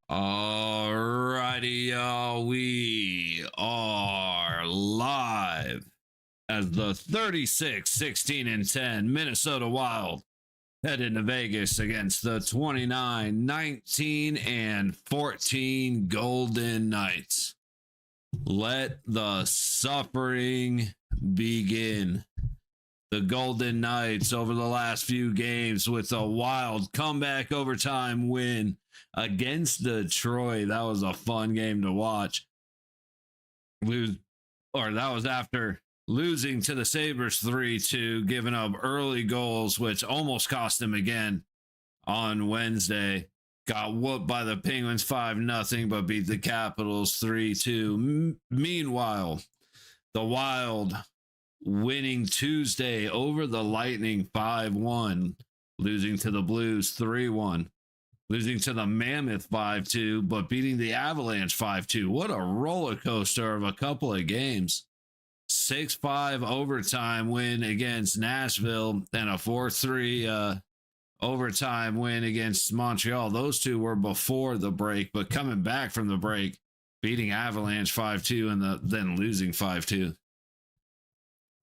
Alrighty, y'all. We are live as the 36, 16, and 10 Minnesota Wild head into Vegas against the 29, 19, and 14 Golden Knights. Let the suffering begin. The Golden Knights over the last few games with a Wild comeback overtime win against Detroit. That was a fun game to watch. That was after losing to the Sabres 3-2, giving up early goals, which almost cost them again on Wednesday. Got whooped by the Penguins 5-0, but beat the Capitals 3-2. Meanwhile, the Wild winning Tuesday over the Lightning 5-1, losing to the Blues 3-1. Losing to the Mammoth 5-2, but beating the Avalanche 5-2. What a roller coaster of a couple of games. 6-5 overtime win against Nashville and a 4-3 overtime win against Montreal. Those two were before the break, but coming back from the break, beating Avalanche 5-2 and then losing 5-2.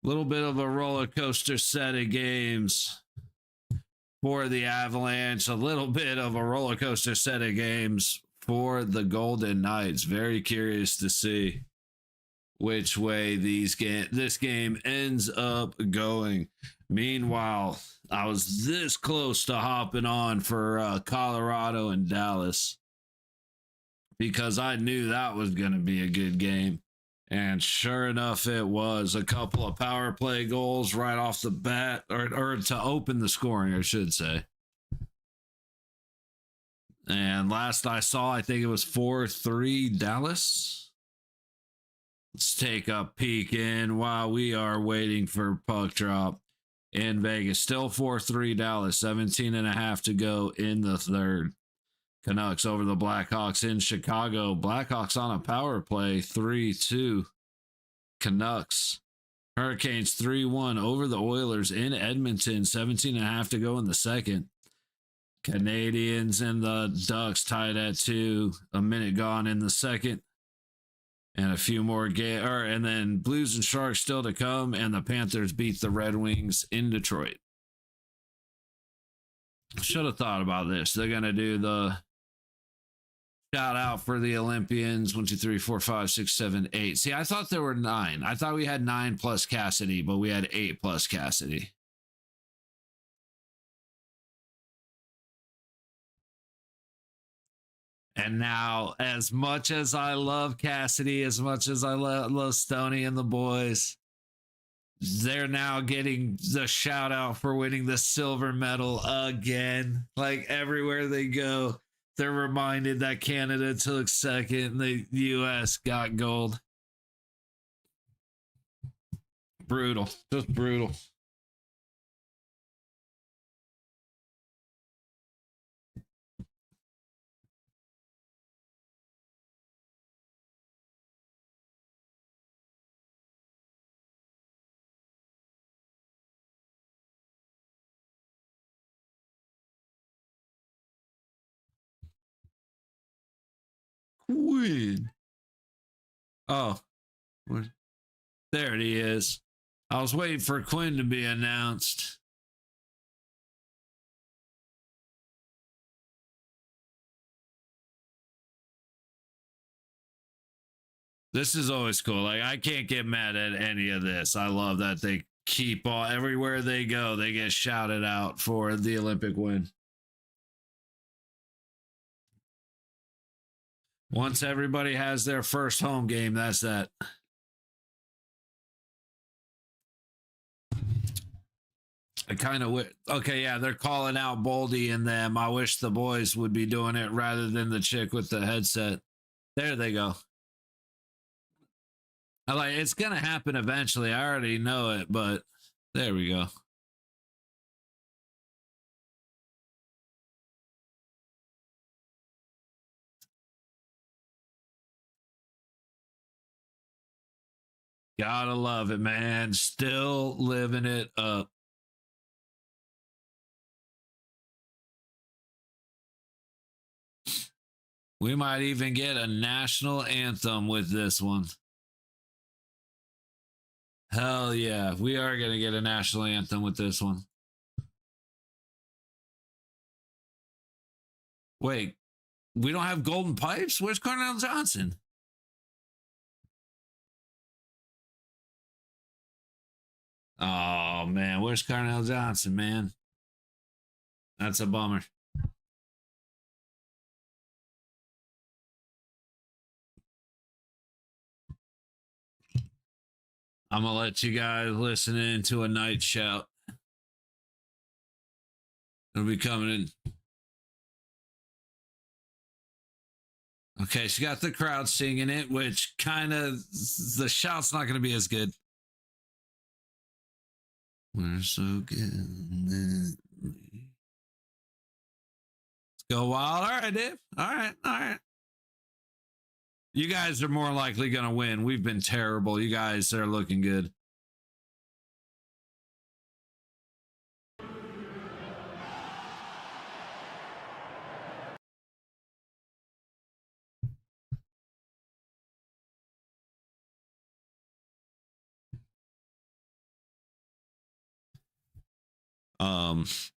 Little bit of a roller coaster set of games for the Avalanche, a little bit of a roller coaster set of games for the Golden Knights. Very curious to see which way this game ends up going. Meanwhile, I was this close to hopping on for Colorado and Dallas because I knew that was going to be a good game. And sure enough, it was. A couple of power play goals right off the bat, or to open the scoring, I should say. And last I saw, I think it was 4-3 Dallas. Let's take a peek in while we are waiting for puck drop in Vegas. Still 4-3 Dallas, 17.5 to go in the third. Canucks over the Blackhawks in Chicago. Blackhawks on a power play, 3-2. Canucks. Hurricanes 3-1 over the Oilers in Edmonton, 17.5 to go in the second. Canadians and the Ducks tied at 2, a minute gone in the second. And a few more and then Blues and Sharks still to come, and the Panthers beat the Red Wings in Detroit. Should have thought about this. They're going to do the shout out for the Olympians. 1, 2, 3, 4, 5, 6, 7, 8. See, I thought there were 9. I thought we had 9 plus Cassidy, but we had 8 plus Cassidy. And now, as much as I love Cassidy, as much as I love Stoney and the boys, they're now getting the shout out for winning the silver medal again. Like everywhere they go, they're reminded that Canada took second and the US got gold. Brutal. Just brutal. Quinn. Oh, there he is. I was waiting for Quinn to be announced. This is always cool. Like, I can't get mad at any of this. I love that they keep on everywhere they go. They get shouted out for the Olympic win. Once everybody has their first home game, that's that. I kind of okay, yeah, they're calling out Boldy and them. I wish the boys would be doing it rather than the chick with the headset. There they go. I like it's gonna happen eventually. I already know it, but there we go. Gotta love it, man. Still living it up. We might even get a national anthem with this one. Hell yeah. We are going to get a national anthem with this one. Wait, we don't have golden pipes? Where's Cornell Johnson? Oh, man. Where's Cornell Johnson, man? That's a bummer. I'm going to let you guys listen in to a night shout. It'll be coming in. Okay, she got the crowd singing it, which kind of, the shout's not going to be as good. We're so good. Let's go wild. All right, Dave. All right. You guys are more likely going to win. We've been terrible. You guys are looking good.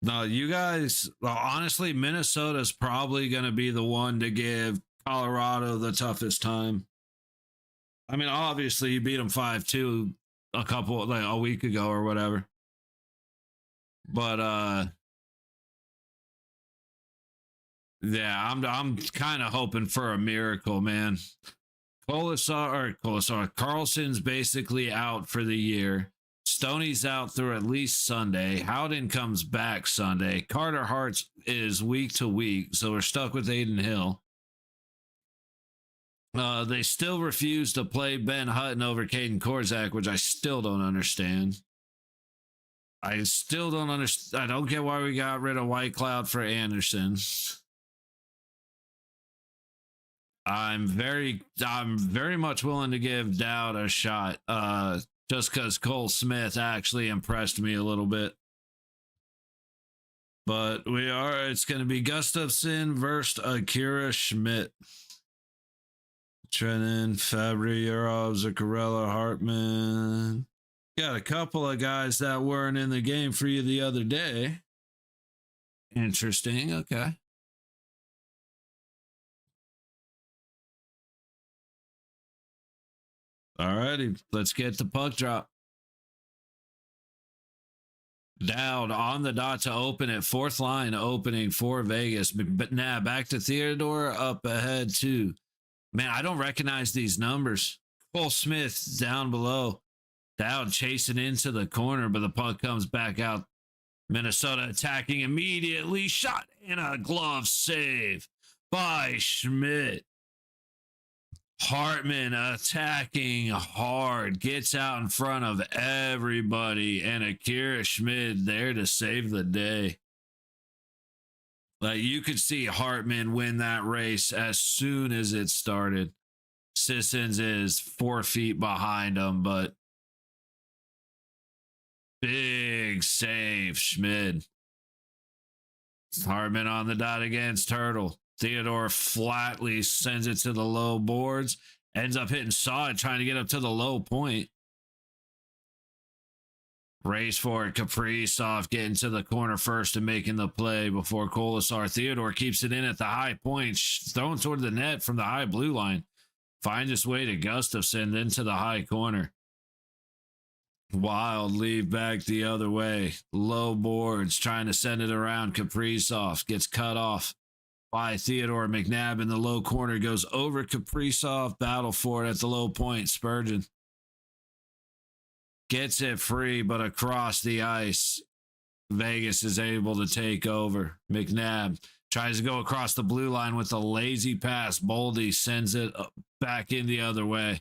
No, you guys, well, honestly, Minnesota's probably going to be the one to give Colorado the toughest time. I mean, obviously, you beat them 5-2 a week ago or whatever. But yeah, I'm kind of hoping for a miracle, man. Carlson's basically out for the year. Stoney's out through at least Sunday. Howden comes back Sunday. Carter Hart is week to week, so we're stuck with Aiden Hill. They still refuse to play Ben Hutton over Caden Korzak, which I still don't understand. I don't get why we got rid of White Cloud for Anderson. I'm very much willing to give Dowd a shot. Just because Cole Smith actually impressed me a little bit. But it's going to be Gustafson versus Akira Schmidt. Trennan, Fabry, Urov, Zuccarello, Hartman. Got a couple of guys that weren't in the game for you the other day. Interesting. Okay. All righty. Let's get the puck drop. Dowd on the dot to open it. Fourth line opening for Vegas. But now back to Theodore up ahead too. Man, I don't recognize these numbers. Cole Smith down below. Dowd chasing into the corner, but the puck comes back out. Minnesota attacking immediately. Shot and a glove save by Schmidt. Hartman attacking hard, gets out in front of everybody, and Akira Schmidt there to save the day. Like, you could see Hartman win that race as soon as it started. Sissons is 4 feet behind him, but big save, Schmidt. Hartman on the dot against Turtle. Theodore flatly sends it to the low boards. Ends up hitting Sod, trying to get up to the low point. Race for it. Kaprizov getting to the corner first and making the play before Kolasar. Theodore keeps it in at the high point, thrown toward the net from the high blue line. Finds his way to Gustafson, then to the high corner. Wild leave back the other way. Low boards, trying to send it around. Kaprizov gets cut off by Theodore. McNabb in the low corner goes over Kaprizov. Battle for it at the low point. Spurgeon gets it free, but across the ice. Vegas is able to take over. McNabb tries to go across the blue line with a lazy pass. Boldy sends it back in the other way.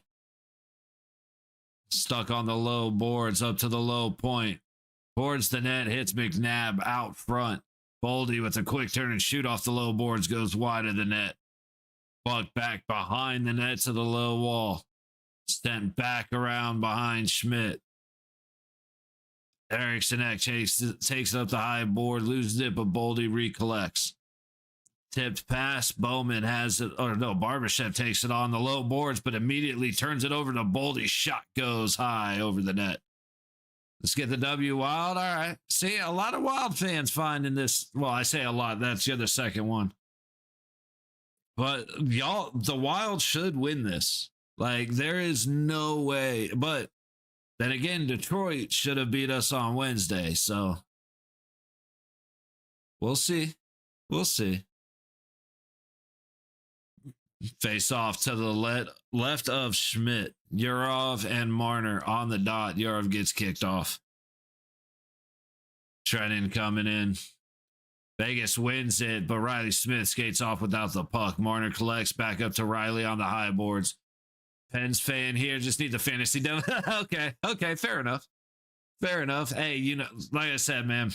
Stuck on the low boards up to the low point. Towards the net, hits McNabb out front. Boldy with a quick turn and shoot off the low boards goes wide of the net. Buck back behind the net to the low wall. Sent back around behind Schmidt. Eriksson takes up the high board, loses it, but Boldy recollects. Tipped pass, Bowman has it, or no, Barbashev takes it on the low boards, but immediately turns it over to Boldy. Shot goes high over the net. Let's get the W Wild. All right. See, a lot of Wild fans finding this. Well, I say a lot. That's the other second one. But y'all, the Wild should win this. Like, there is no way. But then again, Detroit should have beat us on Wednesday. So we'll see. We'll see. Face off to the left of Schmidt. Yurov and Marner on the dot. Yurov gets kicked off. Trennan coming in. Vegas wins it, but Riley Smith skates off without the puck. Marner collects back up to Riley on the high boards. Pens fan here, just need the fantasy done. Okay, fair enough. Fair enough. Hey, you know, like I said, man,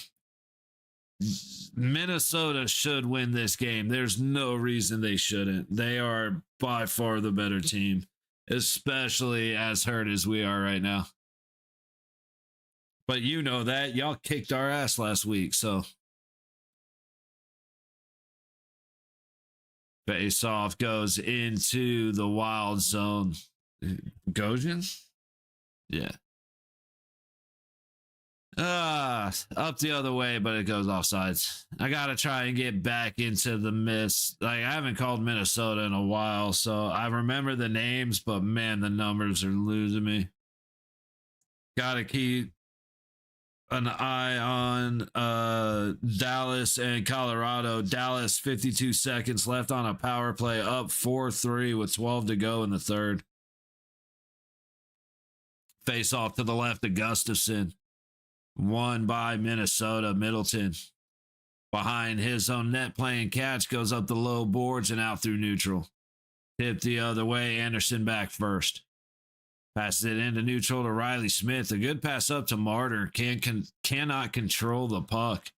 Minnesota should win this game. There's no reason they shouldn't. They are by far the better team, especially as hurt as we are right now. But you know that. Y'all kicked our ass last week, so. Face off goes into the Wild zone. Gojin? Yeah. Up the other way, but it goes offsides. I gotta try and get back into the mist. Like, I haven't called Minnesota in a while, so I remember the names, but man, the numbers are losing me. Gotta keep an eye on Dallas and Colorado. Dallas, 52 seconds left on a power play, up 4-3 with 12 to go in the third. Face off to the left of Gustafson. Won by Minnesota. Middleton behind his own net playing catch, goes up the low boards and out through neutral. Tipped the other way. Anderson back first. Passes it into neutral to Riley Smith. A good pass up to Martyr. Cannot control the puck.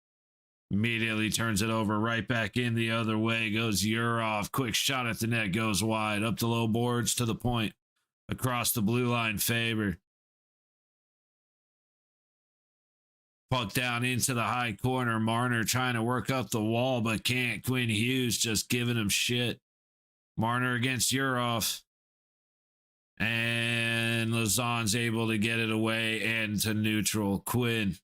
Immediately turns it over right back in the other way. Goes Yurov. Quick shot at the net. Goes wide. Up the low boards to the point. Across the blue line, Faber. Puck down into the high corner. Marner trying to work up the wall, but can't. Quinn Hughes just giving him shit. Marner against Yurov. And Lazon's able to get it away and to neutral. Quinn.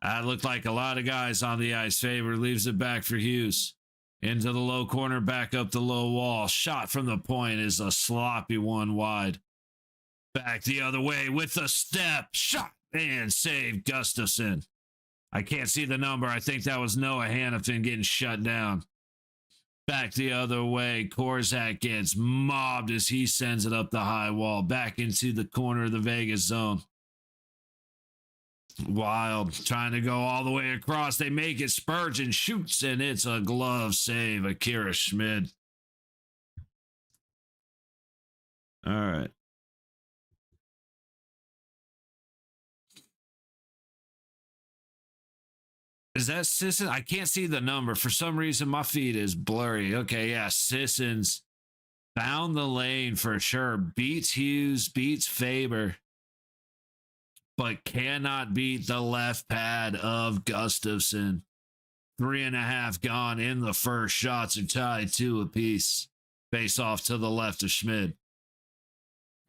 That looked like a lot of guys on the ice. Faber leaves it back for Hughes. Into the low corner, back up the low wall. Shot from the point is a sloppy one wide. Back the other way with a step. Shot and save Gustafson. I can't see the number. I think that was Noah Hannafin getting shut down. Back the other way. Korzak gets mobbed as he sends it up the high wall. Back into the corner of the Vegas zone. Wild trying to go all the way across. They make it. Spurgeon shoots, and it's a glove save. Akira Schmid. All right. Is that Sisson? I can't see the number. For some reason, my feed is blurry. Okay, yeah. Sissons found the lane for sure. Beats Hughes, beats Faber, but cannot beat the left pad of Gustafson. 3.5 gone in the first. Shots are tied 2 apiece. Face off to the left of Schmid.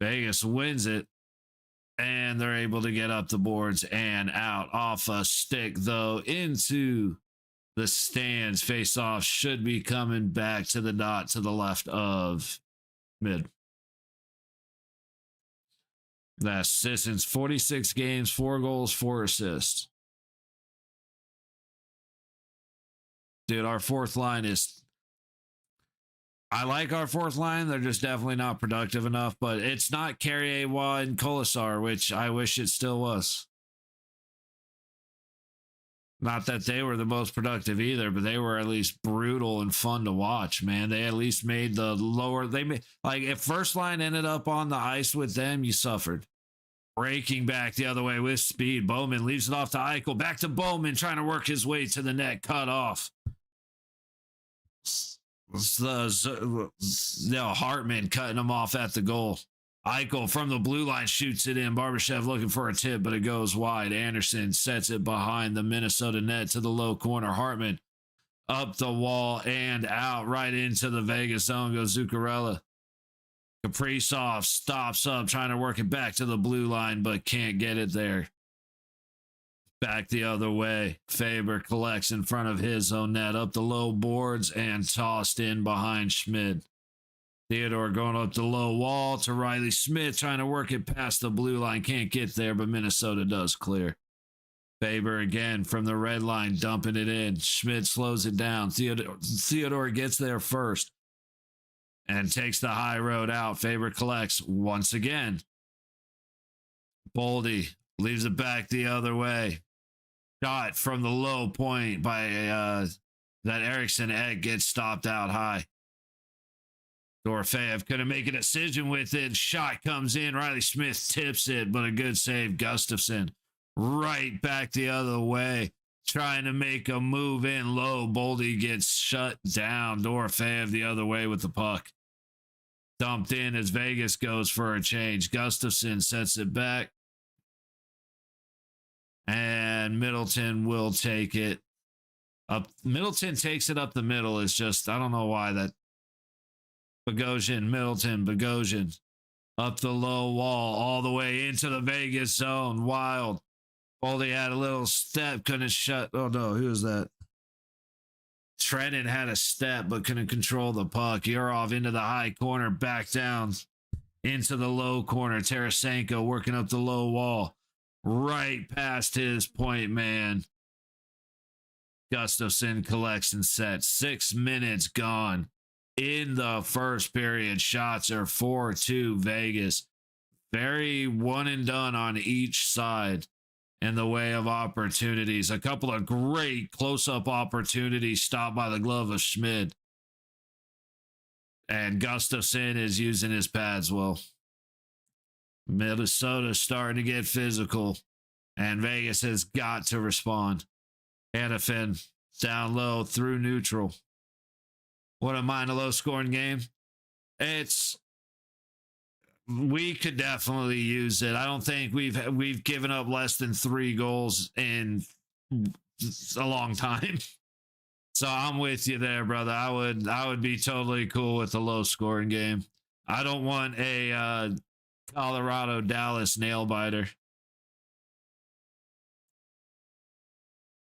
Vegas wins it. And they're able to get up the boards and out off a stick, though, into the stands. Face off should be coming back to the dot to the left of mid. That's Sissons, 46 games, 4 goals, 4 assists. Dude, our fourth line is... I like our fourth line. They're just definitely not productive enough, but it's not Carrier and Colasar, which I wish it still was. Not that they were the most productive either, but they were at least brutal and fun to watch, man. They at least made the lower, they made, like, if first line ended up on the ice with them, you suffered. Breaking back the other way with speed. Bowman leaves it off to Eichel. Back to Bowman, trying to work his way to the net. Cut off. Hartman cutting him off at the goal. Eichel from the blue line shoots it in. Barbashev looking for a tip, but it goes wide. Anderson sets it behind the Minnesota net to the low corner. Hartman up the wall and out right into the Vegas zone goes Zuccarello. Kaprizov stops up, trying to work it back to the blue line, but can't get it there. Back the other way. Faber collects in front of his own net, up the low boards and tossed in behind Schmidt. Theodore going up the low wall to Riley Smith, trying to work it past the blue line. Can't get there, but Minnesota does clear. Faber again from the red line, dumping it in. Schmidt slows it down. Theodore gets there first and takes the high road out. Faber collects once again. Boldy leaves it back the other way. Shot from the low point by that Eriksson Egg gets stopped out high. Dorofeyev couldn't make a decision with it. Shot comes in. Riley Smith tips it, but a good save. Gustafson right back the other way, trying to make a move in low. Boldy gets shut down. Dorofeyev the other way with the puck. Dumped in as Vegas goes for a change. Gustafson sets it back. And Middleton will take it up. Middleton takes it up the middle. It's just, I don't know why that. Bogosian, Middleton, Bogosian up the low wall all the way into the Vegas zone. Wild. Boldy had a little step, couldn't shut. Oh no, who was that? Trennan had a step but couldn't control the puck. Yurov into the high corner, back down into the low corner. Tarasenko working up the low wall, right past his point man. Gustafson collects and sets. 6 minutes gone in the first period. Shots are 4-2 Vegas. Very one and done on each side in the way of opportunities. A couple of great close-up opportunities stopped by the glove of Schmidt. And Gustafson is using his pads well. Minnesota's starting to get physical, and Vegas has got to respond. Hannafin down low through neutral. Wouldn't mind a low-scoring game. We could definitely use it. I don't think we've given up less than 3 goals in a long time. So I'm with you there, brother. I would be totally cool with a low-scoring game. I don't want a Colorado-Dallas nail-biter.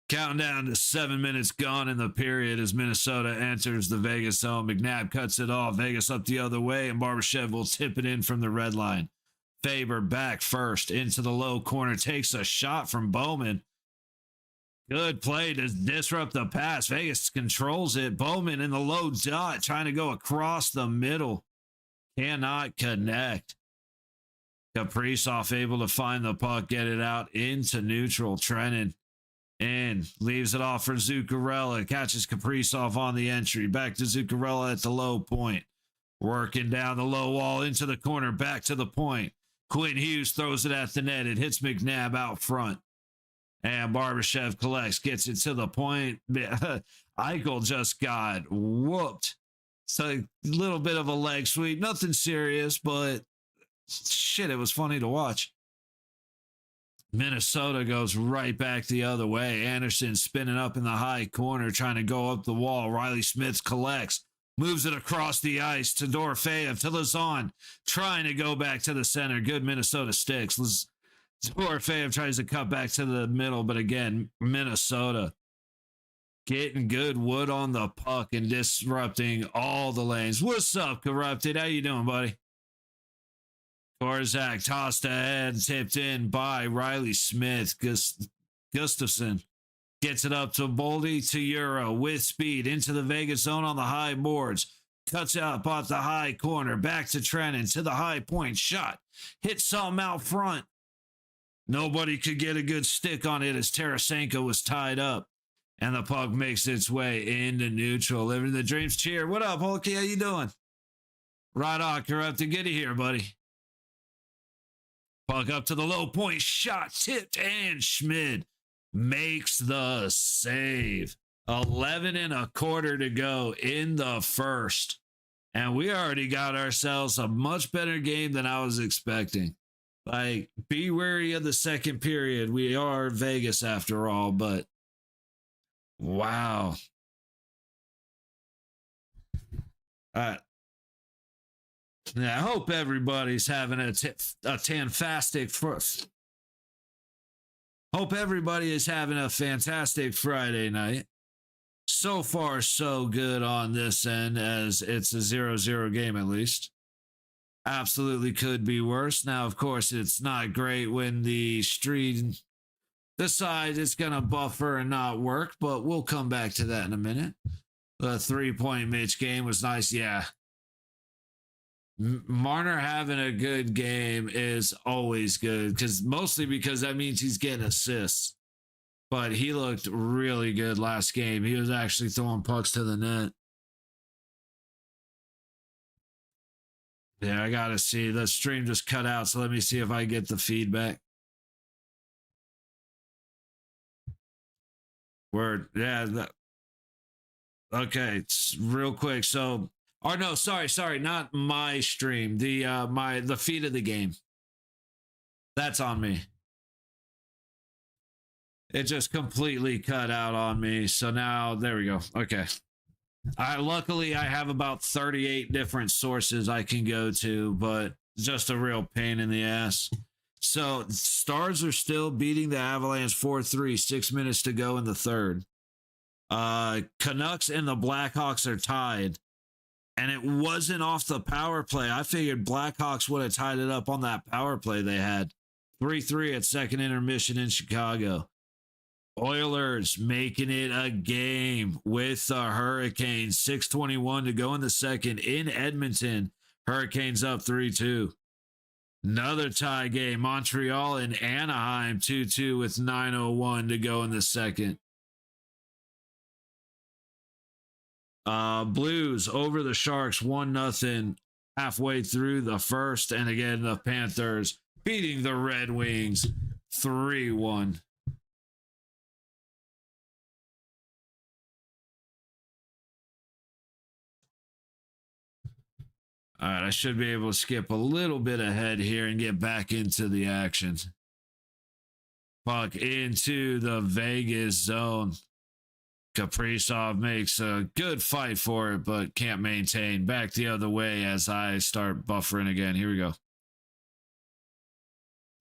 Counting down to 7 minutes gone in the period as Minnesota enters the Vegas zone. McNabb cuts it off. Vegas up the other way, and Barbashev will tip it in from the red line. Faber back first into the low corner. Takes a shot from Bowman. Good play to disrupt the pass. Vegas controls it. Bowman in the low dot, trying to go across the middle. Cannot connect. Kaprizov able to find the puck, get it out into neutral. Trennan and leaves it off for Zuccarello. Catches Kaprizov on the entry. Back to Zuccarello at the low point. Working down the low wall into the corner. Back to the point. Quinn Hughes throws it at the net. It hits McNabb out front. And Barbashev collects. Gets it to the point. Eichel just got whooped. So a little bit of a leg sweep. Nothing serious, but shit, it was funny to watch. Minnesota goes right back the other way. Anderson spinning up in the high corner, trying to go up the wall. Riley Smith collects, moves it across the ice to Dorofeyev, to Lazon, trying to go back to the center. Good Minnesota sticks. Dorofeyev tries to cut back to the middle, but again, Minnesota getting good wood on the puck and disrupting all the lanes. What's up, Corrupted? How you doing, buddy? Korzak tossed ahead, tipped in by Riley Smith. Gustafson gets it up to Boldy, to Euro with speed into the Vegas zone on the high boards. Cuts out at the high corner. Back to Trennan to the high point. Shot. Hits something out front. Nobody could get a good stick on it as Tarasenko was tied up. And the puck makes its way into neutral. Living the dreams. Cheer. What up, Hulky? How you doing? Right on, Corrupted. Get it here, buddy. Puck up to the low point. Shot tipped, and Schmid makes the save. 11 and a quarter to go in the first. And we already got ourselves a much better game than I was expecting. Like, be wary of the second period. We are Vegas after all, but wow. Yeah, I hope everybody's having a fantastic Hope everybody is having a fantastic Friday night. So far, so good on this end, as it's a 0-0 game at least. Absolutely could be worse. Now, of course, it's not great when the stream decides it's going to buffer and not work, but we'll come back to that in a minute. The 3-point Mitch game was nice. Yeah. Marner having a good game is always good, mostly because that means he's getting assists. But he looked really good last game. He was actually throwing pucks to the net. Yeah, I got to see. The stream just cut out, so let me see if I get the feedback. Word. Yeah. Okay, real quick. So, or no, sorry, not my stream. The feed of the game. That's on me. It just completely cut out on me. So now, there we go. Okay. Luckily, I have about 38 different sources I can go to, but just a real pain in the ass. So, Stars are still beating the Avalanche 4-3, 6 minutes to go in the third. Canucks and the Blackhawks are tied, and it wasn't off the power play. I figured Blackhawks would have tied it up on that power play they had. 3-3 at second intermission in Chicago. Oilers making it a game with the Hurricanes. 6:21 to go in the second in Edmonton. Hurricanes up 3-2. Another tie game. Montreal and Anaheim 2-2 with 9:01 to go in the second. Blues over the Sharks 1-0 halfway through the first. And again, the Panthers beating the Red Wings 3-1. All right, I should be able to skip a little bit ahead here and get back into the action. Puck into the Vegas zone. Kaprizov makes a good fight for it, but can't maintain. Back the other way as I start buffering again. Here we go.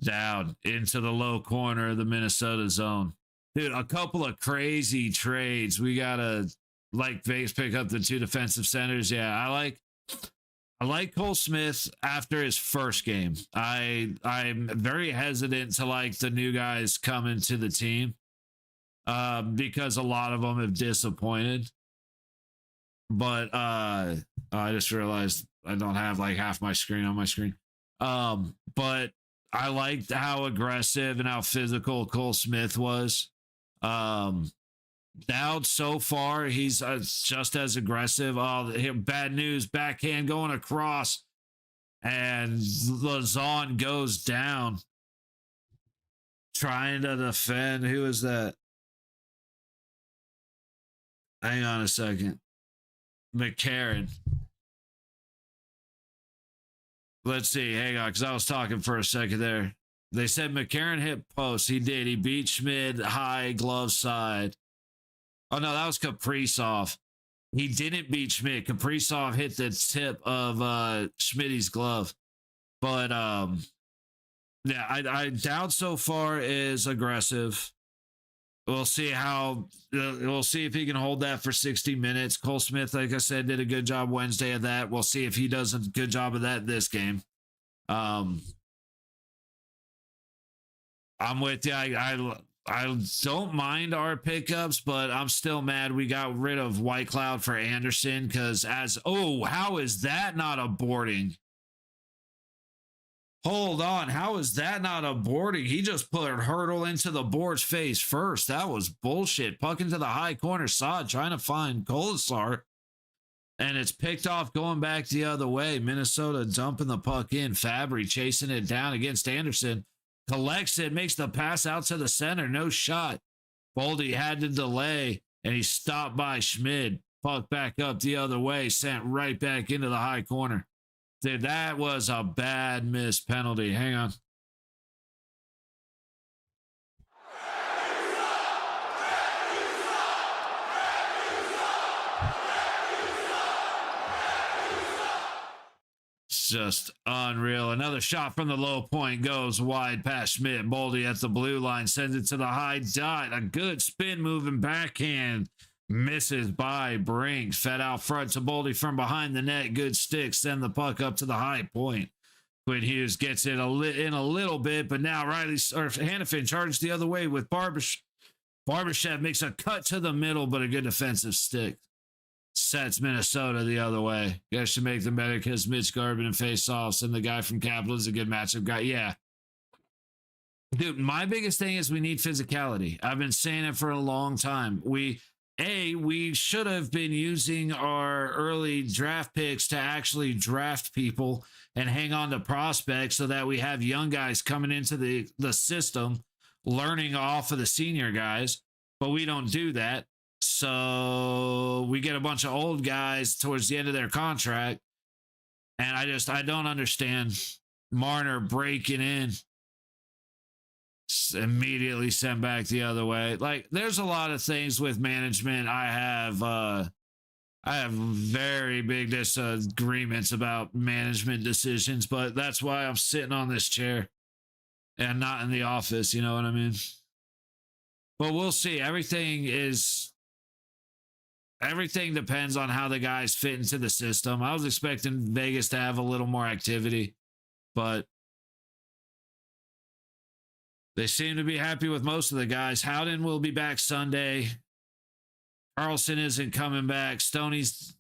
Down into the low corner of the Minnesota zone. Dude, a couple of crazy trades. We got to, like, Vegas pick up the 2 defensive centers. Yeah, I like Cole Smith after his first game. I'm very hesitant to like the new guys coming to the team because a lot of them have disappointed. But I just realized I don't have like half my screen on my screen. But I liked how aggressive and how physical Cole Smith was. Dowd so far, he's just as aggressive. Oh, bad news, backhand going across, and Lazon goes down, trying to defend. Who is that? Hang on a second. McCarron. Let's see. Hang on, because I was talking for a second there. They said McCarron hit post. He did. He beat Schmid high glove side. Oh, no, that was Kaprizov. He didn't beat Schmidt. Kaprizov hit the tip of Schmidt's glove. But, yeah, I doubt so far is aggressive. We'll see if he can hold that for 60 minutes. Cole Smith, like I said, did a good job Wednesday of that. We'll see if he does a good job of that this game. I'm with you. I don't mind our pickups, but I'm still mad we got rid of White Cloud for Anderson because how is that not a boarding? Hold on. How is that not a boarding? He just put Hurdle into the board's face first. That was bullshit. Puck into the high corner. Saad trying to find Kolasar. And it's picked off going back the other way. Minnesota dumping the puck in. Fabry chasing it down against Anderson. Collects it. Makes the pass out to the center. No shot. Boldy had to delay. And he stopped by Schmid. Puck back up the other way. Sent right back into the high corner. Dude, that was a bad missed penalty. Hang on. It's just unreal. Another shot from the low point goes wide past Schmidt. Boldy at the blue line sends it to the high dot. A good spin moving backhand. Misses by Brinks. Fed out front to Boldy from behind the net. Good stick. Send the puck up to the high point. Quinn Hughes gets it in a little bit, but now Hannafin charged the other way with Barbashev makes a cut to the middle, but a good defensive stick. Sets Minnesota the other way. Guys should make them better because Mitch Garvin and face-offs, and the guy from Capital is a good matchup guy. Yeah. Dude, my biggest thing is we need physicality. I've been saying it for a long time. We should have been using our early draft picks to actually draft people and hang on to prospects so that we have young guys coming into the system learning off of the senior guys, but we don't do that. So we get a bunch of old guys towards the end of their contract. And I don't understand Marner breaking in. Immediately sent back the other way. Like, there's a lot of things with management. I have very big disagreements about management decisions, but that's why I'm sitting on this chair and not in the office. You know what I mean? But we'll see. Everything depends on how the guys fit into the system. I was expecting Vegas to have a little more activity, but they seem to be happy with most of the guys. Howden will be back Sunday. Carlson isn't coming back. Stoney's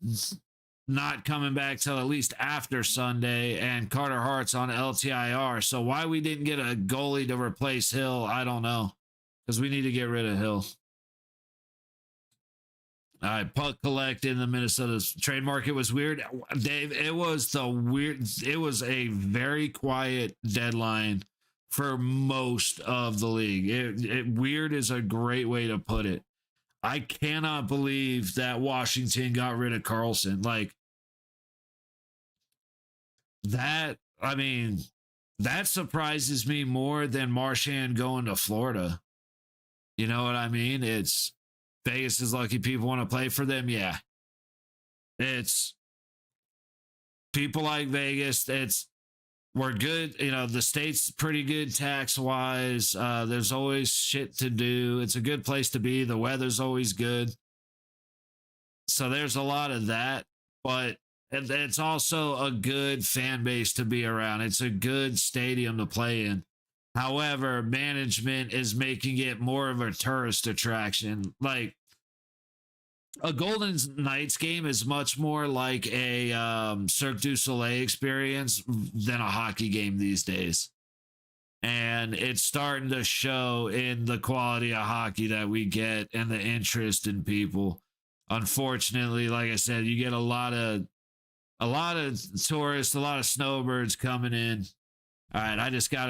not coming back till at least after Sunday. And Carter Hart's on LTIR. So why we didn't get a goalie to replace Hill, I don't know. Because we need to get rid of Hill. All right, puck collect in the Minnesota's trade market was weird. Dave, it was a very quiet deadline for most of the league. Weird is a great way to put it. I cannot believe that Washington got rid of Carlson. Like that, I mean, that surprises me more than Marchand going to Florida. You know what I mean? It's Vegas is lucky people want to play for them. Yeah. It's people like Vegas. We're good. You know, the state's pretty good tax-wise. There's always shit to do. It's a good place to be. The weather's always good. So there's a lot of that. But it's also a good fan base to be around. It's a good stadium to play in. However, management is making it more of a tourist attraction. Like, a Golden Knights game is much more like a Cirque du Soleil experience than a hockey game these days. And it's starting to show in the quality of hockey that we get and the interest in people. Unfortunately, like I said, you get a lot of tourists, a lot of snowbirds coming in. All right, I just got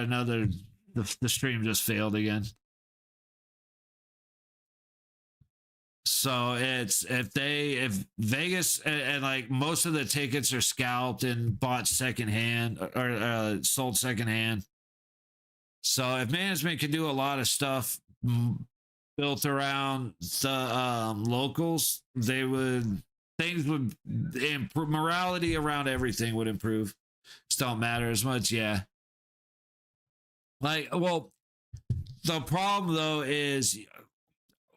the stream just failed again. So it's if Vegas and like most of the tickets are scalped and bought secondhand or sold secondhand. So if management can do a lot of stuff built around the locals, things would improve. Morality around everything would improve. Just don't matter as much. Yeah. Like, well, the problem though is,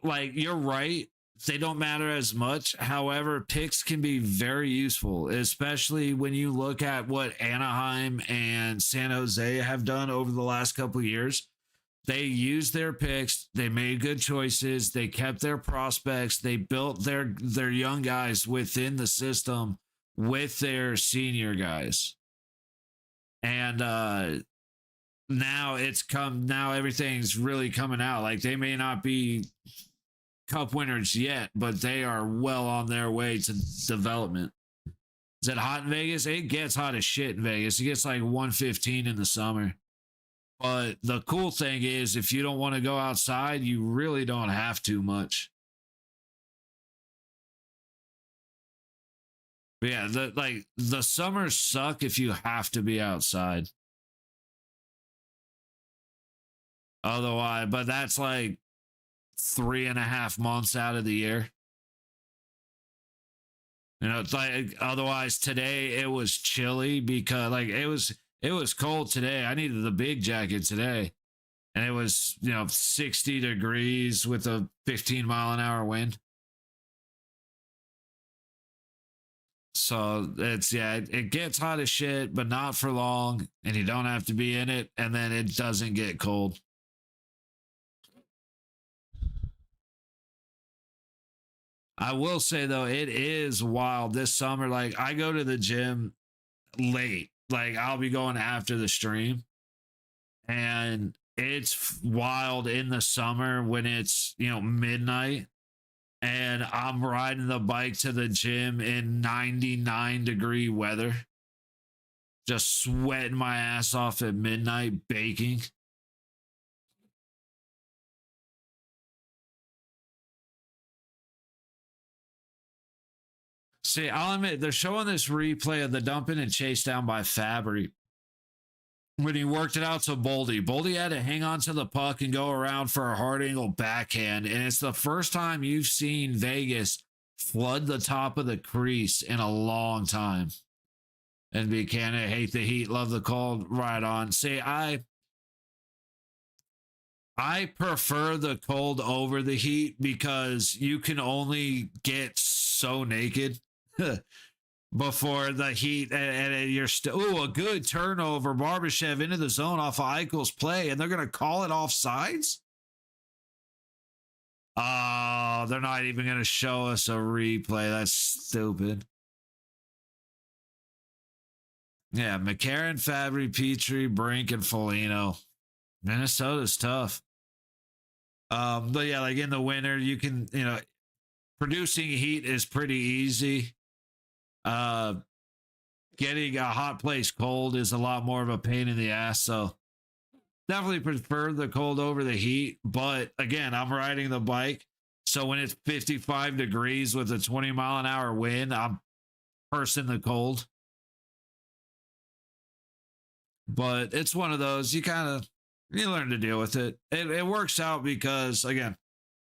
like, you're right. They don't matter as much. However, picks can be very useful, especially when you look at what Anaheim and San Jose have done over the last couple of years. They used their picks. They made good choices. They kept their prospects. They built their young guys within the system with their senior guys. And now now everything's really coming out. Like they may not be cup winners yet, but they are well on their way to development. Is it hot in Vegas? It gets hot as shit in Vegas. It gets like 115 in the summer. But the cool thing is, if you don't want to go outside, you really don't have to much. But yeah, the summers suck if you have to be outside. Otherwise, but that's like 3.5 months out of the year. You know, it's like otherwise today it was chilly because like it was cold today. I needed the big jacket today. And it was, 60 degrees with a 15-mile-an-hour wind. So it gets hot as shit, but not for long, and you don't have to be in it, and then it doesn't get cold. I will say though, it is wild this summer. Like I go to the gym late. Like I'll be going after the stream. And it's wild in the summer when it's, midnight. And I'm riding the bike to the gym in 99-degree weather. Just sweating my ass off at midnight, baking. See, I'll admit, they're showing this replay of the dumping and chase down by Fabry when he worked it out to Boldy. Boldy had to hang on to the puck and go around for a hard angle backhand. And it's the first time you've seen Vegas flood the top of the crease in a long time. And Buchanan, hate the heat, love the cold, right on. See, I prefer the cold over the heat because you can only get so naked before the heat, and you're still a good turnover. Barbashev into the zone off of Eichel's play, and they're going to call it offsides. Oh, they're not even going to show us a replay. That's stupid. Yeah, McCarron, Fabry, Petrie, Brink, and Foligno. Minnesota's tough. But yeah, like in the winter, you can, producing heat is pretty easy. Getting a hot place cold is a lot more of a pain in the ass. So definitely prefer the cold over the heat. But again, I'm riding the bike. So when it's 55 degrees with a 20-mile-an-hour wind, I'm cursing the cold. But it's one of those, you learn to deal with it. It works out because, again,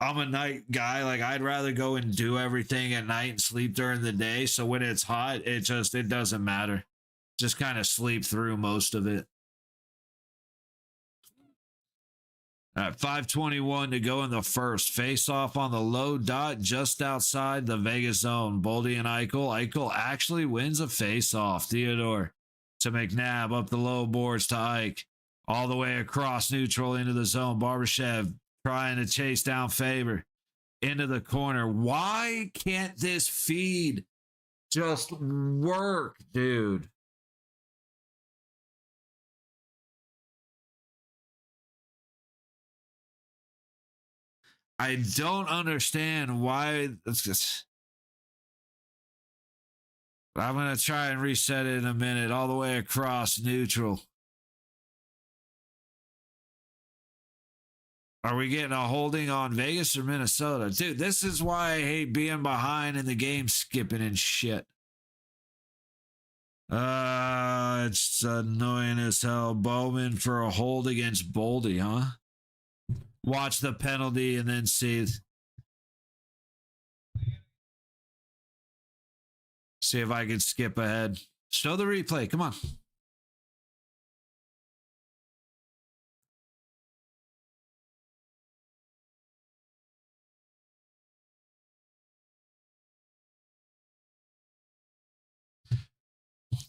I'm a night guy. Like I'd rather go and do everything at night and sleep during the day. So when it's hot, it doesn't matter. Just kind of sleep through most of it. All right, 5:21 to go in the first. Face off on the low dot just outside the Vegas zone. Boldy and Eichel. Eichel actually wins a face off. Theodore to McNabb up the low boards to Ike. All the way across neutral into the zone. Barbashev trying to chase down Faber into the corner. Why can't this feed just work, dude? I don't understand why. I'm going to try and reset it in a minute. All the way across neutral. Are we getting a holding on Vegas or Minnesota? Dude, this is why I hate being behind in the game skipping and shit. It's annoying as hell. Bowman for a hold against Boldy, huh? Watch the penalty and then see if I can skip ahead. Show the replay. Come on.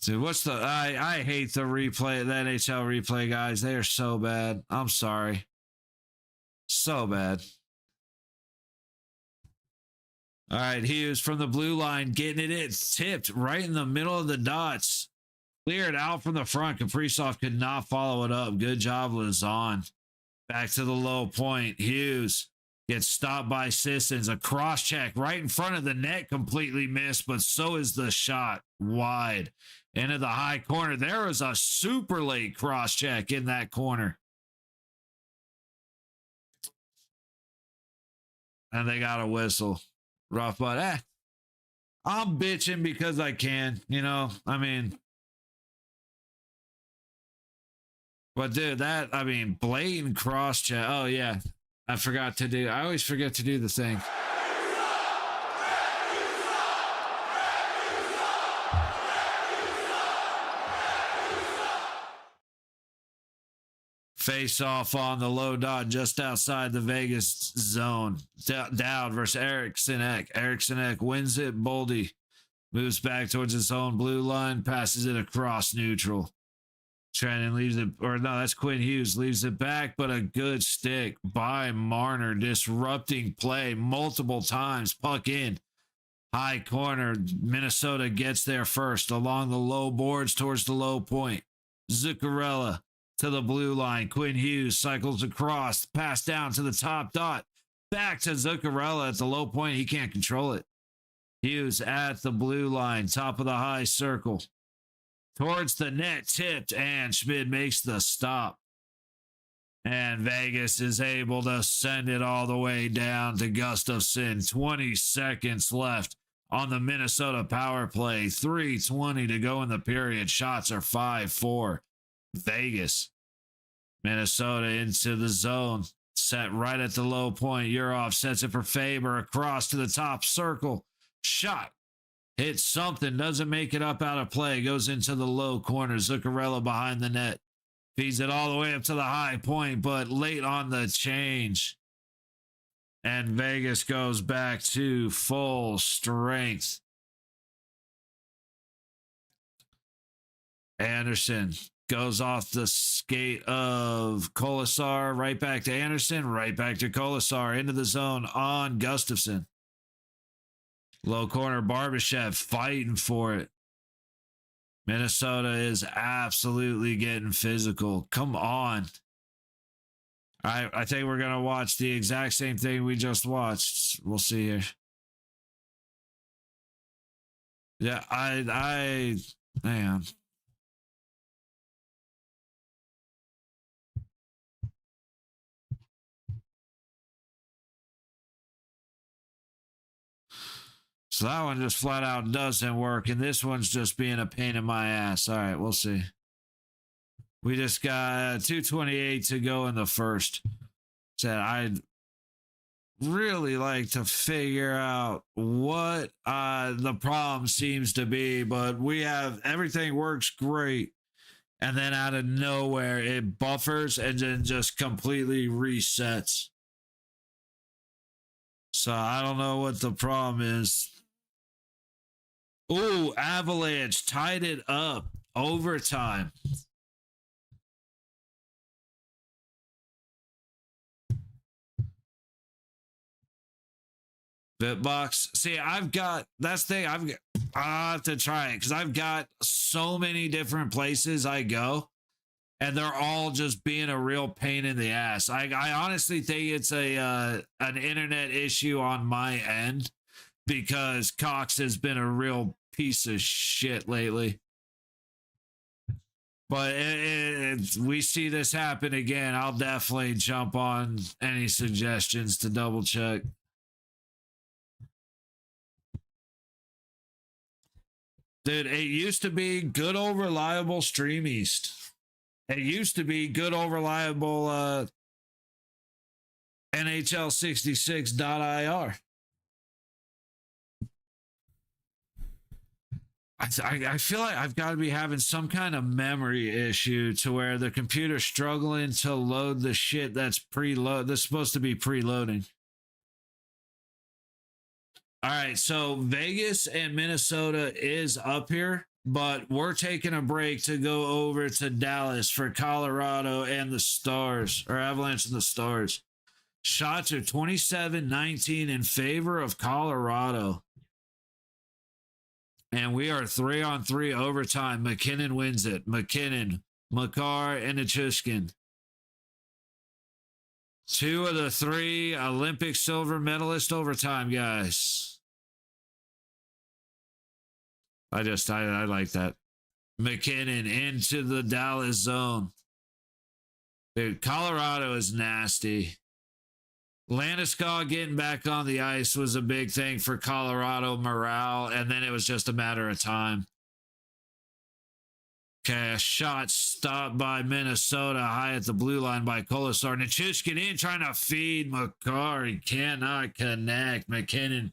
Dude, I hate the replay, the NHL replay guys. They are so bad. I'm sorry. So bad. All right, Hughes from the blue line getting it. It's tipped right in the middle of the dots. Cleared out from the front. Kaprizov could not follow it up. Good job, Lazon. Back to the low point. Hughes gets stopped by Sissons. A cross check right in front of the net. Completely missed, but so is the shot. Wide. Into the high corner. There was a super late cross check in that corner. And they got a whistle. Rough, but I'm bitching because I can, you know. I mean, but dude, blatant cross check. Oh yeah, I always forget to do the thing. Face off on the low dot just outside the Vegas zone. Dowd versus Eriksson Ek. Eriksson Ek wins it. Boldy moves back towards his own blue line, passes it across neutral. Trennan leaves it, or no, that's Quinn Hughes, leaves it back, but a good stick by Marner, disrupting play multiple times. Puck in. High corner. Minnesota gets there first along the low boards towards the low point. Zuccarello to the blue line. Quinn Hughes cycles across, pass down to the top dot. Back to Zuccarello at the low point. He can't control it. Hughes at the blue line, top of the high circle. Towards the net, tipped, and Schmid makes the stop. And Vegas is able to send it all the way down to Gustafsson. 20 seconds left on the Minnesota power play. 3:20 to go in the period. Shots are 5-4. Vegas. Minnesota into the zone. Set right at the low point. Yurov sets it for Faber. Across to the top circle. Shot. Hits something. Doesn't make it up out of play. Goes into the low corner. Zuccarello behind the net. Feeds it all the way up to the high point, but late on the change. And Vegas goes back to full strength. Anderson goes off the skate of Kolasar, right back to Anderson, right back to Kolasar, into the zone on Gustafsson. Low corner, Barbashev fighting for it. Minnesota is absolutely getting physical. Come on. I think we're going to watch the exact same thing we just watched. We'll see here. Yeah, hang on. So that one just flat out doesn't work, and this one's just being a pain in my ass. All right, we'll see. We just got 2:28 to go in the first. So I'd really like to figure out what the problem seems to be, but we have everything works great, and then out of nowhere it buffers and then just completely resets. So I don't know what the problem is. Ooh, Avalanche tied it up. Overtime. Bitbox. See, that's the thing. I have to try it because I've got so many different places I go, and they're all just being a real pain in the ass. I honestly think it's an internet issue on my end because Cox has been a real piece of shit lately. But we see this happen again. I'll definitely jump on any suggestions to double check. Dude, it used to be good old reliable Stream East. It used to be good old reliable NHL66.ir. I feel like I've got to be having some kind of memory issue to where the computer's struggling to load the shit that's supposed to be preloading. All right, so Vegas and Minnesota is up here, but we're taking a break to go over to Dallas for Colorado and the Stars, or Avalanche and the Stars. Shots are 27-19 in favor of Colorado. And we are 3-on-3 overtime. McKinnon wins it. McKinnon, Makar, and Nichushkin. 2 of the 3 Olympic silver medalist overtime guys. I like that. McKinnon into the Dallas zone. Dude, Colorado is nasty. Landeskog getting back on the ice was a big thing for Colorado morale, and then it was just a matter of time. Okay, a shot stopped by Minnesota high at the blue line by Kolasar. Nichushkin in trying to feed Makar. He cannot connect. McKinnon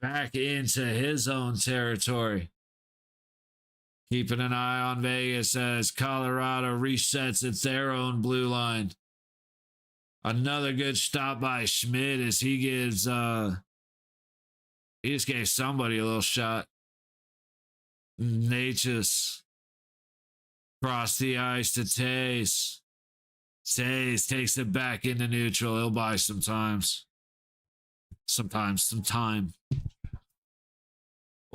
back into his own territory. Keeping an eye on Vegas as Colorado resets at their own blue line. Another good stop by Schmidt as he gives, he just gave somebody a little shot. Natchez across the ice to Tays. Tays takes it back into neutral. He'll buy some time.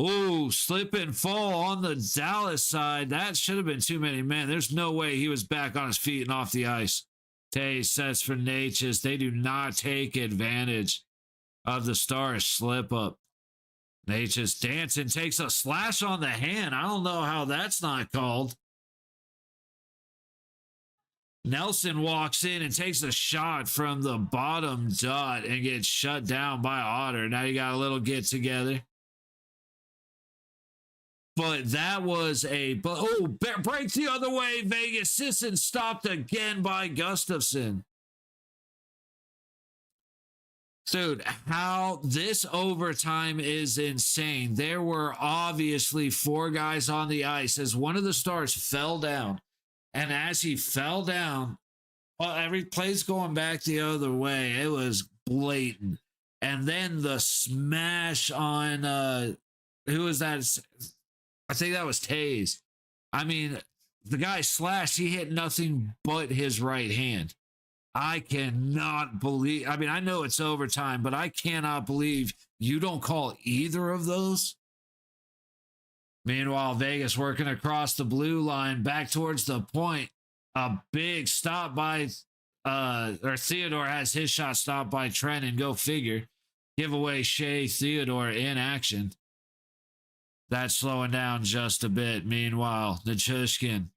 Oh, slip and fall on the Dallas side. That should have been too many men. There's no way he was back on his feet and off the ice. Tays sets for Natchez. They do not take advantage of the Stars slip up. Natchez dancing takes a slash on the hand. I don't know how that's not called. Nelson walks in and takes a shot from the bottom dot and gets shut down by Otter. Now you got a little get together. But that was break the other way. Vegas. Sisson stopped again by Gustafsson. Dude, how this overtime is insane. There were obviously 4 guys on the ice as one of the Stars fell down. And as he fell down, well, every play's going back the other way. It was blatant. And then the smash on, who was that? I think that was Tays. I mean, the guy slashed, he hit nothing but his right hand. I cannot believe, I mean, I know it's overtime, but I cannot believe you don't call either of those. Meanwhile, Vegas working across the blue line back towards the point. A big stop by, Theodore has his shot stopped by Trent, and go figure. Giveaway Shea Theodore in action. That's slowing down just a bit. Meanwhile, Nichushkin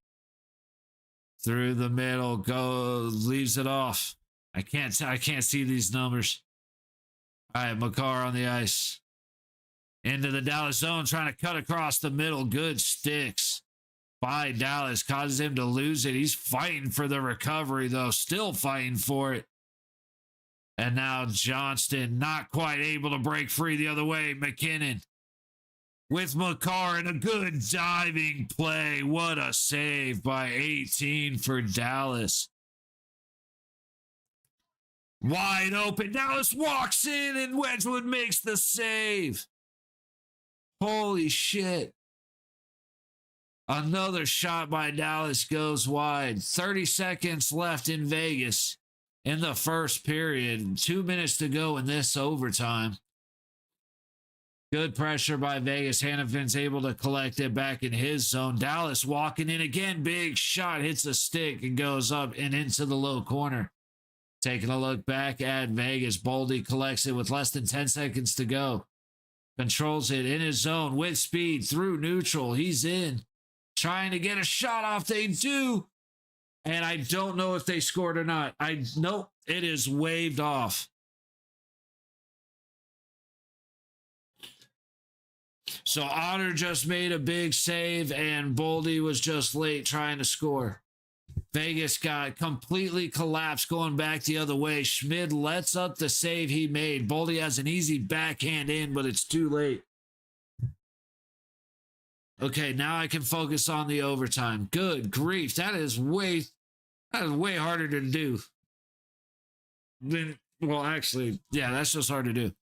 through the middle, leaves it off. I can't see these numbers. All right, Makar on the ice. Into the Dallas zone, trying to cut across the middle. Good sticks by Dallas. Causes him to lose it. He's fighting for the recovery, though. Still fighting for it. And now Johnston not quite able to break free the other way. McKinnon with Makar and a good diving play. What a save by 18 for Dallas. Wide open. Dallas walks in and Wedgwood makes the save. Holy shit. Another shot by Dallas goes wide. 30 seconds left in Vegas in the first period. 2 minutes to go in this overtime. Good pressure by Vegas. Hannafin's able to collect it back in his zone. Dallas walking in again. Big shot. Hits a stick and goes up and into the low corner. Taking a look back at Vegas. Boldy collects it with less than 10 seconds to go. Controls it in his zone with speed through neutral. He's in. Trying to get a shot off. They do. And I don't know if they scored or not. Nope. It is waved off. So Otter just made a big save and Boldy was just late trying to score. Vegas got completely collapsed going back the other way. Schmid lets up the save he made. Boldy has an easy backhand in, but it's too late. Okay, now I can focus on the overtime. Good grief. That is way harder to do. Well, actually, yeah, that's just hard to do.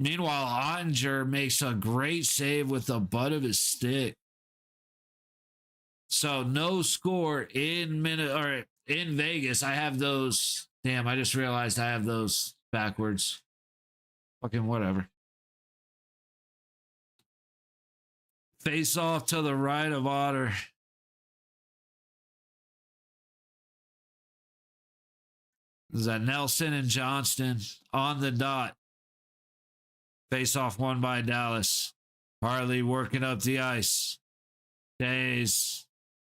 Meanwhile, Ottinger makes a great save with the butt of his stick. So no score in Vegas. I have those. Damn, I just realized I have those backwards. Fucking whatever. Face off to the right of Otter. Is that Nelson and Johnston on the dot? Face off won by Dallas. Harley working up the ice. Days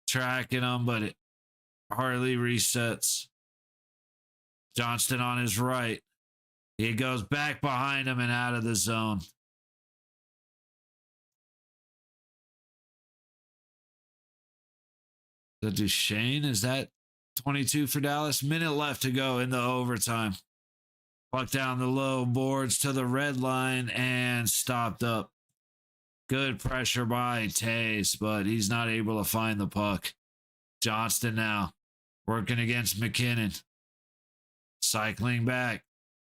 tracking them, but Harley resets. Johnston on his right. He goes back behind him and out of the zone. The Duchesne, is that 22 for Dallas? Minute left to go in the overtime. Puck down the low boards to the red line and stopped up. Good pressure by Tays, but he's not able to find the puck. Johnston now working against McKinnon. Cycling back.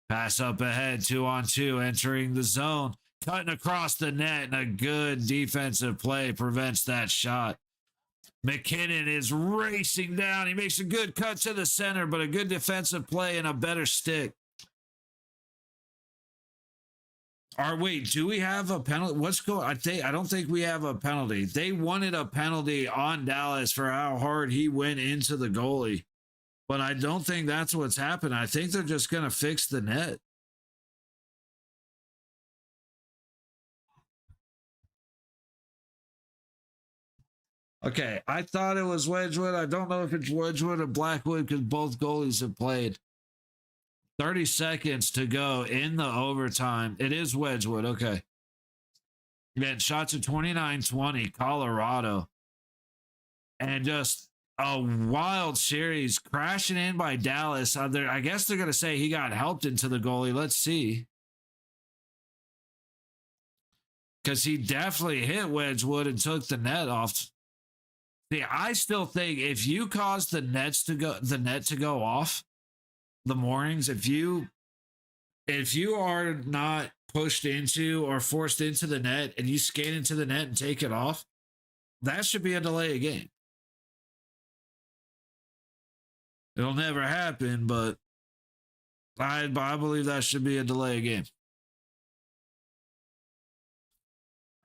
Pass up ahead, 2-on-2, entering the zone. Cutting across the net, and a good defensive play prevents that shot. McKinnon is racing down. He makes a good cut to the center, but a good defensive play and a better stick. Wait, do we have a penalty? What's going on? I don't think we have a penalty. They wanted a penalty on Dallas for how hard he went into the goalie. But I don't think that's what's happened. I think they're just going to fix the net. Okay, I thought it was Wedgwood. I don't know if it's Wedgwood or Blackwood because both goalies have played. 30 seconds to go in the overtime. It is Wedgwood. Okay. Again, shots at 29-20, Colorado. And just a wild series crashing in by Dallas. I guess they're going to say he got helped into the goalie. Let's see. Because he definitely hit Wedgwood and took the net off. See, I still think if you cause the net to go off, the moorings, if you are not pushed into or forced into the net and you skate into the net and take it off, that should be a delay of game. It'll never happen, but I believe that should be a delay of game.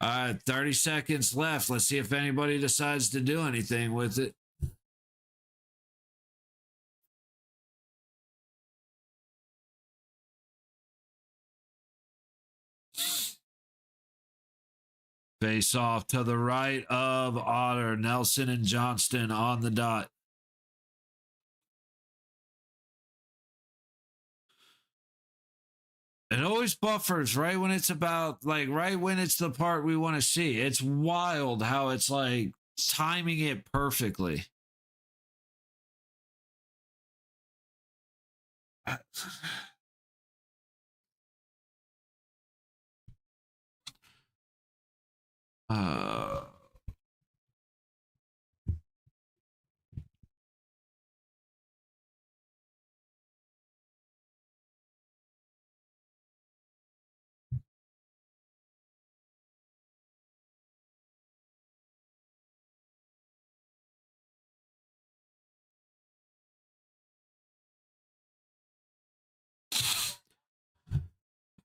30 seconds left. Let's see if anybody decides to do anything with it. Face off to the right of Otter. Nelson and Johnston on the dot. It always buffers right when it's right when it's the part we want to see. It's wild how it's like timing it perfectly.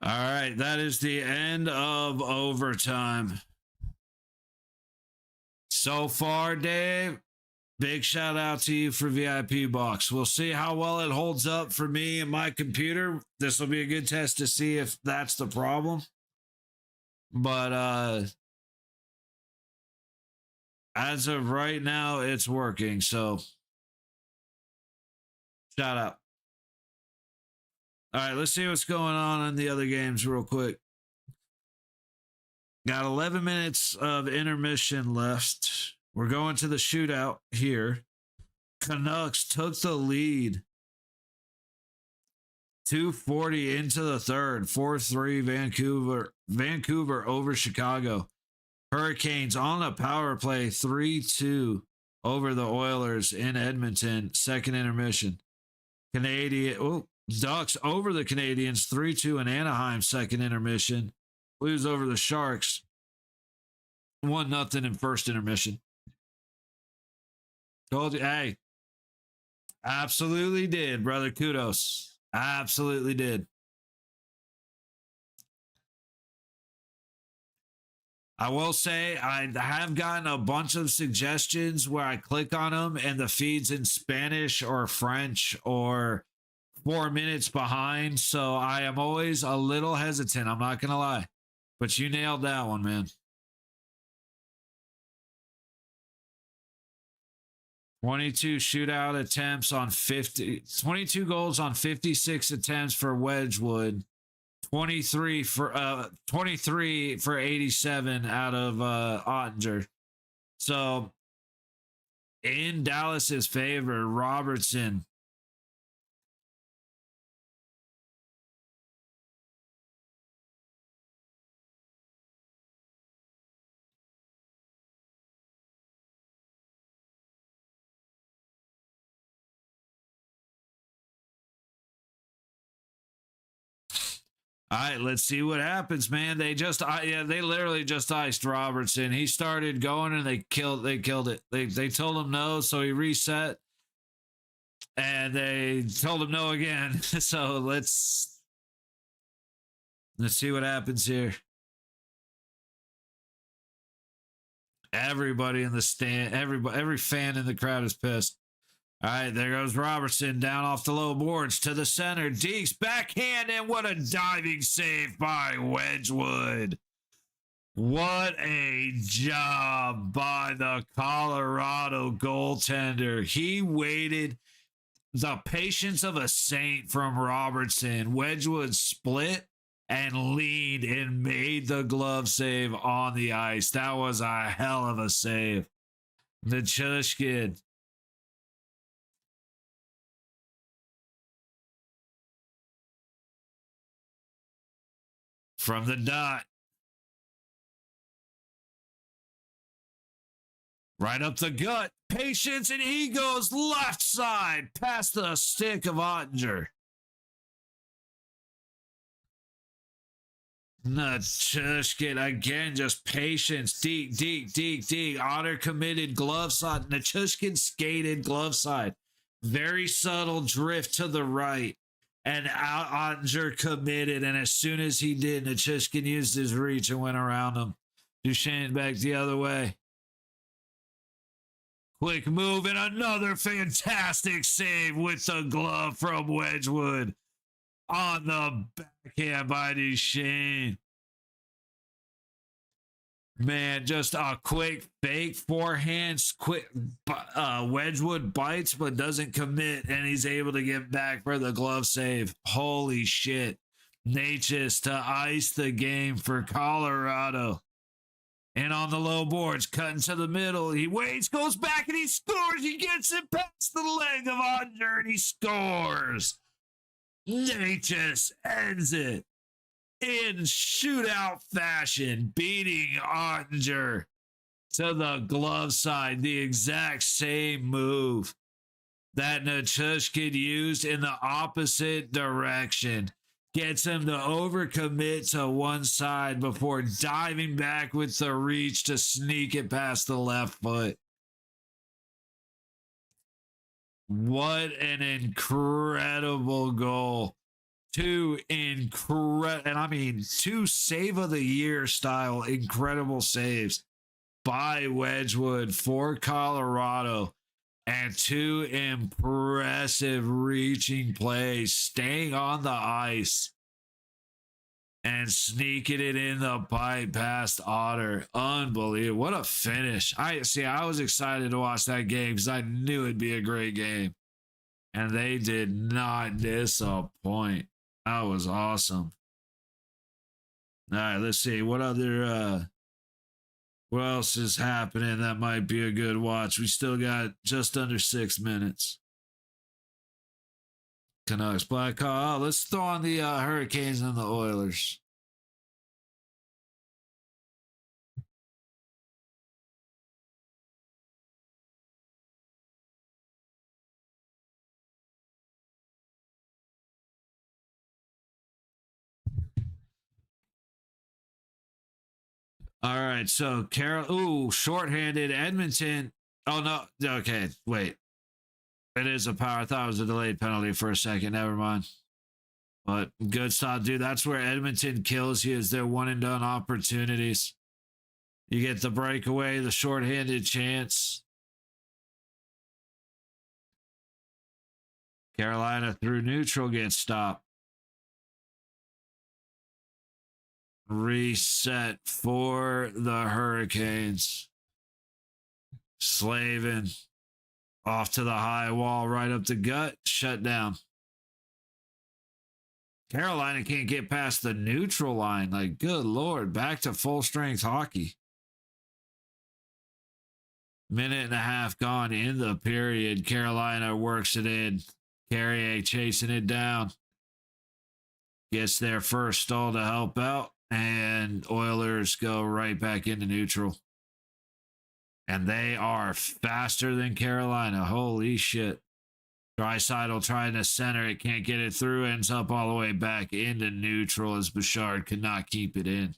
All right, that is the end of overtime. So far, Dave, big shout out to you for VIP Box. We'll see how well it holds up for me and my computer. This will be a good test to see if that's the problem. But as of right now, it's working. So shout out. All right, let's see what's going on in the other games real quick. Got 11 minutes of intermission left. We're going to the shootout here. Canucks took the lead. 2:40 into the third. 4-3 Vancouver over Chicago. Hurricanes on a power play 3-2 over the Oilers in Edmonton. Second intermission. Ducks over the Canadiens 3-2 in Anaheim. Second intermission. Blues over the Sharks 1-0 in first intermission. Told you, hey, absolutely did, brother. Kudos. Absolutely did. I will say I have gotten a bunch of suggestions where I click on them and the feed's in Spanish or French or 4 minutes behind. So I am always a little hesitant. I'm not going to lie. But you nailed that one, man. 22 shootout attempts on 22 goals on 56 attempts for Wedgwood. 23 for 87 out of Ottinger. So in Dallas's favor, Robertson. All right, let's see what happens, man. They literally just iced Robertson. He started going and they killed it. They told him no, so he reset. And they told him no again. So let's see what happens here. Everybody in the stand, every fan in the crowd is pissed. All right, there goes Robertson down off the low boards to the center. Deeks backhand, and what a diving save by Wedgwood. What a job by the Colorado goaltender. He waited. The patience of a saint from Robertson. Wedgwood split and leaned and made the glove save on the ice. That was a hell of a save. The Chushkin. From the dot. Right up the gut. Patience, and he goes left side past the stick of Ottinger. Nachushkin again, just patience. Deek. Otter committed glove side. Nachushkin skated glove side. Very subtle drift to the right. And Ottinger committed. And as soon as he did, Nachushkin used his reach and went around him. Duchesne back the other way. Quick move and another fantastic save with the glove from Wedgwood on the backhand by Duchesne. Man, just a quick fake forehand. Wedgwood bites but doesn't commit, and he's able to get back for the glove save. Holy shit. Natchez to ice the game for Colorado. And on the low boards, cutting to the middle. He waits, goes back, and he scores. He gets it past the leg of Ottinger, and he scores. Natchez ends it in shootout fashion, beating Ottinger to the glove side. The exact same move that Nachushkin used in the opposite direction. Gets him to overcommit to one side before diving back with the reach to sneak it past the left foot. What an incredible goal. Two save of the year style incredible saves by Wedgwood for Colorado. And two impressive reaching plays, staying on the ice and sneaking it in the pipe past Otter. Unbelievable. What a finish. I was excited to watch that game because I knew it'd be a great game. And they did not disappoint. That was awesome. All right, let's see. What else is happening that might be a good watch? We still got just under 6 minutes. Canucks, Blackhawks. Oh, let's throw on the Hurricanes and the Oilers. All right, so shorthanded Edmonton. Oh no, okay, wait. It is a power. I thought it was a delayed penalty for a second. Never mind. But good stop, dude. That's where Edmonton kills you, is their one and done opportunities. You get the breakaway, the shorthanded chance. Carolina through neutral gets stopped. Reset for the Hurricanes. Slavin off to the high wall, right up the gut, shut down. Carolina can't get past the neutral line. Like, good Lord, back to full strength hockey. Minute and a half gone in the period. Carolina works it in. Carrier chasing it down. Gets their first stall to help out. And Oilers go right back into neutral. And they are faster than Carolina. Holy shit. Draisaitl trying to center it. Can't get it through. Ends up all the way back into neutral as Bouchard could not keep it in.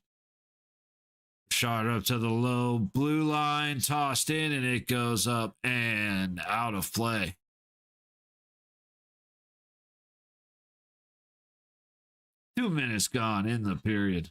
Shot up to the low blue line, tossed in, and it goes up and out of play. Two minutes gone in the period.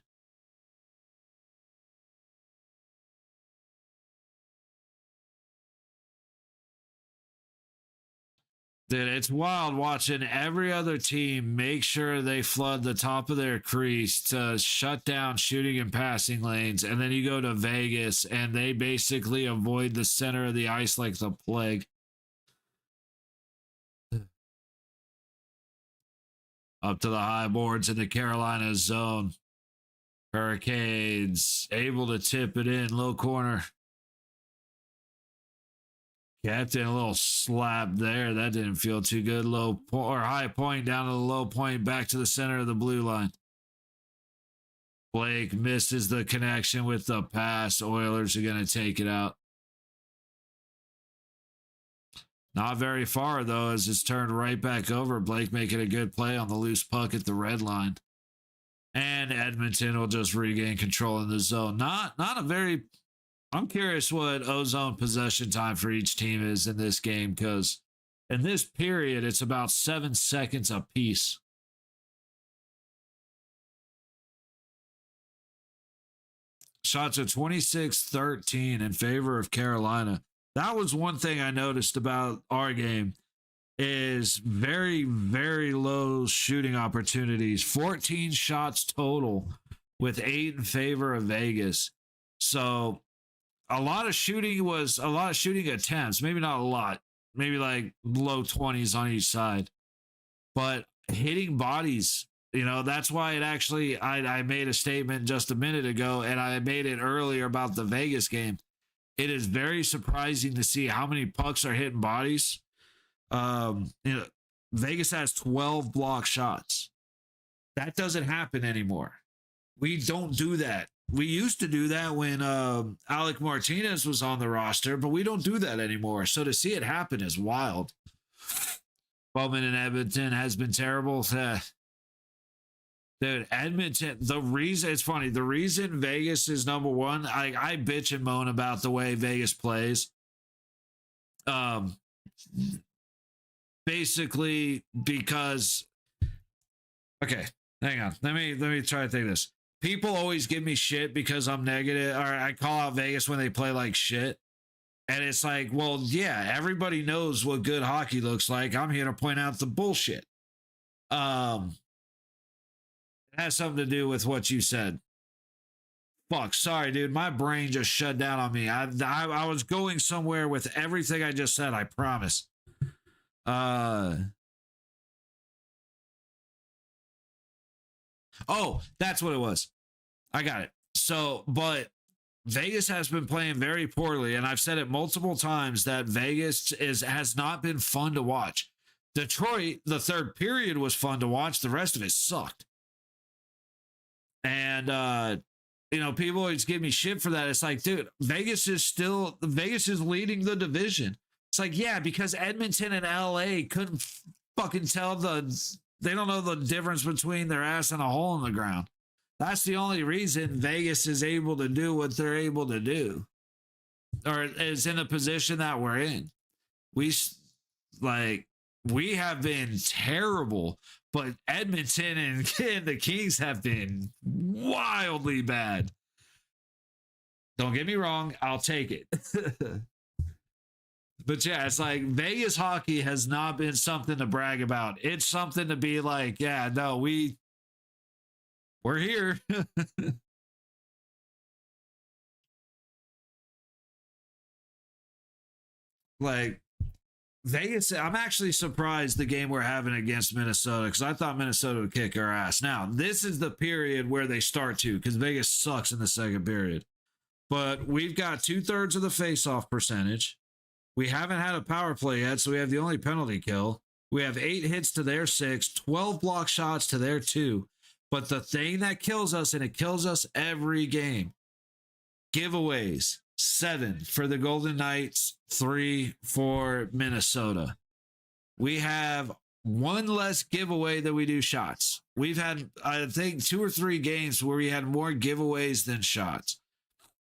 Dude, it's wild watching every other team make sure they flood the top of their crease to shut down shooting and passing lanes. And then you go to Vegas and they basically avoid the center of the ice like the plague. Up to the high boards in the Carolina zone. Hurricanes able to tip it in, low corner. Captain, a little slap there. That didn't feel too good. Low or high point down to the low point, back to the center of the blue line. Blake misses the connection with the pass. Oilers are going to take it out. Not very far, though, as it's turned right back over. Blake making a good play on the loose puck at the red line. And Edmonton will just regain control in the zone. Not a very... I'm curious what ozone possession time for each team is in this game, because in this period, it's about 7 seconds apiece. Shots are 26-13 in favor of Carolina. That was one thing I noticed about our game is very, very low shooting opportunities. 14 shots total with 8 in favor of Vegas. So a lot of shooting attempts, maybe not a lot, maybe like low 20s on each side, but hitting bodies, that's why it actually, I made a statement just a minute ago, and I made it earlier about the Vegas game. It is very surprising to see how many pucks are hitting bodies. Vegas has 12 block shots. That doesn't happen anymore. We don't do that. We used to do that when Alec Martinez was on the roster, but we don't do that anymore. So to see it happen is wild. Bowman in Edmonton has been terrible. Dude, Edmonton, it's funny. The reason Vegas is number one, I bitch and moan about the way Vegas plays. Basically because, okay, hang on. Let me try to think of this. People always give me shit because I'm negative, or I call out Vegas when they play like shit. And it's like, well, yeah, everybody knows what good hockey looks like. I'm here to point out the bullshit. It has something to do with what you said. Fuck, sorry, dude. My brain just shut down on me. I was going somewhere with everything I just said, I promise. Oh, that's what it was. I got it. So, but Vegas has been playing very poorly, and I've said it multiple times that Vegas has not been fun to watch. Detroit, the third period was fun to watch. The rest of it sucked. And people always give me shit for that. It's like, dude, Vegas is leading the division. It's like, yeah, because Edmonton and LA couldn't fucking tell they don't know the difference between their ass and a hole in the ground. That's the only reason Vegas is able to do what they're able to do, or is in the position that we're in. We have been terrible, but Edmonton and the Kings have been wildly bad. Don't get me wrong, I'll take it. But yeah, it's like Vegas hockey has not been something to brag about. It's something to be like, yeah, no, we're here. Like Vegas, I'm actually surprised the game we're having against Minnesota because I thought Minnesota would kick our ass. Now, this is the period where they start to because Vegas sucks in the second period. But we've got 2/3 of the face-off percentage. We haven't had a power play yet, so we have the only penalty kill. We have 8 hits to their 6, 12 block shots to their 2. But the thing that kills us, and it kills us every game, giveaways. 7 for the Golden Knights, 3 for Minnesota. We have 1 less giveaway than we do shots. We've had, I think, 2 or 3 games where we had more giveaways than shots.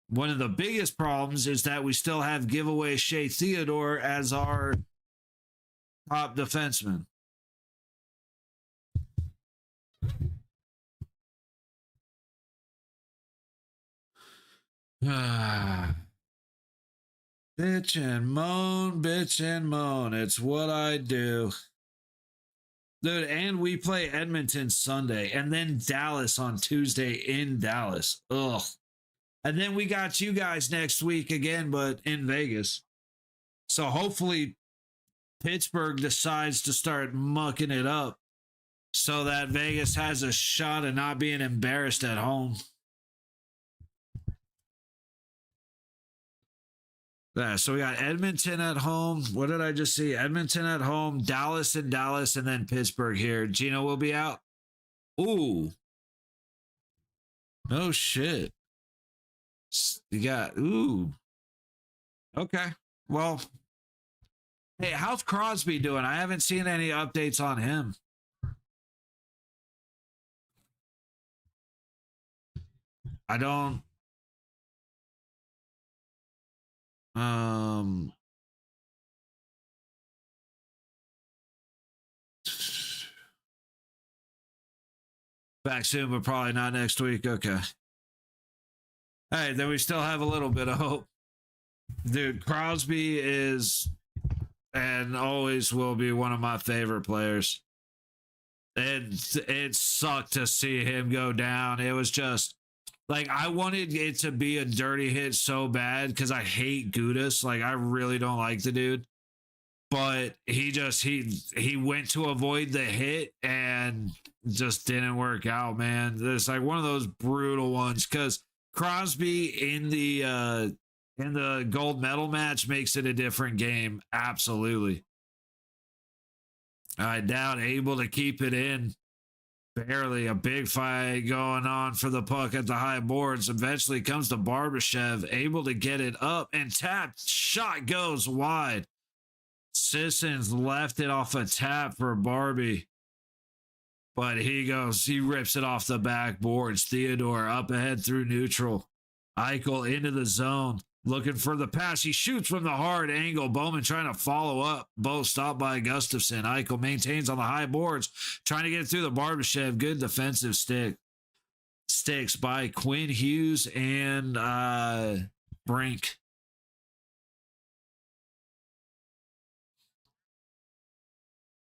One of the biggest problems is that we still have giveaway Shea Theodore as our top defenseman. Bitch and moan, bitch and moan. It's what I do. Dude, and we play Edmonton Sunday and then Dallas on Tuesday in Dallas. Ugh. And then we got you guys next week again, but in Vegas. So hopefully Pittsburgh decides to start mucking it up so that Vegas has a shot at not being embarrassed at home. Yeah, so we got Edmonton at home. What did I just see? Edmonton at home, Dallas and Dallas, and then Pittsburgh here. Gino will be out. Ooh. No shit. You got, ooh. Okay. Well, hey, how's Crosby doing? I haven't seen any updates on him. I don't. Back soon, but probably not next week. Okay. Hey, then we still have a little bit of hope. Dude, Crosby is and always will be one of my favorite players. It sucked to see him go down. It was just like I wanted it to be a dirty hit so bad because I hate Gudas. Like I really don't like the dude. But he went to avoid the hit and just didn't work out, man. It's like one of those brutal ones because Crosby in the gold medal match makes it a different game. Absolutely. I doubt able to keep it in. Barely a big fight going on for the puck at the high boards. Eventually comes to Barbashev, able to get it up and tapped. Shot goes wide. Sissons left it off a tap for Barbie. But he rips it off the backboards. Theodore up ahead through neutral. Eichel into the zone. Looking for the pass. He shoots from the hard angle. Bowman trying to follow up. Both stopped by Gustafson. Eichel maintains on the high boards. Trying to get it through the Barbashev. Good defensive sticks by Quinn Hughes and Brink.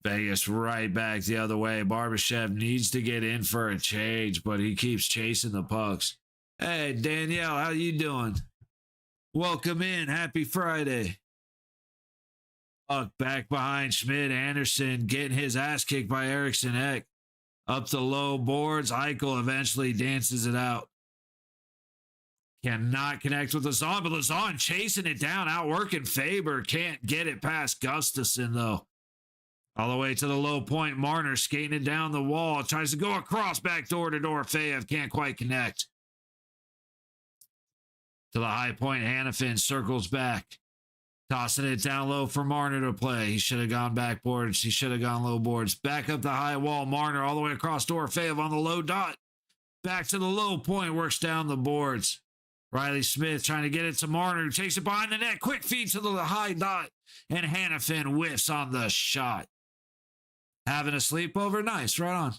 Vegas right back the other way. Barbashev needs to get in for a change, but he keeps chasing the pucks. Hey, Danielle, how you doing? Welcome in. Happy Friday. Puck back behind Schmidt. Anderson getting his ass kicked by Eriksson Ek. Up the low boards. Eichel eventually dances it out. Cannot connect with Lazon, but Lazon chasing it down, outworking Faber. Can't get it past Gustafson, though. All the way to the low point. Marner skating it down the wall. Tries to go across back door to Dorofeyev. Can't quite connect. To the high point. Hannafin circles back. Tossing it down low for Marner to play. He should have gone backboards. He should have gone low boards. Back up the high wall. Marner all the way across Dorofeyev on the low dot. Back to the low point. Works down the boards. Riley Smith trying to get it to Marner. Who takes it behind the net. Quick feed to the high dot. And Hannafin whiffs on the shot. Having a sleepover? Nice. Right on.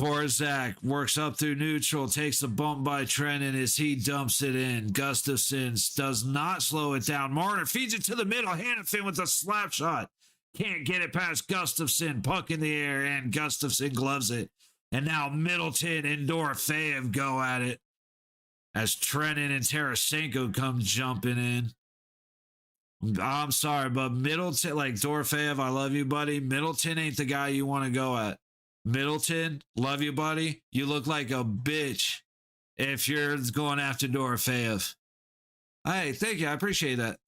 Korzak works up through neutral, takes a bump by Trennan as he dumps it in. Gustafson does not slow it down. Marner feeds it to the middle. Hannafin with a slap shot. Can't get it past Gustafson. Puck in the air, and Gustafson gloves it. And now Middleton and Dorofeyev go at it as Trennan and Tarasenko come jumping in. I'm sorry, but Middleton, like Dorofeyev, I love you, buddy. Middleton ain't the guy you want to go at. Middleton, love you, buddy. You look like a bitch if you're going after Dorofeyev. Hey, thank you. I appreciate that.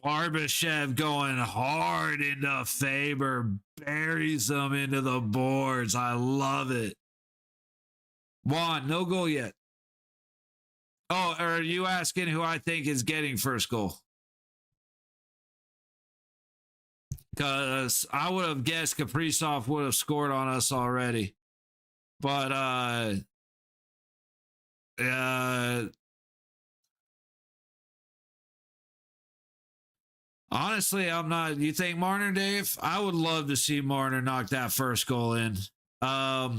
Barbashev going hard into Faber, buries them into the boards. I love it. Juan, no goal yet. Oh, are you asking who I think is getting first goal? Because I would have guessed Kaprizov would have scored on us already. But, honestly, I'm not. You think Marner, Dave? I would love to see Marner knock that first goal in. I'll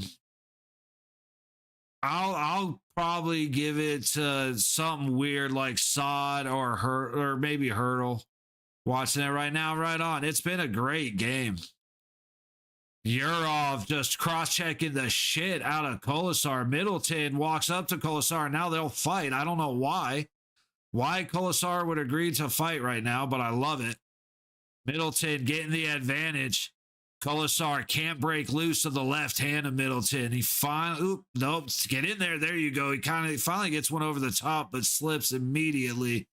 probably give it to something weird like Sod or maybe Hurdle. Watching it right now, right on. It's been a great game. Yurov just cross-checking the shit out of Kolasar. Middleton walks up to Kolasar. Now they'll fight. I don't know why. Why Kolasar would agree to fight right now, but I love it. Middleton getting the advantage. Kolasar can't break loose of the left hand of Middleton. He finally, nope, get in there. There you go. He finally gets one over the top, but slips immediately.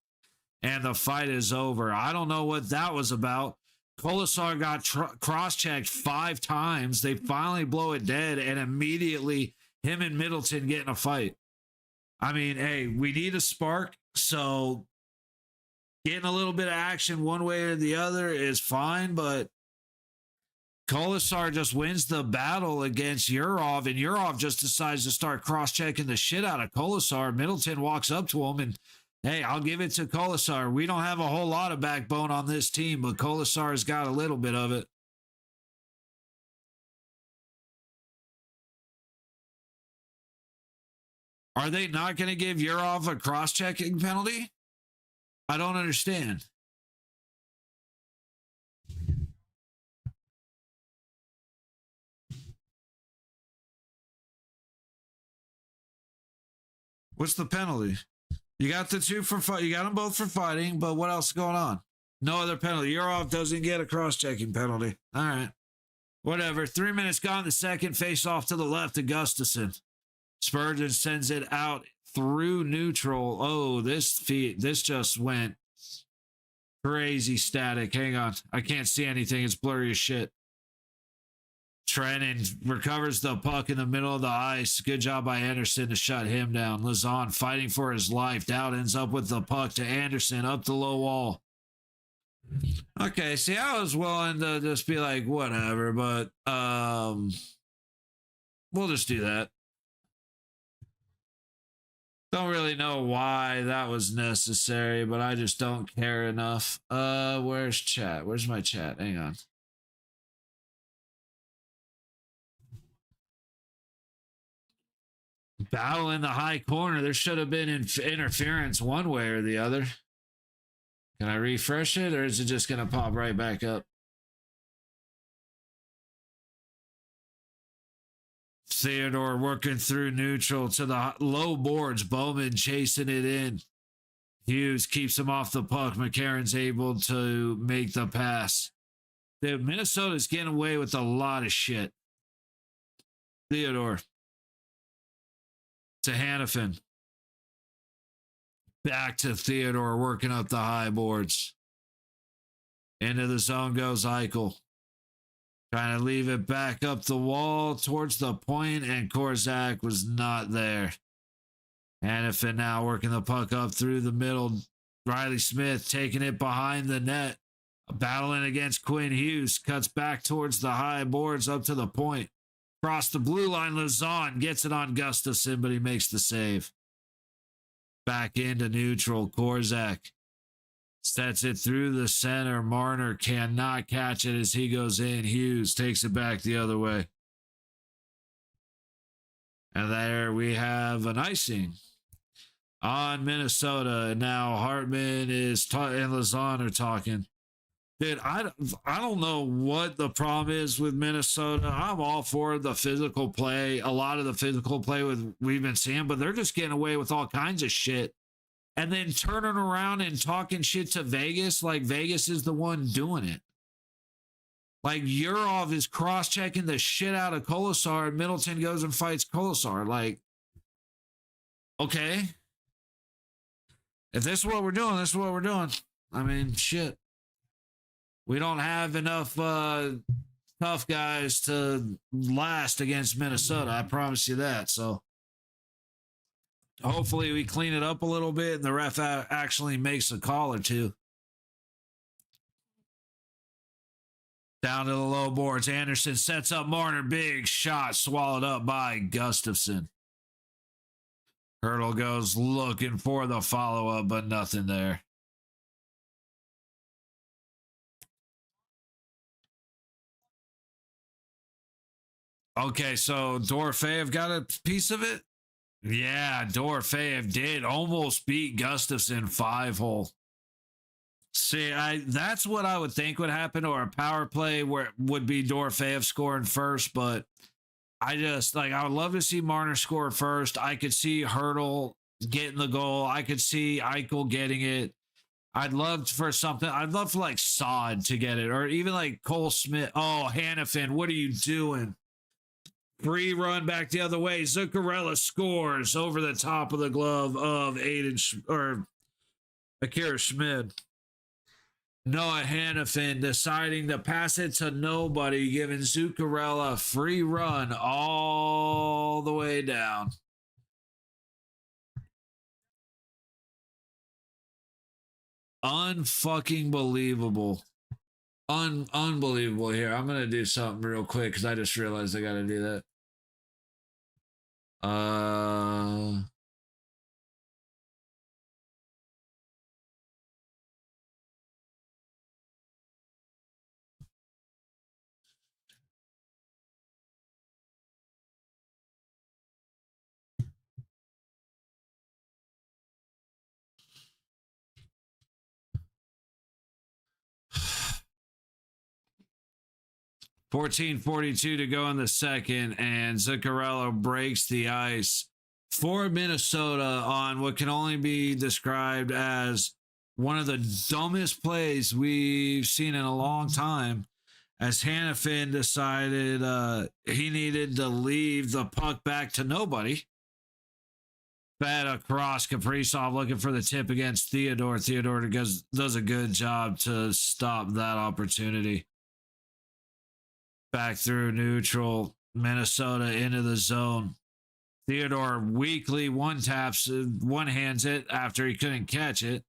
And the fight is over. I don't know what that was about. Kolasar got cross-checked 5 times. They finally blow it dead, and immediately him and Middleton get in a fight. I mean, hey, we need a spark, so getting a little bit of action one way or the other is fine, but Kolasar just wins the battle against Yurov, and Yurov just decides to start cross-checking the shit out of Kolasar. Middleton walks up to him, and hey, I'll give it to Kolasar. We don't have a whole lot of backbone on this team, but Kolasar's got a little bit of it. Are they not going to give Yurov a cross-checking penalty? I don't understand. What's the penalty? You got the 2 for fight. You got them both for fighting, but what else is going on? No other penalty. Yurov doesn't get a cross-checking penalty. All right. Whatever. 3 minutes gone. The second face off to the left to Gustafson. Spurgeon sends it out through neutral. Oh, this just went crazy static. Hang on. I can't see anything. It's blurry as shit. Trennan recovers the puck in the middle of the ice. Good job by Anderson to shut him down. Lazan fighting for his life. Dowd ends up with the puck to Anderson up the low wall. Okay, see, I was willing to just be like, whatever, but we'll just do that. Don't really know why that was necessary, but I just don't care enough. Where's chat? Where's my chat? Hang on. Battle in the high corner. There should have been interference one way or the other. Can I refresh it, or is it just going to pop right back up? Theodore working through neutral to the low boards. Bowman chasing it in. Hughes keeps him off the puck. McCarron's able to make the pass. Dude, Minnesota's getting away with a lot of shit. Theodore to Hannafin. Back to Theodore working up the high boards. Into the zone goes Eichel. Trying to leave it back up the wall towards the point, and Korzak was not there. Hannafin now working the puck up through the middle. Riley Smith taking it behind the net. Battling against Quinn Hughes. Cuts back towards the high boards up to the point. Across the blue line, Lazan gets it on Gustafson, but he makes the save. Back into neutral. Korzak sets it through the center. Marner cannot catch it as he goes in. Hughes takes it back the other way. And there we have an icing on Minnesota. And now Hartman and Lazan are talking. Dude, I don't know what the problem is with Minnesota. I'm all for the physical play, a lot of the physical play we've been seeing, but they're just getting away with all kinds of shit. And then turning around and talking shit to Vegas like Vegas is the one doing it. Like Yurov is cross-checking the shit out of Kolesar, and Middleton goes and fights Kolesar. Like, okay. If this is what we're doing, this is what we're doing. I mean, shit. We don't have enough tough guys to last against Minnesota. I promise you that. So hopefully we clean it up a little bit and the ref actually makes a call or two. Down to the low boards. Anderson sets up Marner. Big shot swallowed up by Gustafson. Hurdle goes looking for the follow-up, but nothing there. Okay, so Dorofeyev got a piece of it? Yeah, Dorofeyev did almost beat Gustafson 5-hole. See, that's what I would think would happen, or a power play where it would be Dorofeyev scoring first, but I would love to see Marner score first. I could see Hurdle getting the goal. I could see Eichel getting it. I'd love for like Sod to get it, or even like Cole Smith. Oh, Hannafin, what are you doing? Free run back the other way. Zuccarello scores over the top of the glove of Akira Schmid. Noah Hannafin deciding to pass it to nobody, giving Zuccarello a free run all the way down. Unfucking believable. Unbelievable here. I'm going to do something real quick because I just realized I got to do that. 14:42 to go in the second, and Zuccarello breaks the ice for Minnesota on what can only be described as one of the dumbest plays we've seen in a long time, as Hannafin decided he needed to leave the puck back to nobody. Fed across Kaprizov looking for the tip against Theodore. Theodore does a good job to stop that opportunity. Back through neutral, Minnesota into the zone. Theodore weakly one-hands it after he couldn't catch it.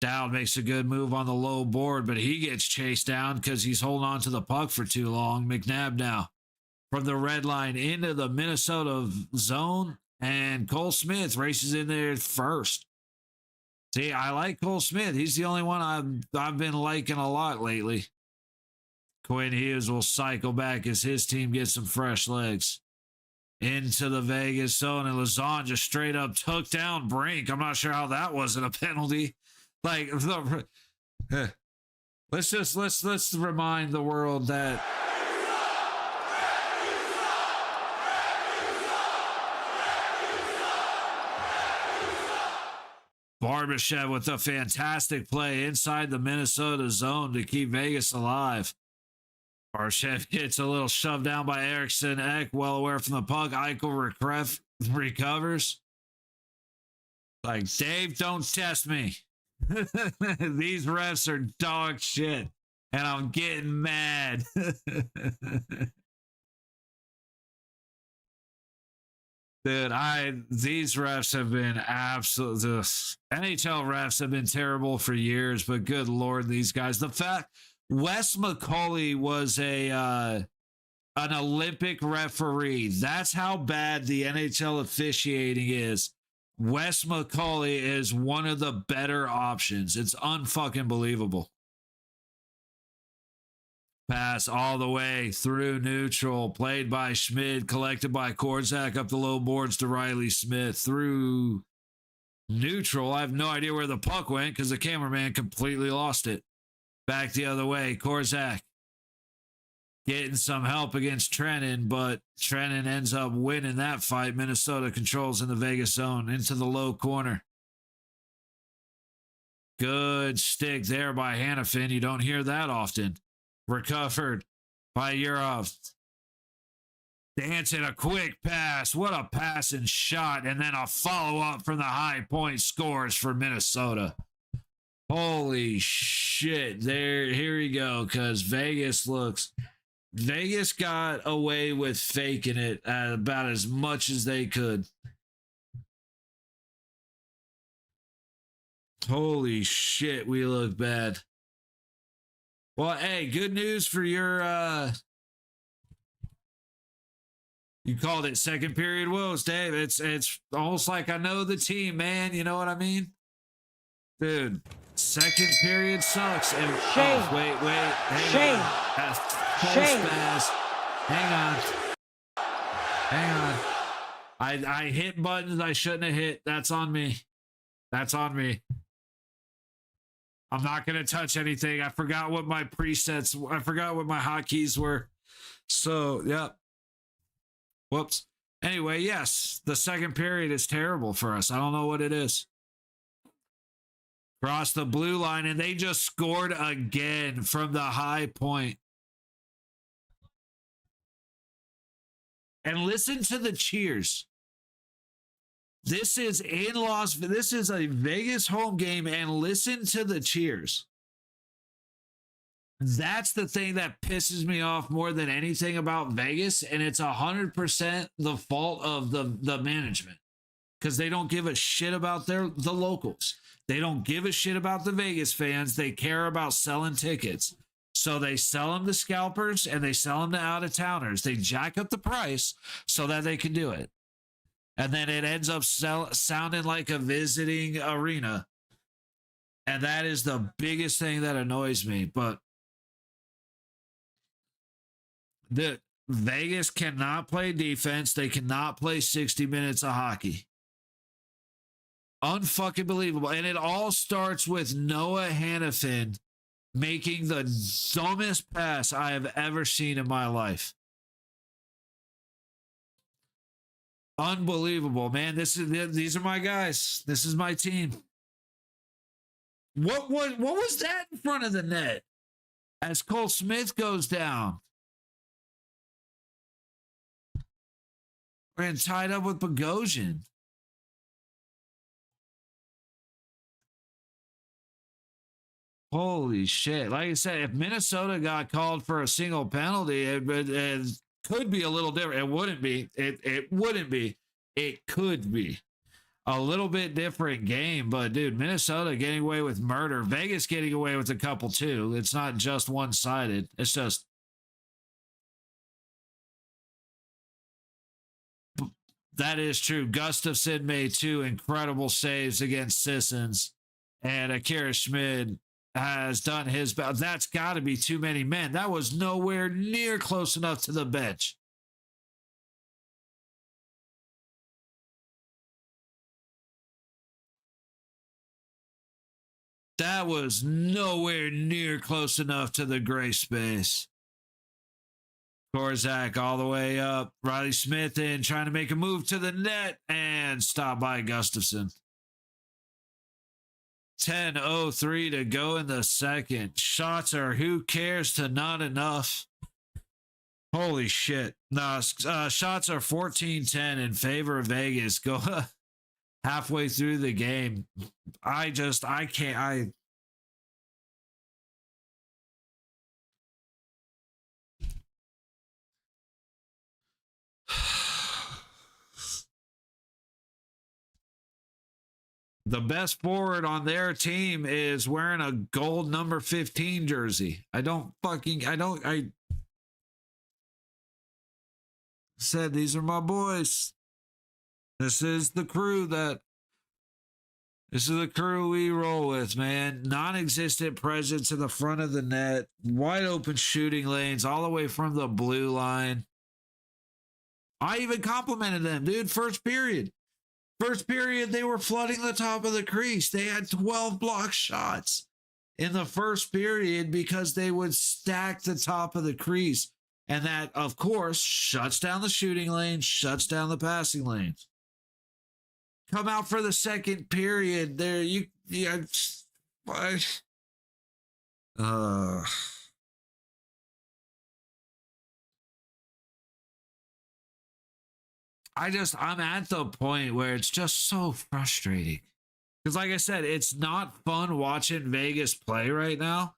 Dowd makes a good move on the low board, but he gets chased down because he's holding on to the puck for too long. McNabb now from the red line into the Minnesota zone, and Cole Smith races in there first. See, I like Cole Smith. He's the only one I've been liking a lot lately. Quinn Hughes will cycle back as his team gets some fresh legs. Into the Vegas zone, and Lazan just straight up took down Brink. I'm not sure how that wasn't a penalty. Like, let's remind the world that Barbashev with a fantastic play inside the Minnesota zone to keep Vegas alive. Barbashev gets a little shoved down by Eriksson Ek, well aware from the puck. Eichel recovers. Like, Dave, don't test me. These refs are dog shit, and I'm getting mad. Dude, these refs have been absolute. NHL refs have been terrible for years, but good Lord, these guys. The fact Wes McCauley was an Olympic referee. That's how bad the NHL officiating is. Wes McCauley is one of the better options. It's unfucking believable. Pass all the way through neutral, played by Schmid, collected by Korzak up the low boards to Riley Smith through neutral. I have no idea where the puck went because the cameraman completely lost it. Back the other way, Korzak getting some help against Trennan, but Trennan ends up winning that fight. Minnesota controls in the Vegas zone into the low corner. Good stick there by Hanifin. You don't hear that often. Recovered by Yurov. Dancing a quick pass. What a pass and shot. And then a follow-up from the high point scores for Minnesota. Holy shit. Here we go. Because Vegas got away with faking it about as much as they could. Holy shit, we look bad. Well, hey, good news for your you called it second period woes, Dave. It's almost like I know the team, man. You know what I mean? Dude, second period sucks. And Shane. Oh, wait. Shane. Shane. Hang on. I hit buttons I shouldn't have hit. That's on me. I'm not going to touch anything. I forgot what my presets, I forgot what my hotkeys were. So, yep. Whoops. Anyway, yes, the second period is terrible for us. I don't know what it is. Cross the blue line, and they just scored again from the high point. And listen to the cheers. This is this is a Vegas home game, and listen to the cheers. That's the thing that pisses me off more than anything about Vegas, and it's 100% the fault of the management because they don't give a shit about the locals. They don't give a shit about the Vegas fans. They care about selling tickets. So they sell them to scalpers and they sell them to out-of-towners. They jack up the price so that they can do it. And then it ends up sounding like a visiting arena. And that is the biggest thing that annoys me. But the Vegas cannot play defense. They cannot play 60 minutes of hockey. Unfucking believable. And it all starts with Noah Hanifin making the dumbest pass I have ever seen in my life. Unbelievable, man. These are my guys. This is my team. What was that in front of the net as Cole Smith goes down? And tied up with Bogosian. Holy shit. Like I said, if Minnesota got called for a single penalty, it could be a little different. It wouldn't be. It wouldn't be. It could be a little bit different game. But, dude, Minnesota getting away with murder. Vegas getting away with a couple, too. It's not just one-sided. It's just... That is true. Gustafsson made 2 incredible saves against Sissons. And Akira Schmid has done his best. That's got to be too many men. That was nowhere near close enough to the bench. That was nowhere near close enough to the gray space. Korzak all the way up. Riley Smith in, trying to make a move to the net and stopped by Gustafsson. 10:03 to go in the second. Shots are who cares to not enough. Holy shit. No, shots are 14-10 in favor of Vegas. Go halfway through the game. I can't. The best forward on their team is wearing a gold number 15 jersey. I said, these are my boys. This is the crew that This is the crew we roll with, man. Non-existent presence in the front of the net. Wide open shooting lanes all the way from the blue line. I even complimented them, dude. First period, they were flooding the top of the crease. They had 12 block shots in the first period because they would stack the top of the crease. And that, of course, shuts down the shooting lane, shuts down the passing lanes. Come out for the second period. There, I'm at the point where it's just so frustrating. Because, like I said, it's not fun watching Vegas play right now,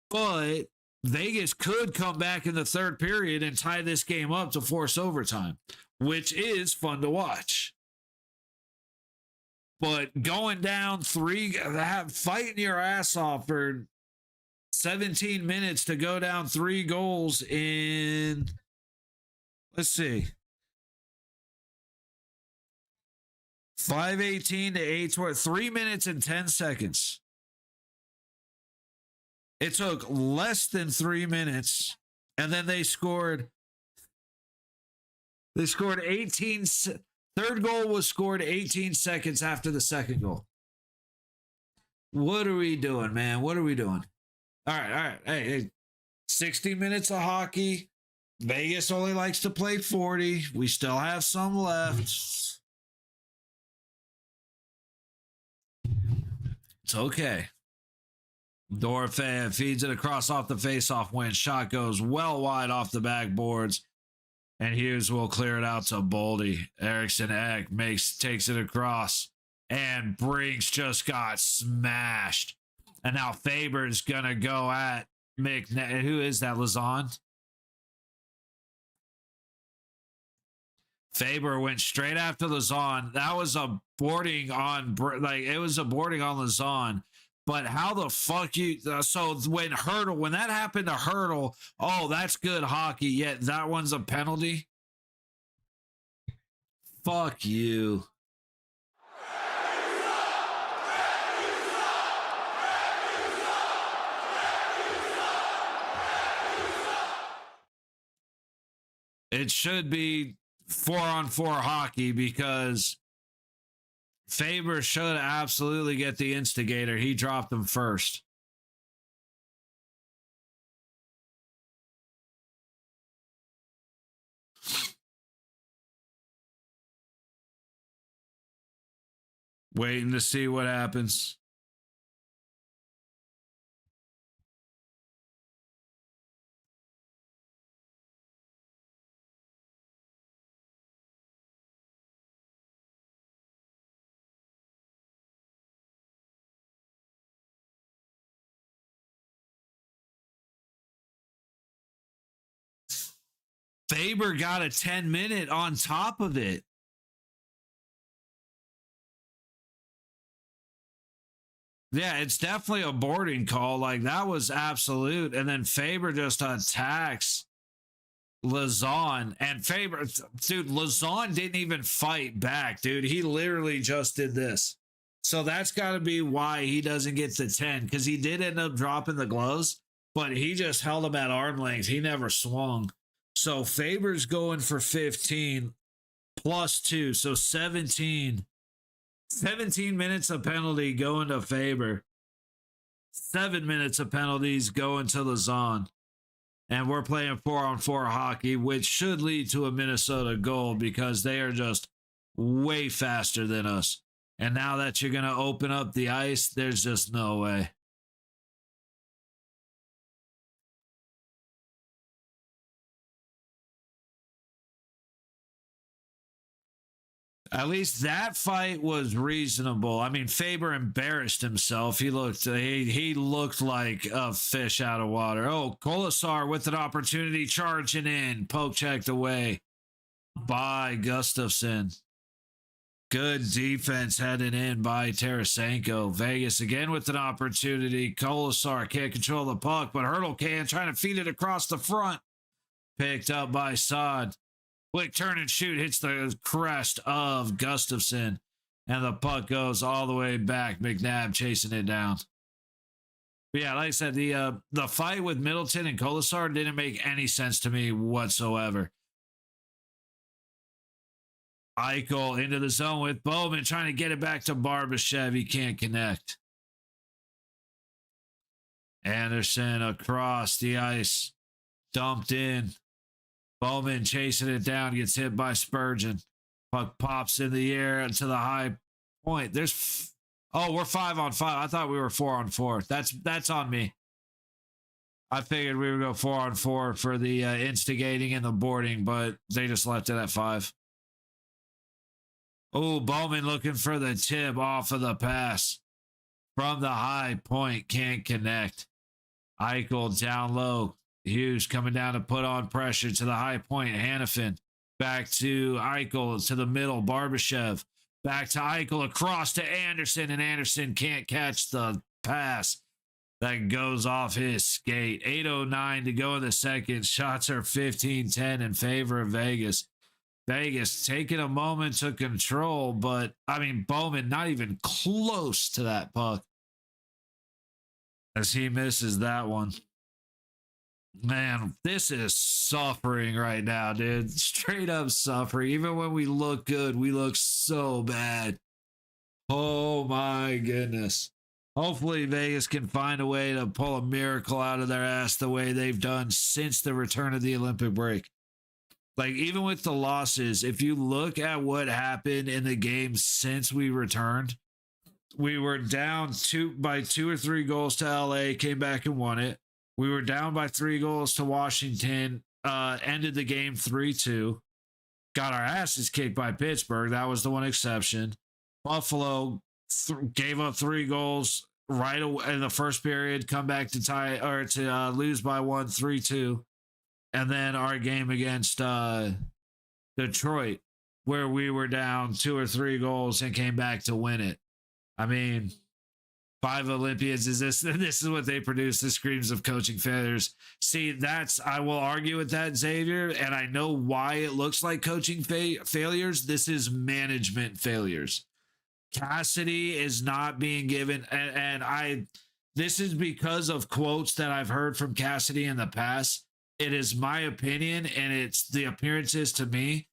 but Vegas could come back in the third period and tie this game up to force overtime, which is fun to watch. But going down fighting your ass off for 17 minutes to go down 3 goals in, let's see, 5:18 to 8:20, 3 minutes and 10 seconds. It took less than 3 minutes, and then they scored 18. Third goal was scored 18 seconds after the second goal. What are we doing, man? What are we doing? All right. Hey, 60 minutes of hockey. Vegas only likes to play 40. We still have some left. It's okay. Dorfan feeds it across off the faceoff win. Shot goes well wide off the backboards. And Hughes will clear it out to Boldy. Eriksson Ek takes it across. And Brinks just got smashed. And now Faber's going to go at McNabb. Who is that, Lazon? Faber went straight after Lazon. That was a boarding on, it was a boarding on Lazon. But how the fuck so when that happened to Hurdle, oh, that's good hockey, yet that one's a penalty? Fuck you. It should be 4-on-4 hockey because Faber should absolutely get the instigator. He dropped him first. Waiting to see what happens. Faber got a 10-minute on top of it. Yeah, it's definitely a boarding call. Like, that was absolute. And then Faber just attacks Lazon. And Faber, dude, Lazon didn't even fight back, dude. He literally just did this. So that's got to be why he doesn't get the 10, because he did end up dropping the gloves, but he just held him at arm length. He never swung. So Faber's going for 15 plus 2. So 17 minutes of penalty going to Faber. 7 minutes of penalties going to Lazon. And we're playing 4-on-4 hockey, which should lead to a Minnesota goal because they are just way faster than us. And now that you're going to open up the ice, there's just no way. At least that fight was reasonable. I mean, Faber embarrassed himself. He looked like a fish out of water. Oh, Kolasar with an opportunity charging in. Poke checked away by Gustafson. Good defense headed in by Tarasenko. Vegas again with an opportunity. Kolasar can't control the puck, but Hurdle can, trying to feed it across the front. Picked up by Saad. Quick turn and shoot hits the crest of Gustafson. And the puck goes all the way back. McNabb chasing it down. But yeah, like I said, the fight with Middleton and Kolasar didn't make any sense to me whatsoever. Eichel into the zone with Bowman trying to get it back to Barbashev. He can't connect. Anderson across the ice. Dumped in. Bowman chasing it down. Gets hit by Spurgeon. Puck pops in the air to the high point. We're 5-on-5. I thought we were 4-on-4. That's on me. I figured we would go 4-on-4 for the instigating and the boarding, but they just left it at 5. Oh, Bowman looking for the tip off of the pass. From the high point, can't connect. Eichel down low. Hughes coming down to put on pressure to the high point. Hannafin back to Eichel to the middle. Barbashev back to Eichel across to Anderson, and Anderson can't catch the pass that goes off his skate. 8:09 to go in the second. Shots are 15-10 in favor of Vegas. Vegas taking a moment to control, but I mean, Bowman not even close to that puck as he misses that one. Man, this is suffering right now, dude. Straight up suffering. Even when we look good, we look so bad. Oh my goodness. Hopefully Vegas can find a way to pull a miracle out of their ass the way they've done since the return of the Olympic break. Like, even with the losses, if you look at what happened in the game since we returned, we were down by 2 or 3 goals to LA, came back and won it. We were down by 3 goals to Washington, ended the game 3-2. Got our asses kicked by Pittsburgh. That was the one exception. Buffalo gave up 3 goals right away in the first period, come back to tie or to lose by 1, 3-2. And then our game against Detroit, where we were down 2 or 3 goals and came back to win it. I mean, 5 Olympians, this is what they produce. The screams of coaching failures. See, I will argue with that, Xavier, and I know why it looks like coaching failures. This is management failures. Cassidy is not being given, and this is because of quotes that I've heard from Cassidy in the past. It is my opinion, and it's the appearances to me.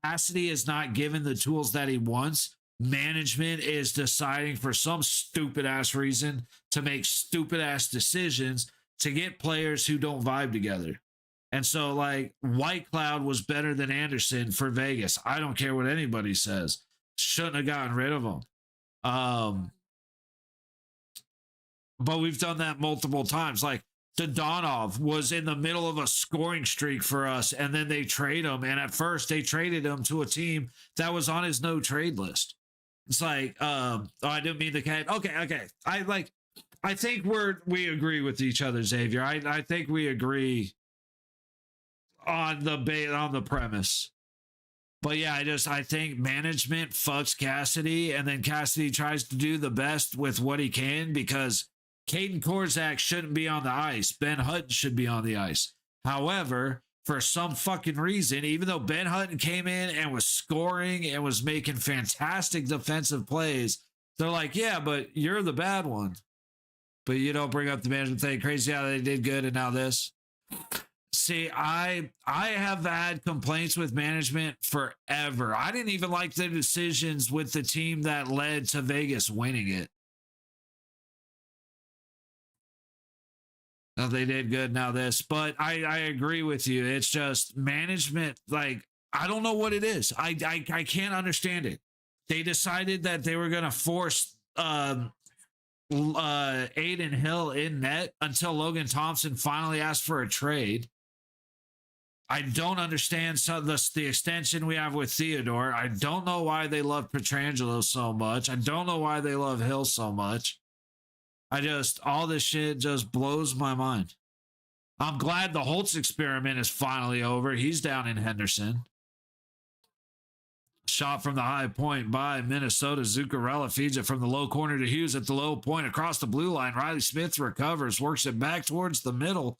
Cassidy is not given the tools that he wants. Management is deciding for some stupid ass reason to make stupid ass decisions to get players who don't vibe together. And so, like, White Cloud was better than Anderson for Vegas. I don't care what anybody says. Shouldn't have gotten rid of him. But we've done that multiple times. Like, Dodonov was in the middle of a scoring streak for us, and then they trade him. And at first, they traded him to a team that was on his no trade list. It's like, I didn't mean the cat. Okay. I think we agree with each other, Xavier. I think we agree on the premise. But yeah, I think management fucks Cassidy, and then Cassidy tries to do the best with what he can because Caden Korzak shouldn't be on the ice. Ben Hutton should be on the ice. However, for some fucking reason, even though Ben Hutton came in and was scoring and was making fantastic defensive plays, they're like, yeah, but you're the bad one. But you don't bring up the management thing. Crazy how they did good and now this. See, I have had complaints with management forever. I didn't even like the decisions with the team that led to Vegas winning it. Now they did good now this, but I agree with you. It's just management. Like, I don't know what it is. I can't understand it. They decided that they were going to force Aiden Hill in net until Logan Thompson finally asked for a trade. I don't understand the extension we have with Theodore. I don't know why they love Pietrangelo so much. I don't know why they love Hill so much. All this shit just blows my mind. I'm glad the Holtz experiment is finally over. He's down in Henderson. Shot from the high point by Minnesota. Zuccarello feeds it from the low corner to Hughes at the low point across the blue line. Riley Smith recovers, works it back towards the middle,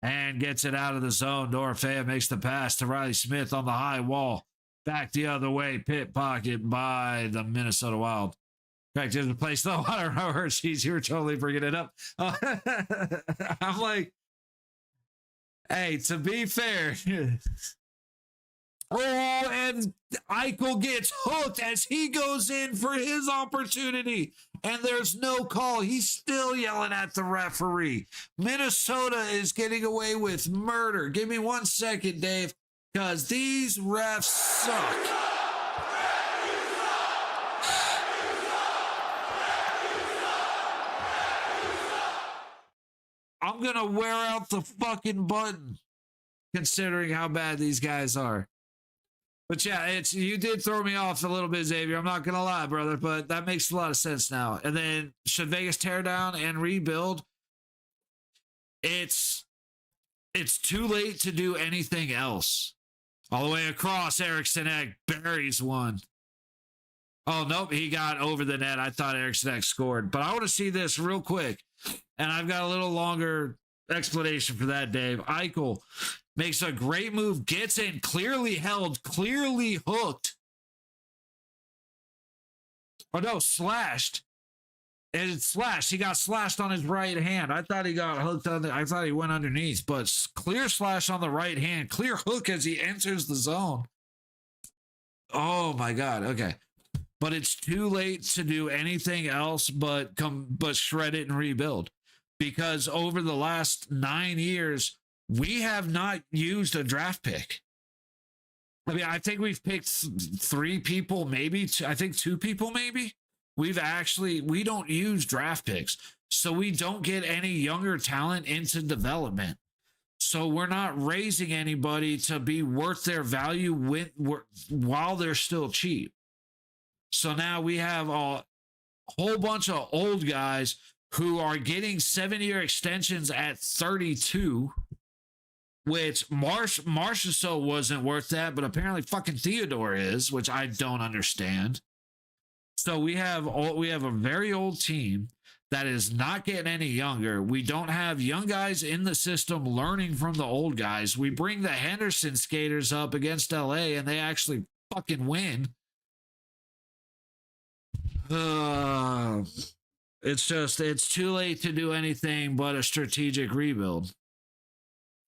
and gets it out of the zone. Dorofea makes the pass to Riley Smith on the high wall. Back the other way, pit pocket by the Minnesota Wild. In fact, there's a place though. I don't know her. You were totally bringing it up. I'm like, hey, to be fair. Oh, and Eichel gets hooked as he goes in for his opportunity. And there's no call. He's still yelling at the referee. Minnesota is getting away with murder. Give me 1 second, Dave, because these refs suck. I'm going to wear out the fucking button, considering how bad these guys are. But yeah, you did throw me off a little bit, Xavier. I'm not going to lie, brother, but that makes a lot of sense now. And then should Vegas tear down and rebuild? It's too late to do anything else. All the way across, Eriksson Ek buries one. Oh, nope, he got over the net. I thought Eriksson Ek scored. But I want to see this real quick. And I've got a little longer explanation for that, Dave. Eichel makes a great move, gets in, clearly held, clearly hooked. Oh, no, slashed. And it's slashed. He got slashed on his right hand. I thought he got hooked on I thought he went underneath, but clear slash on the right hand, clear hook as he enters the zone. Oh, my God. Okay. But it's too late to do anything else but shred it and rebuild. Because over the last 9 years, we have not used a draft pick. I mean, I think we've picked 3 people, maybe. I think 2 people, maybe. We don't use draft picks. So we don't get any younger talent into development. So we're not raising anybody to be worth their value while they're still cheap. So now we have a whole bunch of old guys who are getting 7-year extensions at 32, which Marchessault wasn't worth that, but apparently fucking Theodore is, which I don't understand. So we have a very old team that is not getting any younger. We don't have young guys in the system learning from the old guys. We bring the Henderson skaters up against LA and they actually fucking win. It's too late to do anything but a strategic rebuild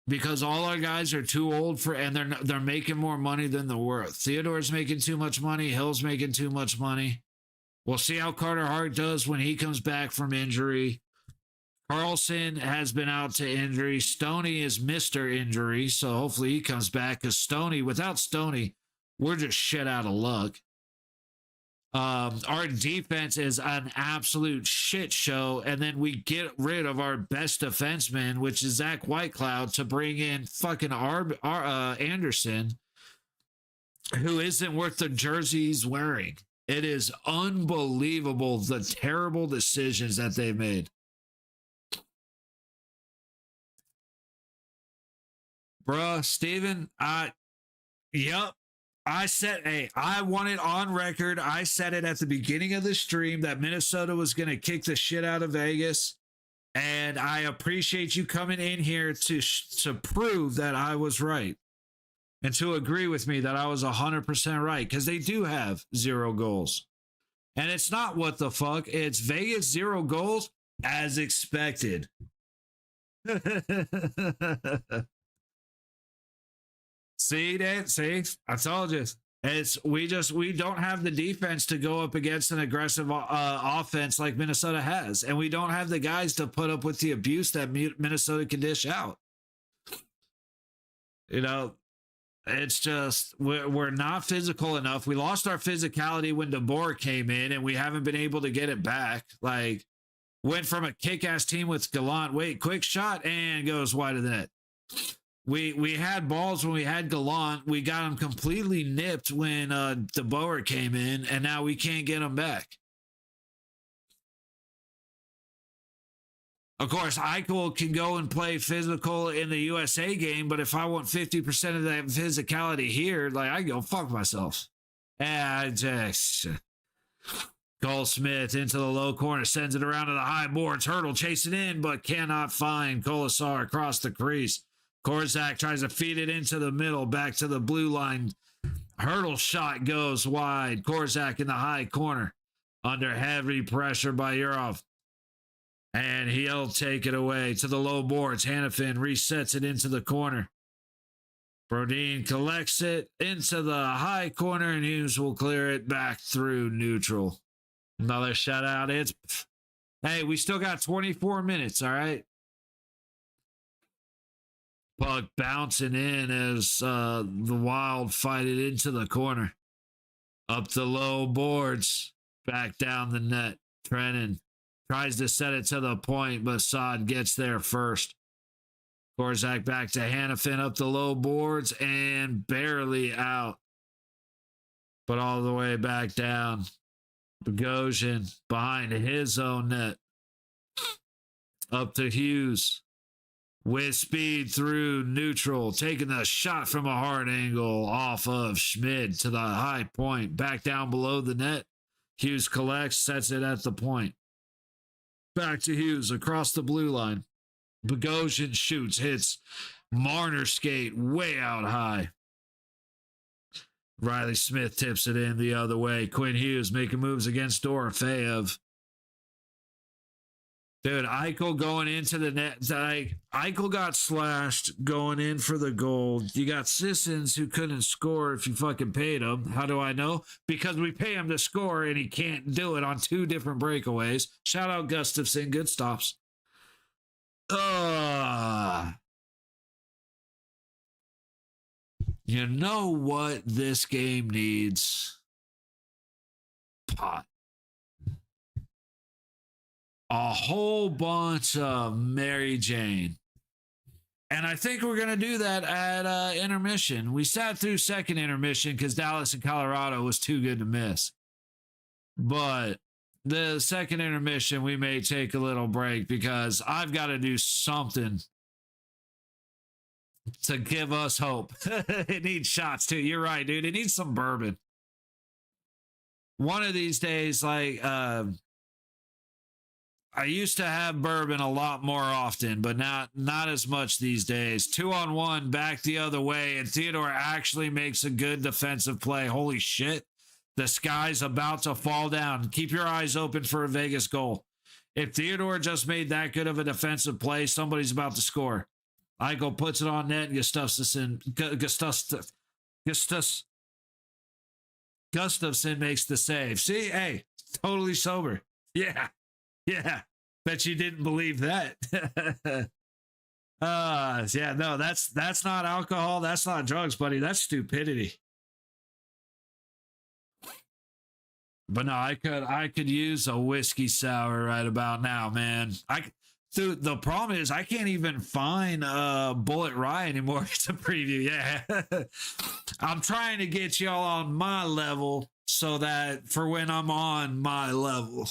because all our guys are too old and they're making more money than they're worth. Theodore's making too much money. Hill's making too much money. We'll see how Carter Hart does when he comes back from injury. Carlson has been out to injury. Stoney is Mr. Injury, so hopefully he comes back because without Stoney, we're just shit out of luck. Our defense is an absolute shit show, and then we get rid of our best defenseman, which is Zach Whitecloud, to bring in fucking Anderson, who isn't worth the jersey he's wearing. It is unbelievable the terrible decisions that they've made. Bruh, Steven, yep. I want it on record. I said it at the beginning of the stream that Minnesota was going to kick the shit out of Vegas. And I appreciate you coming in here to prove that I was right. And to agree with me that I was 100% right. Because they do have 0 goals. And it's not what the fuck. It's Vegas 0 goals as expected. See that? See, I told you. We don't have the defense to go up against an aggressive offense like Minnesota has, and we don't have the guys to put up with the abuse that Minnesota can dish out. You know, it's just we're not physical enough. We lost our physicality when DeBoer came in, and we haven't been able to get it back. Like, went from a kick-ass team with Gallant, quick shot, and goes wide of the net. We had balls when we had Gallant. We got them completely nipped when DeBoer came in, and now we can't get them back. Of course, Eichel can go and play physical in the USA game, but if I want 50% of that physicality here, like, I go fuck myself. And Cole Smith into the low corner, sends it around to the high boards. Hurdle chasing in, but cannot find Colasar across the crease. Korzak tries to feed it into the middle, back to the blue line. Hurdle shot goes wide. Korczak in the high corner under heavy pressure by Yurov. And he'll take it away to the low boards. Hannafin resets it into the corner. Brodin collects it into the high corner, and Hughes will clear it back through neutral. Another shutout. Hey, we still got 24 minutes, all right? Puck bouncing in as the Wild fight it into the corner. Up the low boards. Back down the net. Trennan tries to set it to the point, but Saad gets there first. Korczak back to Hannafin up the low boards and barely out. But all the way back down. Bogosian behind his own net. Up to Hughes. With speed through neutral. Taking the shot from a hard angle off of Schmid to the high point. Back down below the net. Hughes collects, sets it at the point. Back to Hughes across the blue line. Bogosian shoots, hits Marner skate way out high. Riley Smith tips it in the other way. Quinn Hughes making moves against Dorofeyev. Dude, Eichel going into the net. Eichel got slashed going in for the goal. You got Sissons who couldn't score if you fucking paid him. How do I know? Because we pay him to score and he can't do it on two different breakaways. Shout out Gustafson. Good stops. You know what this game needs? Pot. A whole bunch of Mary Jane. And I think we're going to do that at intermission. We sat through second intermission because Dallas and Colorado was too good to miss. But the second intermission, we may take a little break because I've got to do something to give us hope. It needs shots too. You're right, dude. It needs some bourbon. One of these days, I used to have bourbon a lot more often, but not as much these days. 2-on-1 back the other way, and Theodore actually makes a good defensive play. Holy shit. The sky's about to fall down. Keep your eyes open for a Vegas goal. If Theodore just made that good of a defensive play, somebody's about to score. Eichel puts it on net, and Gustafson makes the save. See? Hey, totally sober. Yeah. Yeah, bet you didn't believe that. Yeah, no, that's not alcohol. That's not drugs, buddy. That's stupidity. But no, I could use a whiskey sour right about now, man. The problem is I can't even find Bullet Rye anymore to preview. Yeah, I'm trying to get y'all on my level so that for when I'm on my level.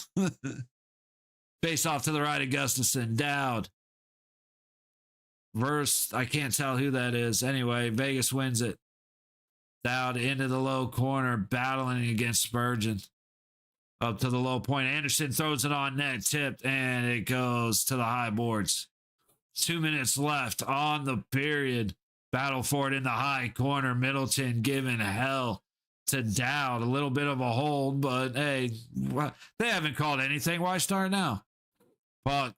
Face off to the right of Gustafson. Dowd. Verse, I can't tell who that is. Anyway, Vegas wins it. Dowd into the low corner, battling against Spurgeon. Up to the low point. Anderson throws it on net, tipped, and it goes to the high boards. 2 minutes left on the period. Battle for it in the high corner. Middleton giving hell to Dowd. A little bit of a hold, but hey, they haven't called anything. Why start now? Puck.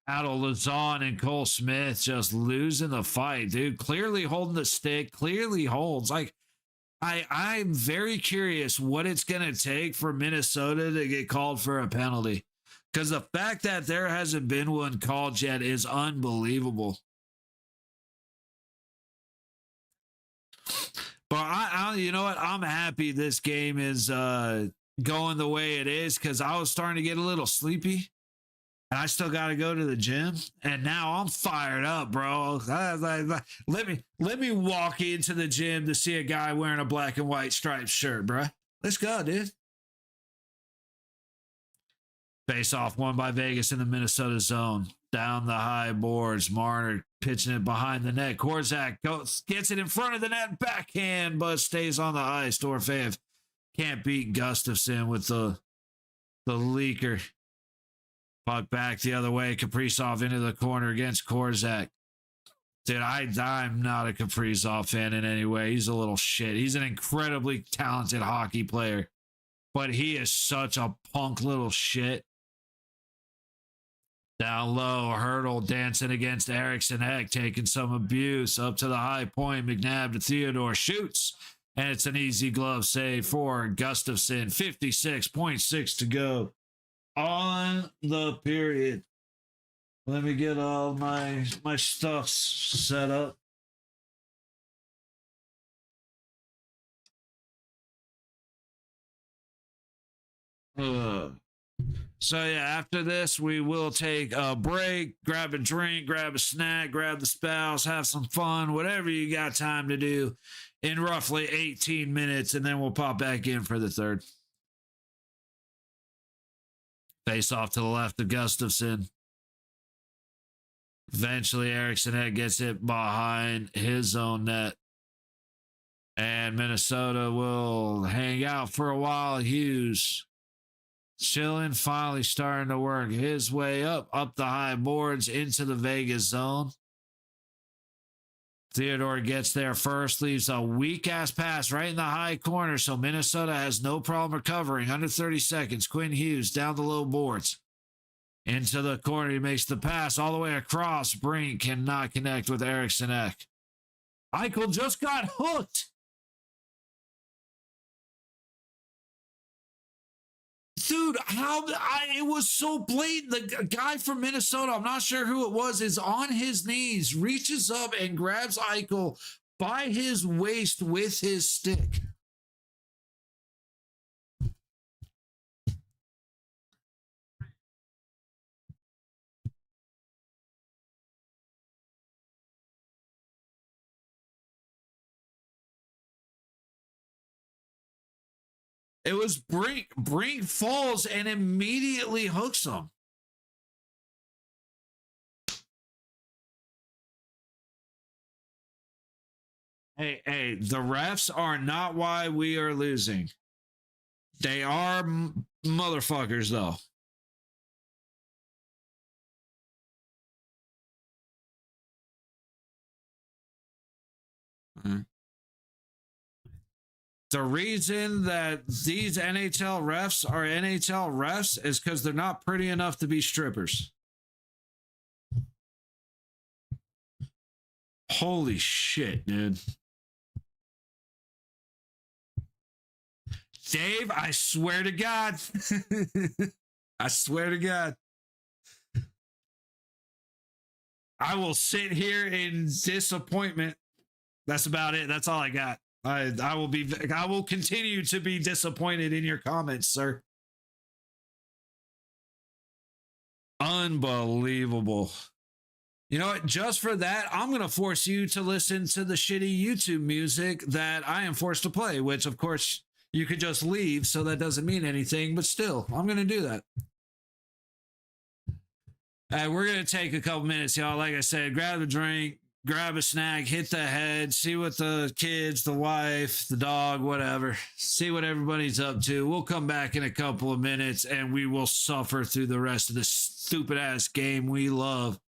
Battle Lazon and Cole Smith just losing the fight, dude. Clearly holding the stick. Clearly holds. Like, I'm very curious what it's going to take for Minnesota to get called for a penalty. Because the fact that there hasn't been one called yet is unbelievable. But I you know what? I'm happy this game is going the way it is because I was starting to get a little sleepy. And I still got to go to the gym. And now I'm fired up, bro. Let me walk into the gym to see a guy wearing a black and white striped shirt, bro. Let's go, dude. Face off won by Vegas in the Minnesota zone. Down the high boards. Marner pitching it behind the net. Korczak gets it in front of the net. Backhand, but stays on the ice. Dorofeyev can't beat Gustafson with the leaker. Puck back the other way. Kaprizov into the corner against Korczak. Dude, I'm not a Kaprizov fan in any way. He's a little shit. He's an incredibly talented hockey player, but he is such a punk little shit. Down low, Hurdle dancing against Eriksson Ek, taking some abuse up to the high point. McNabb to Theodore shoots, and it's an easy glove save for Gustafsson. 56.6 to go on the period. Let me get all my stuff set up. So yeah, after this, we will take a break, grab a drink, grab a snack, grab the spouse, have some fun, whatever you got time to do in roughly 18 minutes, and then we'll pop back in for the third. Face off to the left of Gustafsson. Eventually, Eriksson gets hit behind his own net. And Minnesota will hang out for a while. Hughes chilling, finally starting to work his way up the high boards into the Vegas zone. Theodore gets there first, leaves a weak-ass pass right in the high corner, so Minnesota has no problem recovering. Under 30 seconds, Quinn Hughes down the low boards. Into the corner, he makes the pass all the way across. Brink cannot connect with Eriksson Ek. Eichel just got hooked. Dude, it was so blatant. The guy from Minnesota, I'm not sure who it was, is on his knees, reaches up and grabs Eichel by his waist with his stick. It was Brink. Brink falls and immediately hooks him. Hey, the refs are not why we are losing. They are motherfuckers, though. Mm-hmm. The reason that these NHL refs are NHL refs is because they're not pretty enough to be strippers. Holy shit, dude. Dave, I swear to God. I swear to God. I will sit here in disappointment. That's about it. That's all I got. I will continue to be disappointed in your comments, sir. Unbelievable. You know what? Just for that, I'm going to force you to listen to the shitty YouTube music that I am forced to play, which, of course, you could just leave, so that doesn't mean anything, but still, I'm going to do that. We're going to take a couple minutes, y'all. Like I said, grab a drink, grab a snack, hit the head, see what the kids, the wife, the dog, whatever, see what everybody's up to. We'll come back in a couple of minutes and we will suffer through the rest of this stupid ass game we love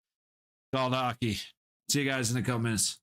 called hockey. See you guys in a couple minutes.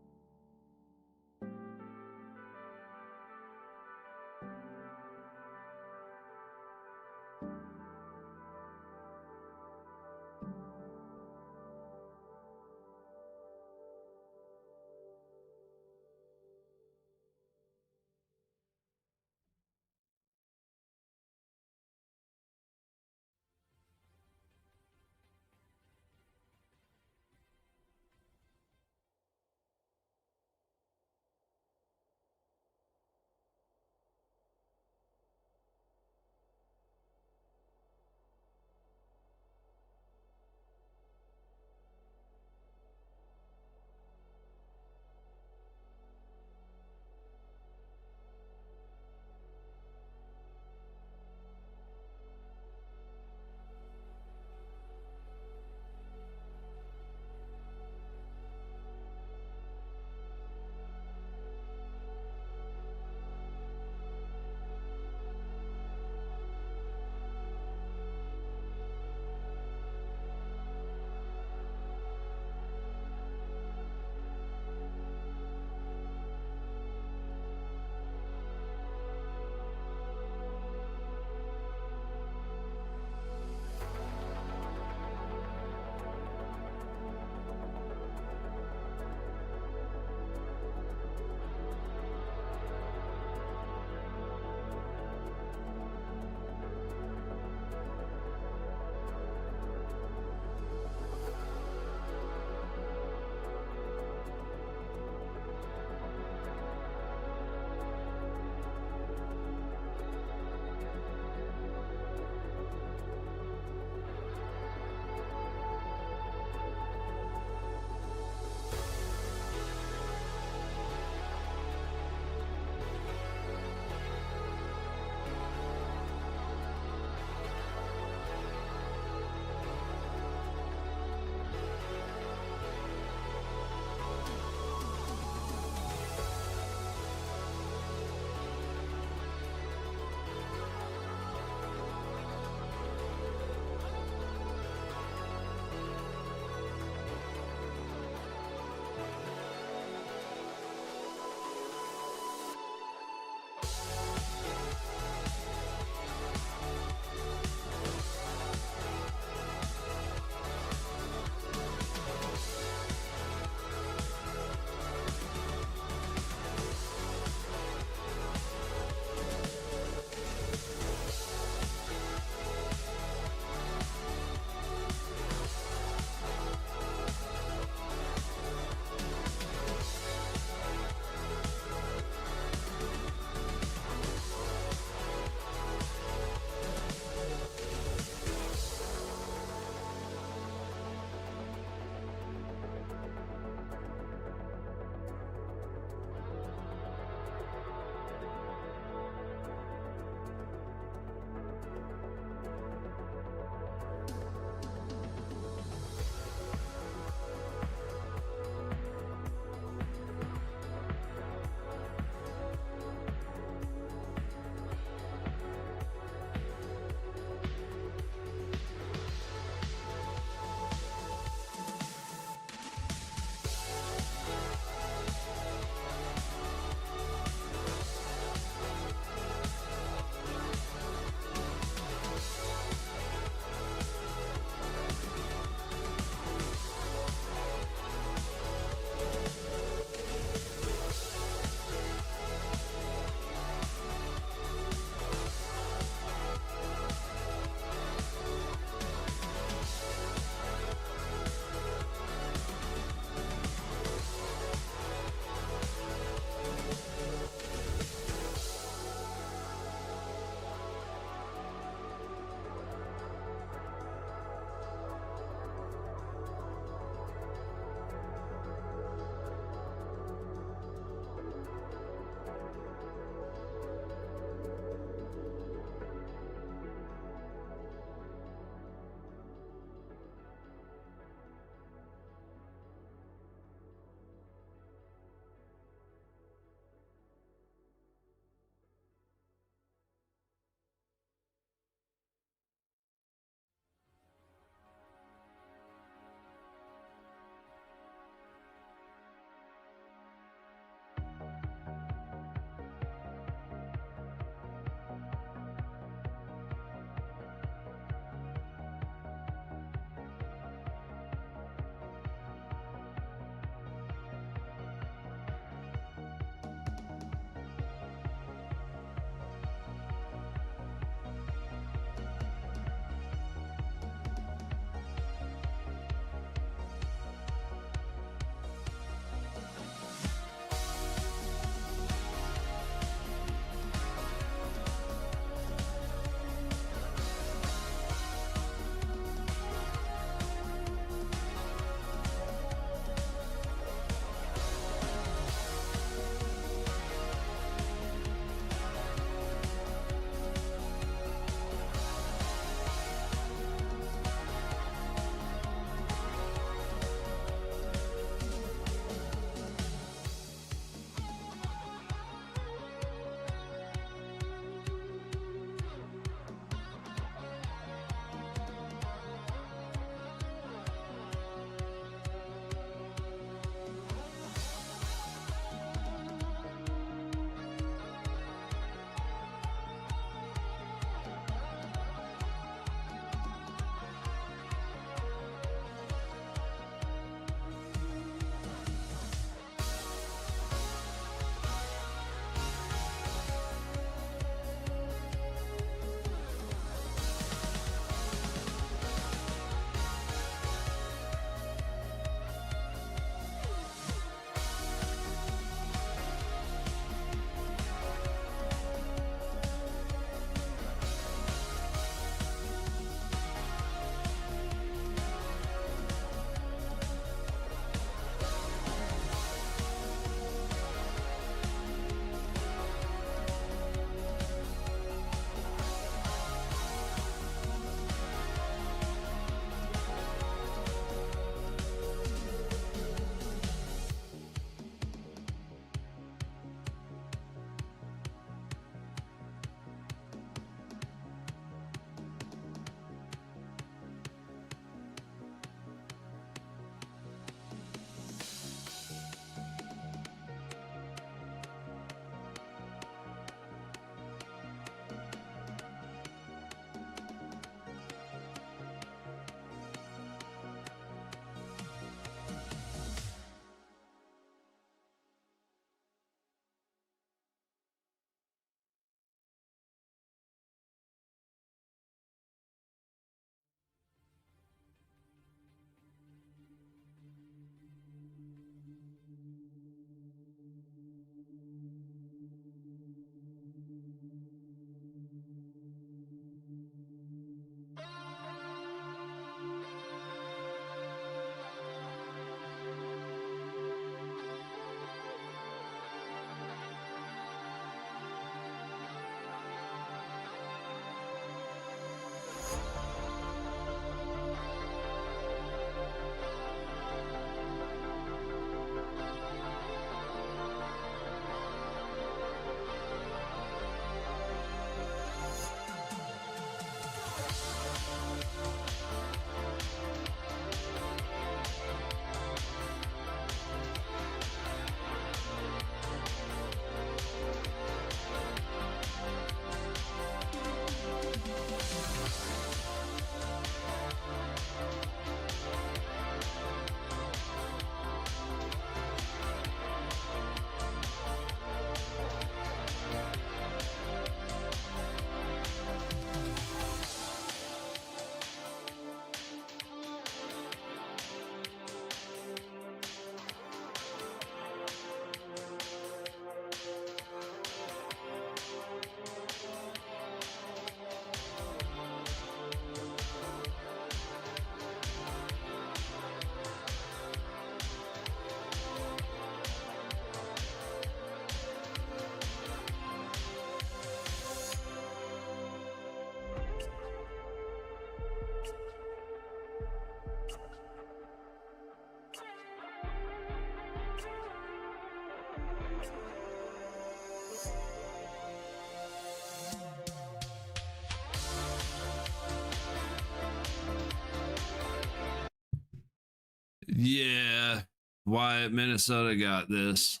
Yeah, Wyatt, Minnesota got this.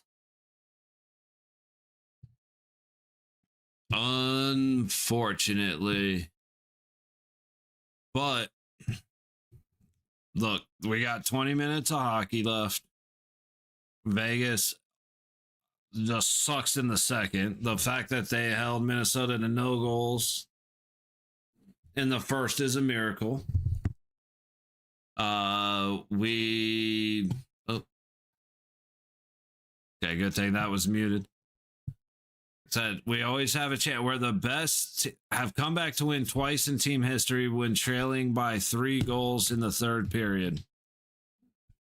Unfortunately. But look, we got 20 minutes of hockey left. Vegas just sucks in the second. The fact that they held Minnesota to no goals in the first is a miracle. We oh, okay, good thing that was muted. Said we always have a chance. We're the best, have come back to win twice in team history when trailing by 3 goals in the third period.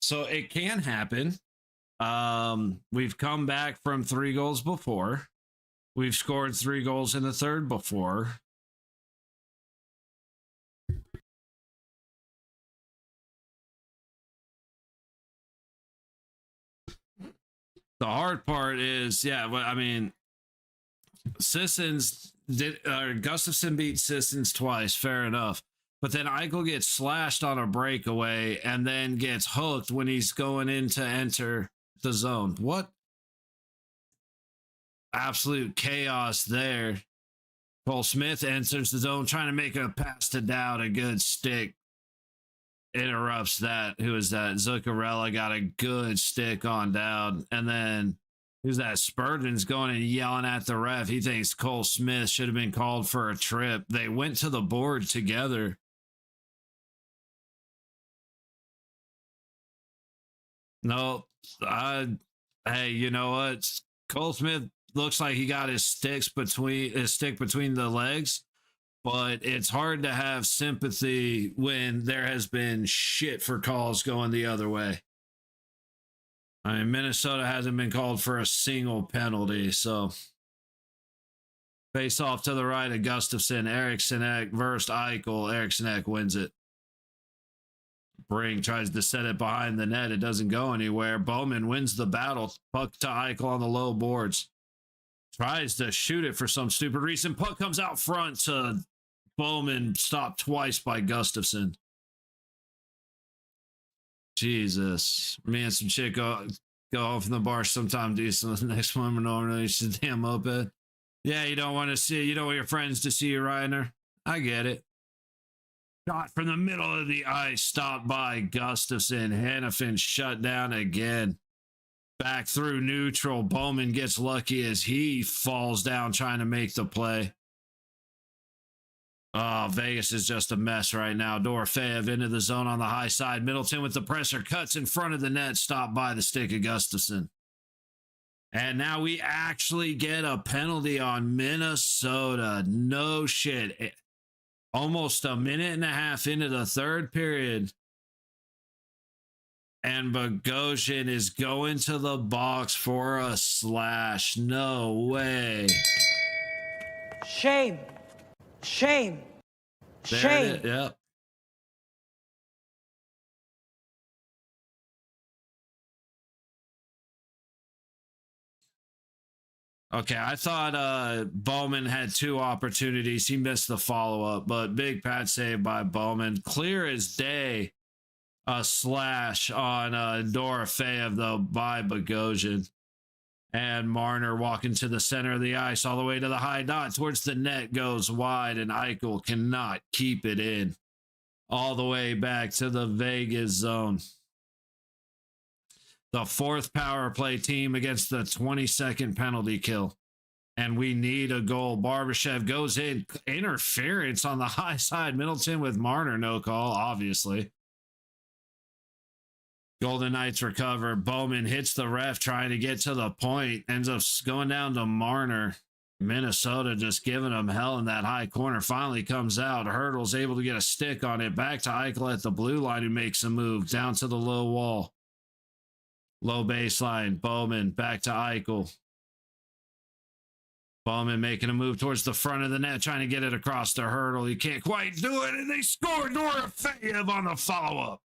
So it can happen. We've come back from 3 goals before. We've scored 3 goals in the third before. The hard part is, yeah, well, I mean, Sissons did, Gustafson beat Sissons twice, fair enough. But then Eichel gets slashed on a breakaway and then gets hooked when he's going in to enter the zone. What absolute chaos there. Cole Smith enters the zone trying to make a pass to Dowd. A good stick interrupts that. Who is that? Zuccarello got a good stick on Dowd. And then who's that? Spurgeon's going and yelling at the ref. He thinks Cole Smith should have been called for a trip. They went to the board together. No, hey, you know what? Cole Smith looks like he got his stick between the legs, but it's hard to have sympathy when there has been shit for calls going the other way. I mean, Minnesota hasn't been called for a single penalty, so face off to the right of Gustafson. Eriksson versus Eichel. Eriksson wins it. Brink tries to set it behind the net. It doesn't go anywhere. Bowman wins the battle. Puck to Eichel on the low boards. Tries to shoot it for some stupid reason. Puck comes out front to Bowman, stopped twice by Gustafson. Jesus. Me and some chick go home from the bar sometime decent. The next one, normally it's a damn moped. Yeah, you don't want your friends to see you riding her. I get it. Shot from the middle of the ice, stopped by Gustafson. Hannafin shut down again. Back through neutral. Bowman gets lucky as he falls down trying to make the play. Oh, Vegas is just a mess right now. Dorofeyev into the zone on the high side. Middleton with the pressure, cuts in front of the net, stopped by the stick of Gustafson. And now we actually get a penalty on Minnesota. No shit. Almost a minute and a half into the third period. And Bogosian is going to the box for a slash. No way. Shame. Shame. Shame. Yep. Okay, I thought Bowman had 2 opportunities. He missed the follow-up, but big pad save by Bowman. Clear as day. A slash on Dorofeyev, though, by Bogosian. And Marner walking to the center of the ice all the way to the high dot towards the net, goes wide, and Eichel cannot keep it in. All the way back to the Vegas zone. The 4th power play team against the 22nd penalty kill. And we need a goal. Barbashev goes in. Interference on the high side. Middleton with Marner, no call, obviously. Golden Knights recover. Bowman hits the ref trying to get to the point. Ends up going down to Marner. Minnesota just giving them hell in that high corner. Finally comes out. Hurdle's able to get a stick on it. Back to Eichel at the blue line, who makes a move down to the low wall. Low baseline. Bowman back to Eichel. Bowman making a move towards the front of the net, trying to get it across the Hurdle. He can't quite do it, and they score. Dorofeyev on the follow-up.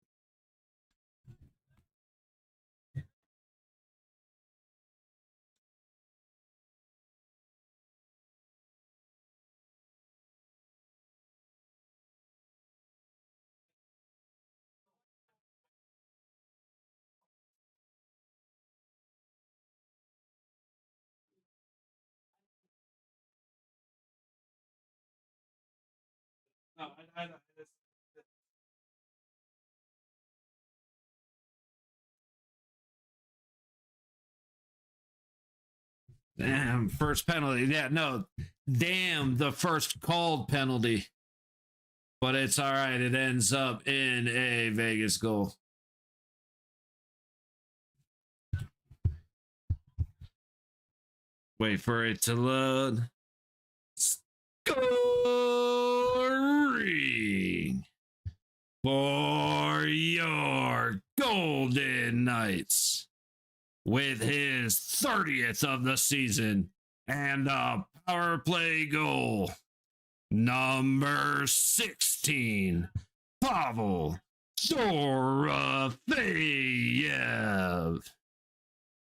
Damn, first penalty. Yeah, no. Damn, the first called penalty. But it's all right. It ends up in a Vegas goal. Wait for it to load. Scoring for your Golden Knights with his 30th of the season and a power play goal. Number 16, Pavel Dorofeyev.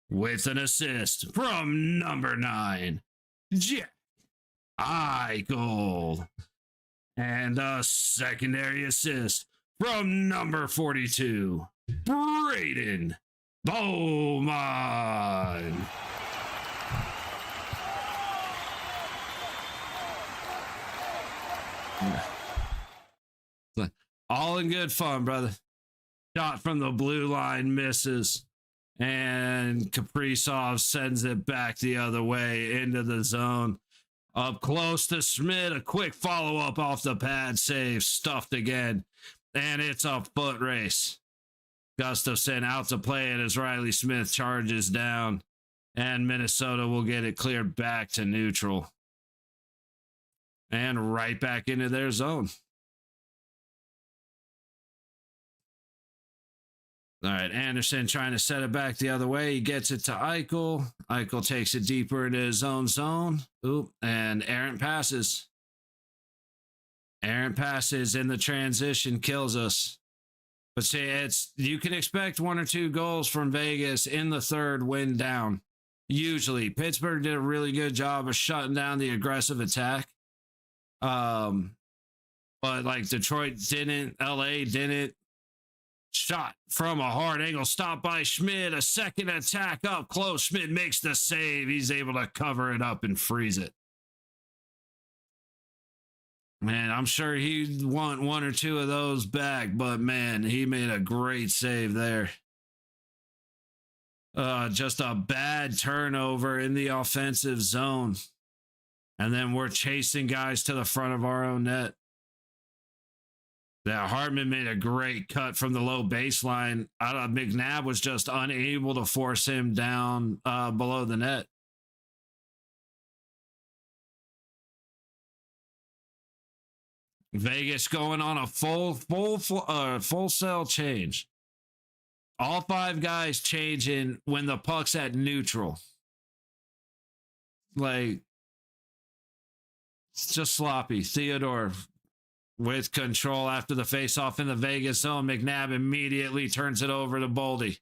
With an assist from number 9, Jack Eichel. And a secondary assist from number 42, Braden Bowman. All in good fun, brother. Shot from the blue line misses. And Kaprizov sends it back the other way into the zone. Up close to Schmidt. A quick follow-up off the pad save. Stuffed again. And it's a foot race. Gustafsson out to play it as Riley Smith charges down. And Minnesota will get it cleared back to neutral. And right back into their zone. All right, Anderson trying to set it back the other way. He gets it to Eichel. Eichel takes it deeper into his own zone. Oop, and errant passes. Errant passes in the transition kills us. But see, you can expect 1 or 2 goals from Vegas in the third when down. Usually, Pittsburgh did a really good job of shutting down the aggressive attack. But like Detroit didn't, LA didn't. Shot from a hard angle, stopped by Schmidt. A second attack up close. Schmidt makes the save. He's able to cover it up and freeze it. Man, I'm sure he'd want 1 or 2 of those back, but man, he made a great save there. Just a bad turnover in the offensive zone. And then we're chasing guys to the front of our own net. Yeah, Hartman made a great cut from the low baseline. McNabb was just unable to force him down below the net. Vegas going on a full cell change. All 5 guys changing when the puck's at neutral. Like, it's just sloppy. Theodore with control after the faceoff in the Vegas zone. McNabb immediately turns it over to Boldy.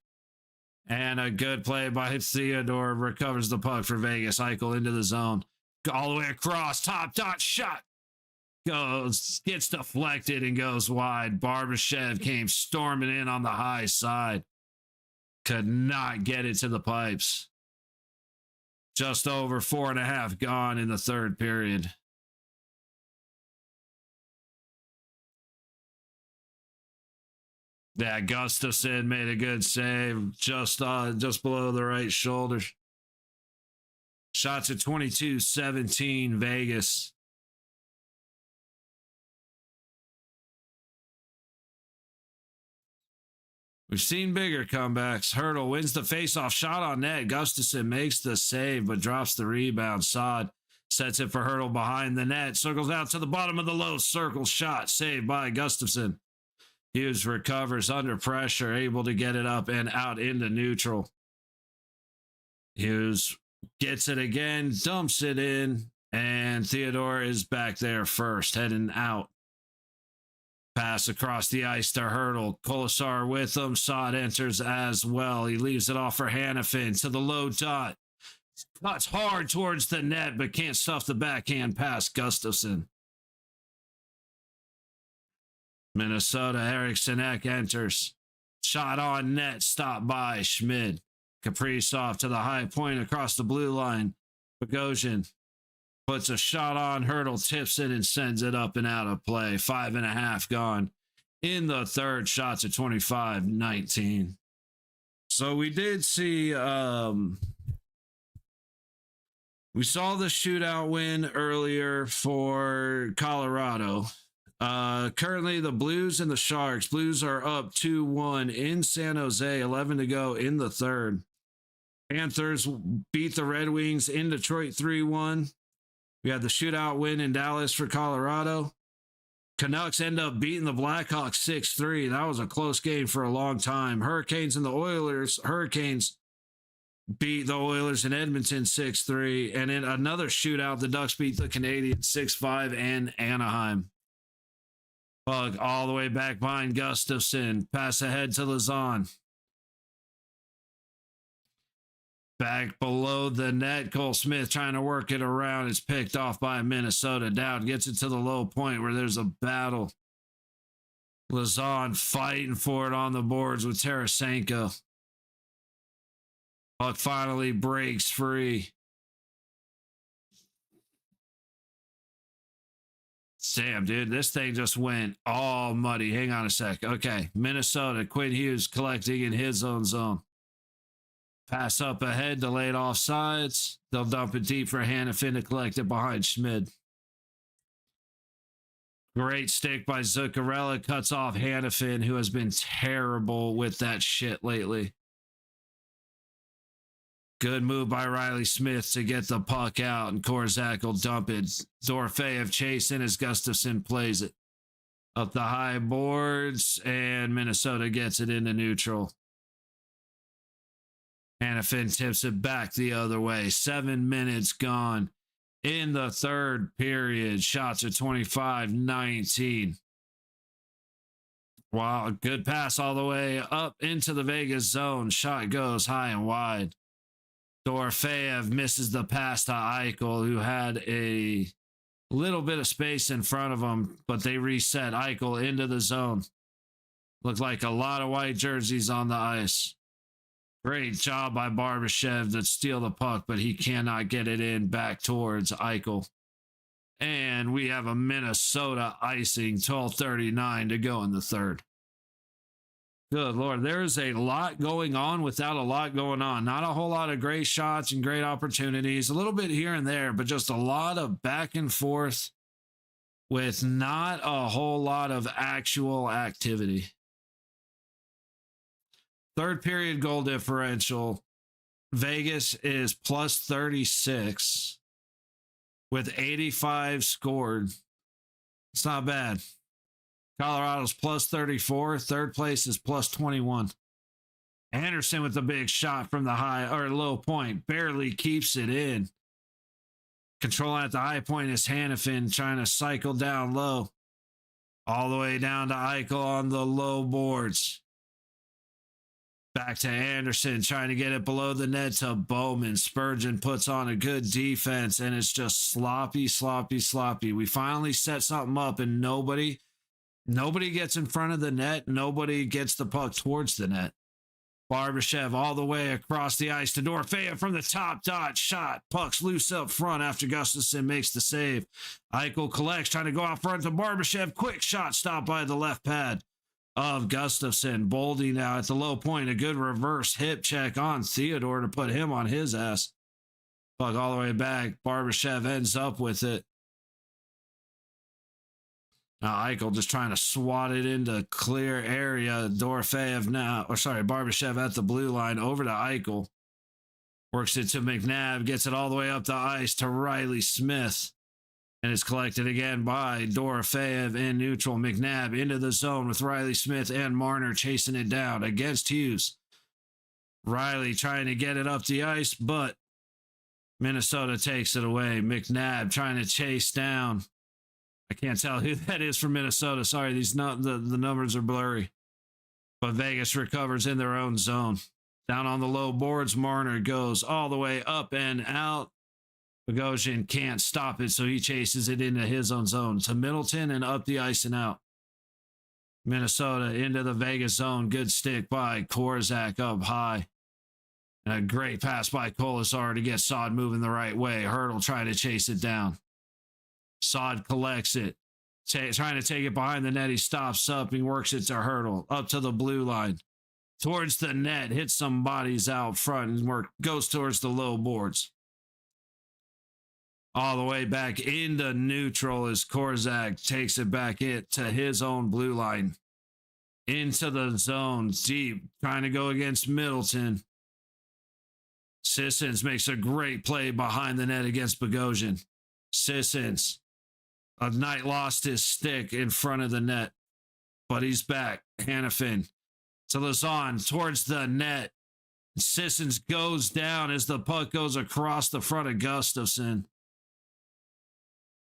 And a good play by Theodore recovers the puck for Vegas. Eichel into the zone. All the way across. Top dot shot. Gets deflected and goes wide. Barbashev came storming in on the high side. Could not get it to the pipes. Just over 4.5 gone in the third period. Yeah, Gustafsson made a good save just below the right shoulder. Shots at 22-17 Vegas. We've seen bigger comebacks. Hurdle wins the faceoff shot on net. Gustafsson makes the save but drops the rebound. Saad sets it for Hurdle behind the net. Circles out to the bottom of the low circle. Shot saved by Gustafsson. Hughes recovers under pressure, able to get it up and out into neutral. Hughes gets it again, dumps it in, and Theodore is back there first, heading out. Pass across the ice to Hurdle. Kolasar with him. Saad enters as well. He leaves it off for Hannafin to the low dot. Cuts hard towards the net, but can't stuff the backhand past Gustafsson. Minnesota, Eriksson Ek enters. Shot on net, stopped by Schmid. Kaprizov to the high point across the blue line. Bogosian Puts a shot on, Hurdle tips it and sends it up and out of play. 5.5 gone in the third. Shots at 25-19. So we did see, we saw the shootout win earlier for Colorado. Currently the Blues and the Sharks. Blues are up 2-1 in San Jose, 11 to go in the third. Panthers beat the Red Wings in Detroit 3-1. We had the shootout win in Dallas for Colorado. Canucks end up beating the Blackhawks 6-3. That was a close game for a long time. Hurricanes and the Oilers. Hurricanes beat the Oilers in Edmonton 6-3. And in another shootout, the Ducks beat the Canadiens 6-5 in Anaheim. Puck all the way back behind Gustafsson. Pass ahead to Lazan. Back below the net, Cole Smith trying to work it around. It's picked off by Minnesota. Dowd gets it to the low point where there's a battle. Lazan fighting for it on the boards with Tarasenko. Puck finally breaks free. Damn, dude, this thing just went all muddy. Hang on a sec. Okay, Minnesota, Quinn Hughes collecting in his own zone. Pass up ahead, delayed offsides. They'll dump it deep for Hanifin to collect it behind Schmid. Great stick by Zuccarello. Cuts off Hanifin, who has been terrible with that shit lately. Good move by Riley Smith to get the puck out, and Korzak will dump it. Dorofeyev chasing as Gustafsson plays it. Up the high boards, and Minnesota gets it into neutral. Hanifin tips it back the other way. 7 minutes gone in the third period. Shots at 25-19. Wow, good pass all the way up into the Vegas zone. Shot goes high and wide. Dorofeyev misses the pass to Eichel, who had a little bit of space in front of him, but they reset Eichel into the zone. Looked like a lot of white jerseys on the ice. Great job by Barbashev to steal the puck, but he cannot get it in back towards Eichel. And we have a Minnesota icing, 12:39 to go in the third. Good Lord, there's a lot going on without a lot going on. Not a whole lot of great shots and great opportunities. A little bit here and there, but just a lot of back and forth with not a whole lot of actual activity. Third period goal differential. Vegas is plus 36 with 85 scored. It's not bad. Colorado's plus 34. Third place is plus 21. Anderson with the big shot from the high or low point. Barely keeps it in. Controlling at the high point is Hanifin trying to cycle down low. All the way down to Eichel on the low boards. Back to Anderson, trying to get it below the net to Bowman. Spurgeon puts on a good defense, and it's just sloppy. We finally set something up, and nobody gets in front of the net. Nobody gets the puck towards the net. Barbashev all the way across the ice to Dorofeyev from the top dot. Shot. Puck's loose up front after Gustafsson makes the save. Eichel collects, trying to go out front to Barbashev. Quick shot stopped by the left pad of Gustafsson. Boldy now at the low point. A good reverse hip check on Theodore to put him on his ass. Puck all the way back. Barbashev ends up with it. Now Eichel just trying to swat it into clear area. Dorofeyev now, Barbashev at the blue line over to Eichel. Works it to McNabb. Gets it all the way up the ice to Riley Smith. And it's collected again by Dorofeyev in neutral. McNabb into the zone with Riley Smith and Marner chasing it down against Hughes. Riley trying to get it up the ice, but Minnesota takes it away. McNabb trying to chase down. I can't tell who that is from Minnesota. Sorry, the numbers are blurry. But Vegas recovers in their own zone. Down on the low boards, Marner goes all the way up and out. Bogosian can't stop it, so he chases it into his own zone to Middleton and up the ice and out. Minnesota into the Vegas zone. Good stick by Korzak up high. And a great pass by Colasar to get Sod moving the right way. Hurdle trying to chase it down. Sod collects it. Trying to take it behind the net. He stops up. He works it to Hurdle. Up to the blue line. Towards the net. Hits some bodies out front and goes towards the low boards. All the way back into neutral as Korzak takes it back to his own blue line. Into the zone. Deep. Trying to go against Middleton. Sissons makes a great play behind the net against Bogosian. Sissons. A Knight lost his stick in front of the net, but he's back. Hannafin to Lazon towards the net. Sissons goes down as the puck goes across the front of Gustafson.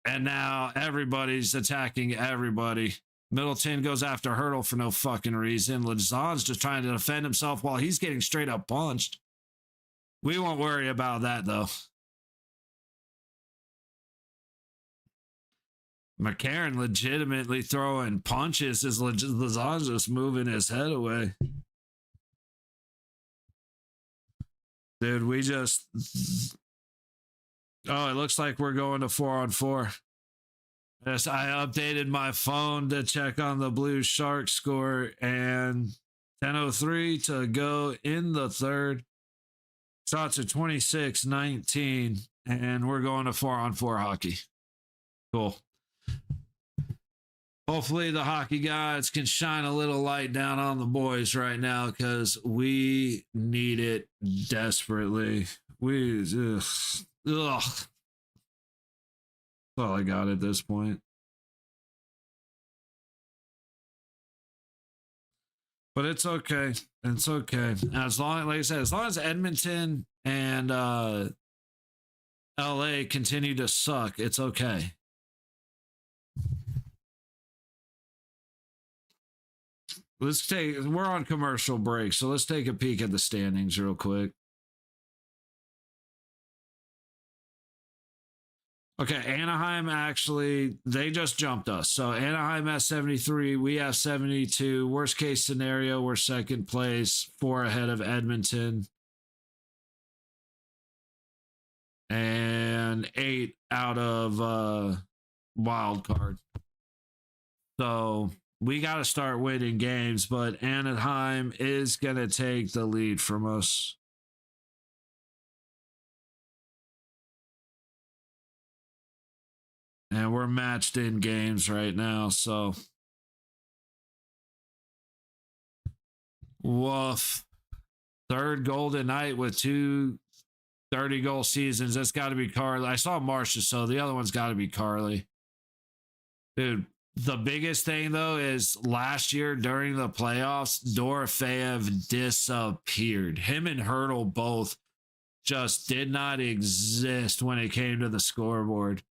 And now everybody's attacking everybody. Middleton goes after Hurdle for no fucking reason. Lazon's just trying to defend himself while he's getting straight up punched. We won't worry about that, though. McCarron legitimately throwing punches as Lazon's just moving his head away. Dude, we just... Oh, it looks like we're going to 4-on-4. Yes, I updated my phone to check on the Blue Sharks score, and 10:03 to go in the third. Shots at 26-19, and we're going to 4-on-4 hockey. Cool. Hopefully the hockey gods can shine a little light down on the boys right now because we need it desperately. Ugh. That's all I got at this point. But it's okay. It's okay. As long, like I said, as long as Edmonton and LA continue to suck, it's okay. We're on commercial break, so let's take a peek at the standings real quick. Okay, Anaheim actually, they just jumped us. So Anaheim has 73, we have 72. Worst case scenario, we're second place, 4 ahead of Edmonton. And 8 out of wild card. So we got to start winning games, but Anaheim is going to take the lead from us. And we're matched in games right now, so. Woof. Third Golden Knight with 2 30-goal seasons. That's got to be Carly. I saw Marcia, so the other one's got to be Carly. Dude, the biggest thing, though, is last year during the playoffs, Dorofeyev disappeared. Him and Hurdle both just did not exist when it came to the scoreboard.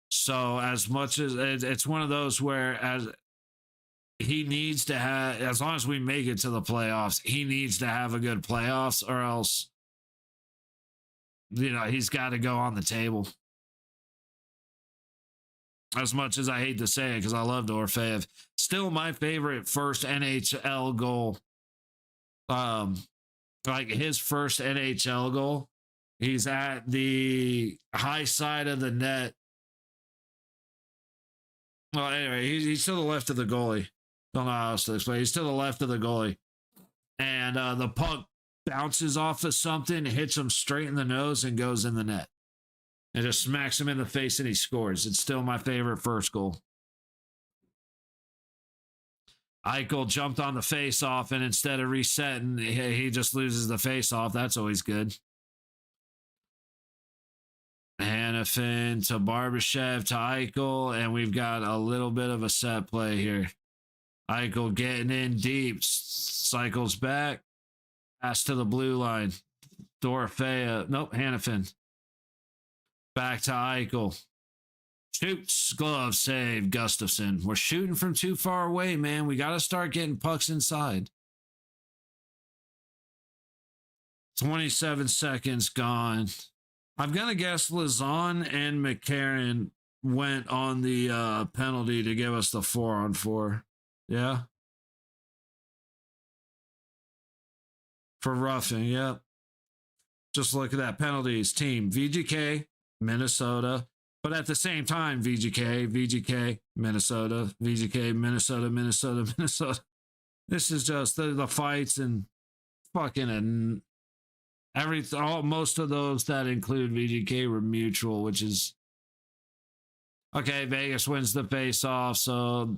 So as much as it's one of those where as he needs to have, as long as we make it to the playoffs, he needs to have a good playoffs or else, you know, he's got to go on the table. As much as I hate to say it, because I love Dorofeyev. Still my favorite first NHL goal. Like his first NHL goal. He's at the high side of the net. Well, anyway, he's to the left of the goalie. Don't know how else to explain. He's to the left of the goalie. And the puck bounces off of something, hits him straight in the nose, and goes in the net. And just smacks him in the face, and he scores. It's still my favorite first goal. Eichel jumped on the face-off, and instead of resetting, he just loses the face-off. That's always good. Hannafin to Barbashev to Eichel, and we've got a little bit of a set play here. Eichel getting in deep, cycles back, pass to the blue line. Dorofeyev, nope, Hannafin. Back to Eichel. Shoots, glove save, Gustafson. We're shooting from too far away, man. We got to start getting pucks inside. 27 seconds gone. I'm going to guess Lazon and McCarron went on the penalty to give us the 4-on-4. Yeah. For roughing, yep. Just look at that penalties team: VGK, Minnesota. But at the same time, VGK, Minnesota, VGK, Minnesota, Minnesota, Minnesota. This is just the fights and fucking and most of those that include VGK were mutual, which is okay. Vegas wins the face off, so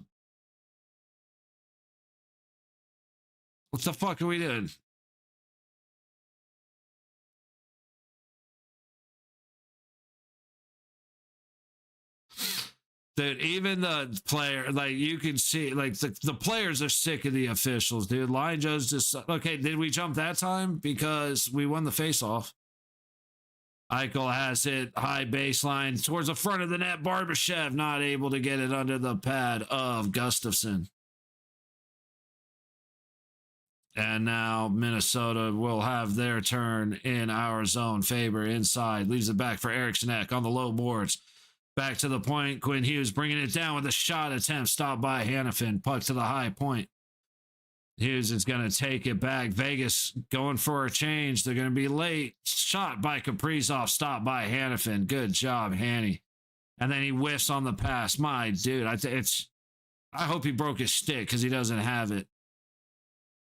what the fuck are we doing? Dude, even the player, like you can see, like the players are sick of the officials, dude. Line judge just okay. Did we jump that time because we won the face-off? Eichel has it high baseline towards the front of the net. Barbashev not able to get it under the pad of Gustafson. And now Minnesota will have their turn in our zone. Faber inside leaves it back for Eriksson Ek on the low boards. Back to the point. Quinn Hughes bringing it down with a shot attempt. Stopped by Hannafin. Puck to the high point. Hughes is going to take it back. Vegas going for a change. They're going to be late. Shot by Kaprizov. Stopped by Hannafin. Good job, Hanny. And then he whiffs on the pass. My dude, I hope he broke his stick because he doesn't have it.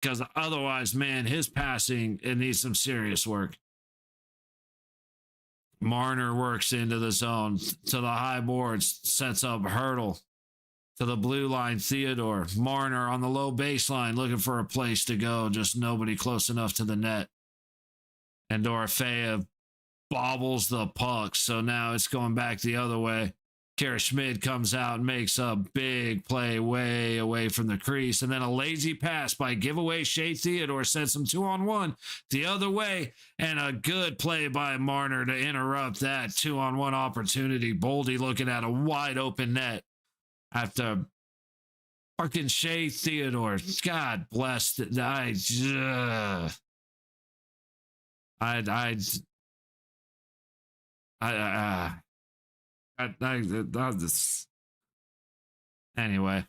Because otherwise, man, his passing, it needs some serious work. Marner works into the zone to the high boards, sets up Hurdle to the blue line. Theodore Marner on the low baseline looking for a place to go, just nobody close enough to the net. And Dorofeyev bobbles the puck, so now it's going back the other way. Kara Schmid comes out and makes a big play way away from the crease. And then a lazy pass by giveaway Shea Theodore sends him 2-on-1 the other way. And a good play by Marner to interrupt that 2-on-1 opportunity. Boldy looking at a wide open net after fucking Shea Theodore. God bless it. Anyway,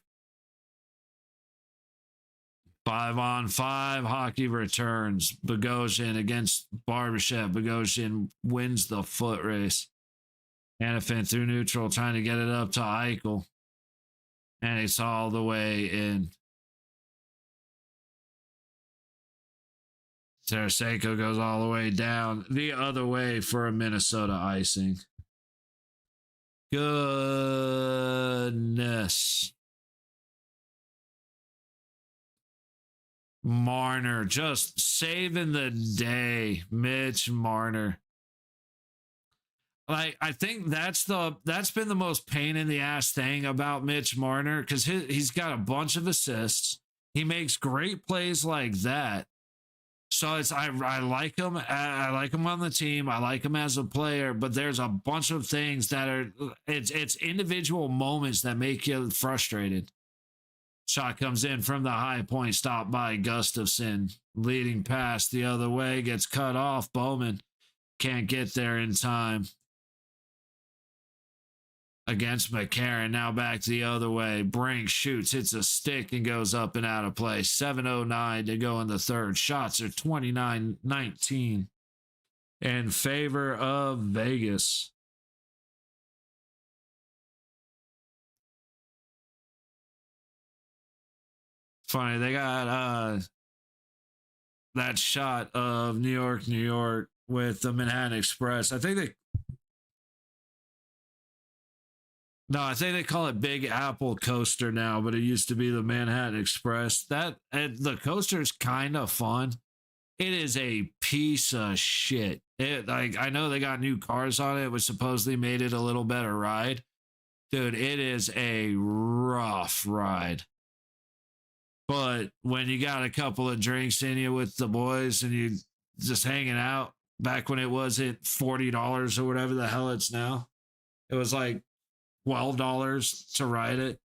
5-on-5 hockey returns. Bogosian against Barbashev. Bogosian wins the foot race. Hannafin through neutral, trying to get it up to Eichel. And it's all the way in. Tarasenko goes all the way down the other way for a Minnesota icing. Goodness. Marner just saving the day. Mitch Marner. Like, I think that's been the most pain in the ass thing about Mitch Marner, because he's got a bunch of assists. He makes great plays like that. So I like him. I like him on the team. I like him as a player, but there's a bunch of things that are it's individual moments that make you frustrated. Shot comes in from the high point, stopped by Gustafson. Leading pass the other way, gets cut off. Bowman can't get there in time. Against McCarron, now back the other way. Brink shoots, hits a stick, and goes up and out of play. 7:09 to go in the third. Shots are 29-19 in favor of Vegas. Funny, they got that shot of New York with the Manhattan Express. I think they call it Big Apple Coaster now, but it used to be the Manhattan Express. The coaster is kind of fun. It is a piece of shit. I know they got new cars on it, which supposedly made it a little better ride. Dude, it is a rough ride. But when you got a couple of drinks in you with the boys and you just hanging out, back when it wasn't $40 or whatever the hell it's now, it was like $12 to ride it.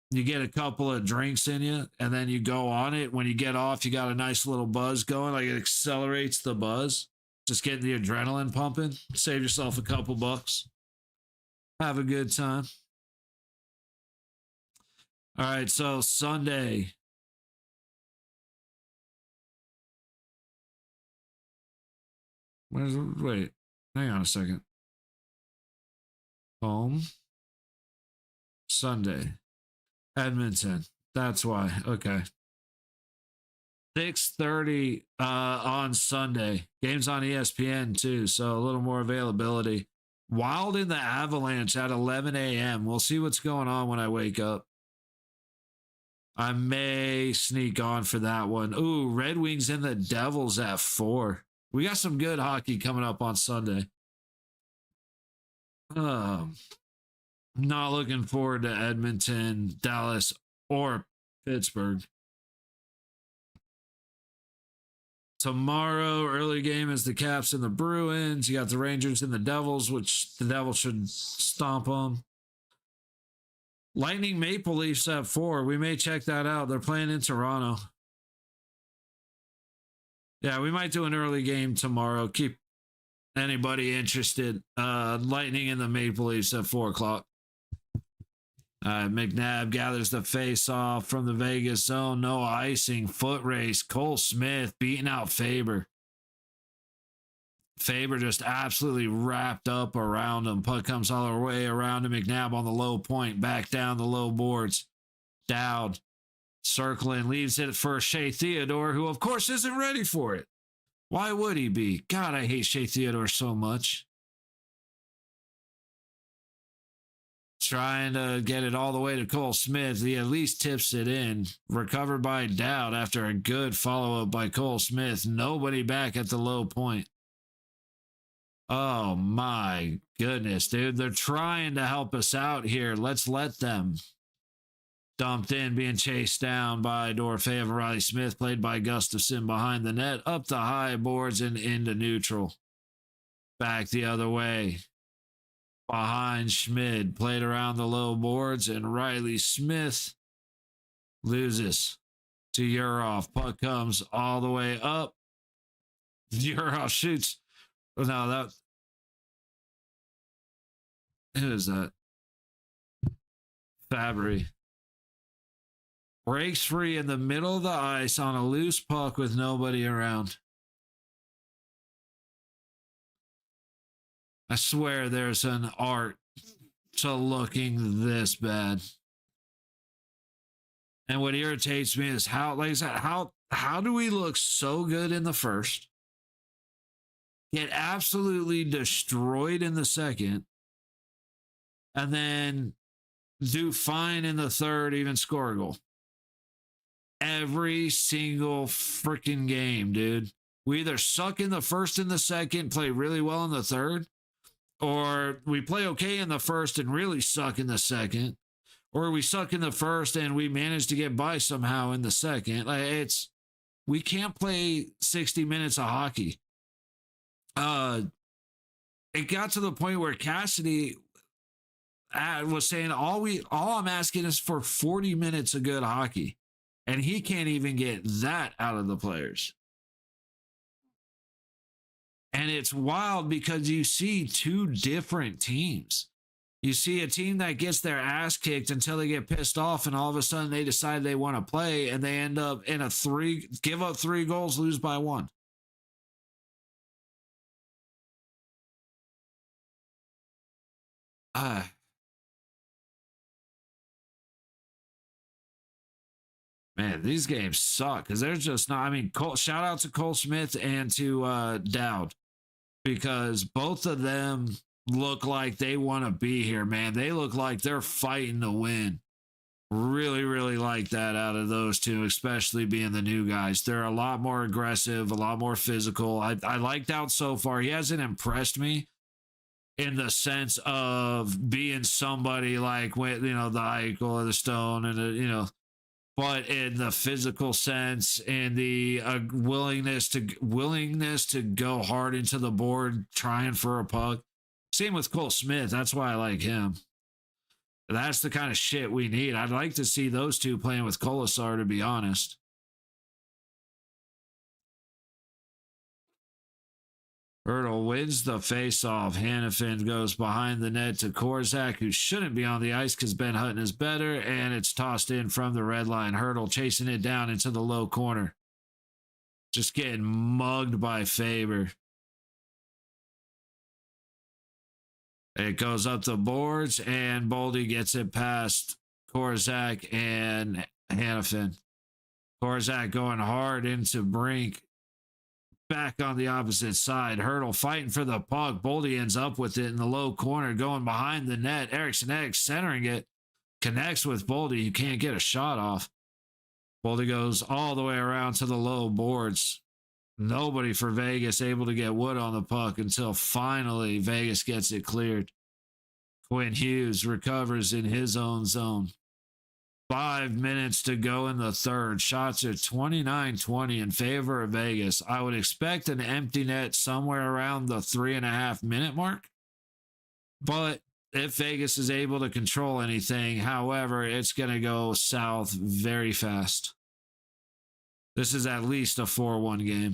You get a couple of drinks in you and then you go on it. When you get off, you got a nice little buzz going. Like, it accelerates the buzz. Just getting the adrenaline pumping. Save yourself a couple bucks. Have a good time. All right, so Sunday. Wait, hang on a second. Home. Sunday. Edmonton. That's why. Okay. 6:30 on Sunday. Games on ESPN too, so a little more availability. Wild in the Avalanche at 11 a.m. We'll see what's going on when I wake up. I may sneak on for that one. Ooh, Red Wings and the Devils at 4. We got some good hockey coming up on Sunday. Not looking forward to Edmonton, Dallas, or Pittsburgh. Tomorrow, early game is the Caps and the Bruins. You got the Rangers and the Devils, which the Devils should stomp them. Lightning Maple Leafs at 4. We may check that out. They're playing in Toronto. Yeah, we might do an early game tomorrow. Keep anybody interested. Lightning and the Maple Leafs at 4 o'clock. McNabb gathers the face off from the Vegas zone. No icing. Foot race. Cole Smith beating out Faber. Faber just absolutely wrapped up around him. Puck comes all the way around to McNabb on the low point. Back down the low boards. Dowd circling. Leaves it for Shea Theodore, who of course isn't ready for it. Why would he be? God, I hate Shea Theodore so much. Trying to get it all the way to Cole Smith. He at least tips it in. Recovered by Dowd after a good follow-up by Cole Smith. Nobody back at the low point. Oh my goodness, dude. They're trying to help us out here. Let's let them. Dumped in, being chased down by Dorofeyev. Riley Smith, played by Gustafson behind the net. Up the high boards and into neutral. Back the other way. Behind Schmid, played around the low boards, and Riley Smith loses to Urov. Puck comes all the way up. Urov shoots. Oh, no, who is that? Fabry. Breaks free in the middle of the ice on a loose puck with nobody around. I swear there's an art to looking this bad. And what irritates me is how, like I said, how do we look so good in the first, get absolutely destroyed in the second, and then do fine in the third, even score a goal? Every single freaking game, dude. We either suck in the first and the second, play really well in the third, or we play okay in the first and really suck in the second, or we suck in the first and we manage to get by somehow in the second. Like, we can't play 60 minutes of hockey. It got to the point where Cassidy was saying all I'm asking is for 40 minutes of good hockey, and he can't even get that out of the players. And it's wild because you see two different teams. You see a team that gets their ass kicked until they get pissed off, and all of a sudden they decide they want to play, and they end up in give up 3 goals, lose by 1. Man, these games suck because there's just not. I mean, shout out to Cole Smith and to Dowd, because both of them look like they want to be here, man. They look like they're fighting to win. Really, really like that out of those two, especially being the new guys. They're a lot more aggressive, a lot more physical. I like Dowd so far. He hasn't impressed me in the sense of being somebody like, the Eichel or the Stone and but in the physical sense and the willingness to go hard into the board trying for a puck. Same with Cole Smith. That's why I like him. That's the kind of shit we need. I'd like to see those two playing with Colasar, to be honest. Ertl wins the faceoff. Hannafin goes behind the net to Korzak, who shouldn't be on the ice because Ben Hutton is better, and it's tossed in from the red line. Hertl chasing it down into the low corner. Just getting mugged by Faber. It goes up the boards, and Boldy gets it past Korzak and Hannafin. Korzak going hard into Brink. Back on the opposite side. Hurdle fighting for the puck. Boldy ends up with it in the low corner, going behind the net. Eriksson Ek centering it. Connects with Boldy. You can't get a shot off. Boldy goes all the way around to the low boards. Nobody for Vegas able to get wood on the puck until finally Vegas gets it cleared. Quinn Hughes recovers in his own zone. 5 minutes to go in the third. Shots are 29-20 in favor of Vegas. I would expect an empty net somewhere around the 3.5 minute mark. But if Vegas is able to control anything, however, it's going to go south very fast. This is at least a 4-1 game.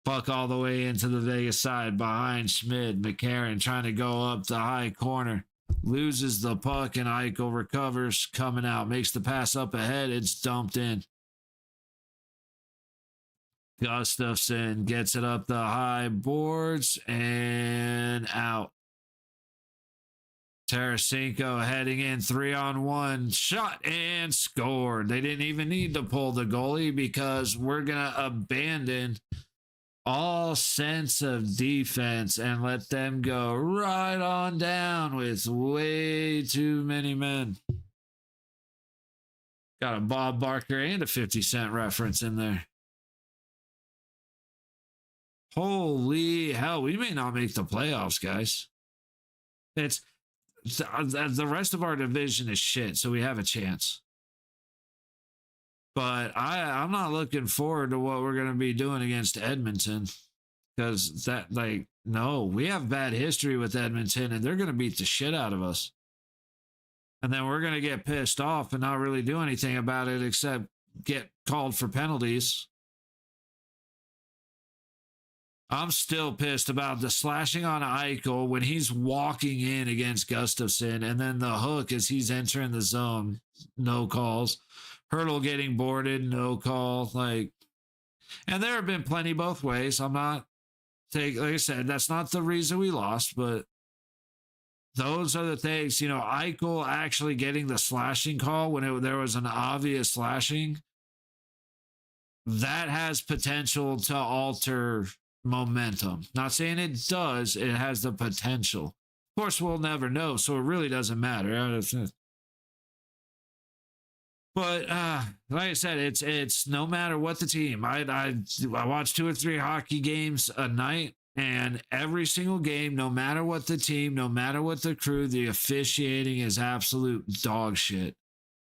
Puck all the way into the Vegas side behind Schmid. McCarron trying to go up the high corner. Loses the puck, and Eichel recovers, coming out. Makes the pass up ahead. It's dumped in. Gustafson gets it up the high boards and out. Tarasenko heading in 3-on-1, shot and scored. They didn't even need to pull the goalie because we're going to abandon all sense of defense and let them go right on down with way too many men. Got a Bob Barker and a 50 Cent reference in there. Holy hell, we may not make the playoffs, guys. It's the rest of our division is shit, so we have a chance. But I'm not looking forward to what we're going to be doing against Edmonton, because no, we have bad history with Edmonton, and they're going to beat the shit out of us. And then we're going to get pissed off and not really do anything about it except get called for penalties. I'm still pissed about the slashing on Eichel when he's walking in against Gustafson, and then the hook as he's entering the zone. No calls. Hurdle getting boarded, no call. And there have been plenty both ways. I'm not like I said, that's not the reason we lost, but those are the things. Eichel actually getting the slashing call when there was an obvious slashing, that has potential to alter momentum. Not saying it does, it has the potential. Of course, we'll never know, so it really doesn't matter. But like I said, it's no matter what the team. I watch 2 or 3 hockey games a night, and every single game, no matter what the team, no matter what the crew, the officiating is absolute dog shit.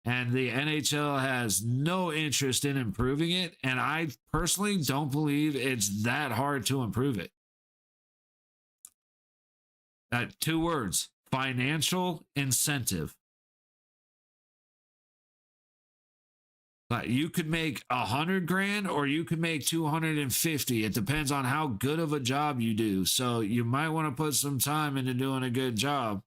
And the NHL has no interest in improving it. And I personally don't believe it's that hard to improve it. 2 words: financial incentive. You could make $100,000 or you could make 250. It depends on how good of a job you do. So you might want to put some time into doing a good job,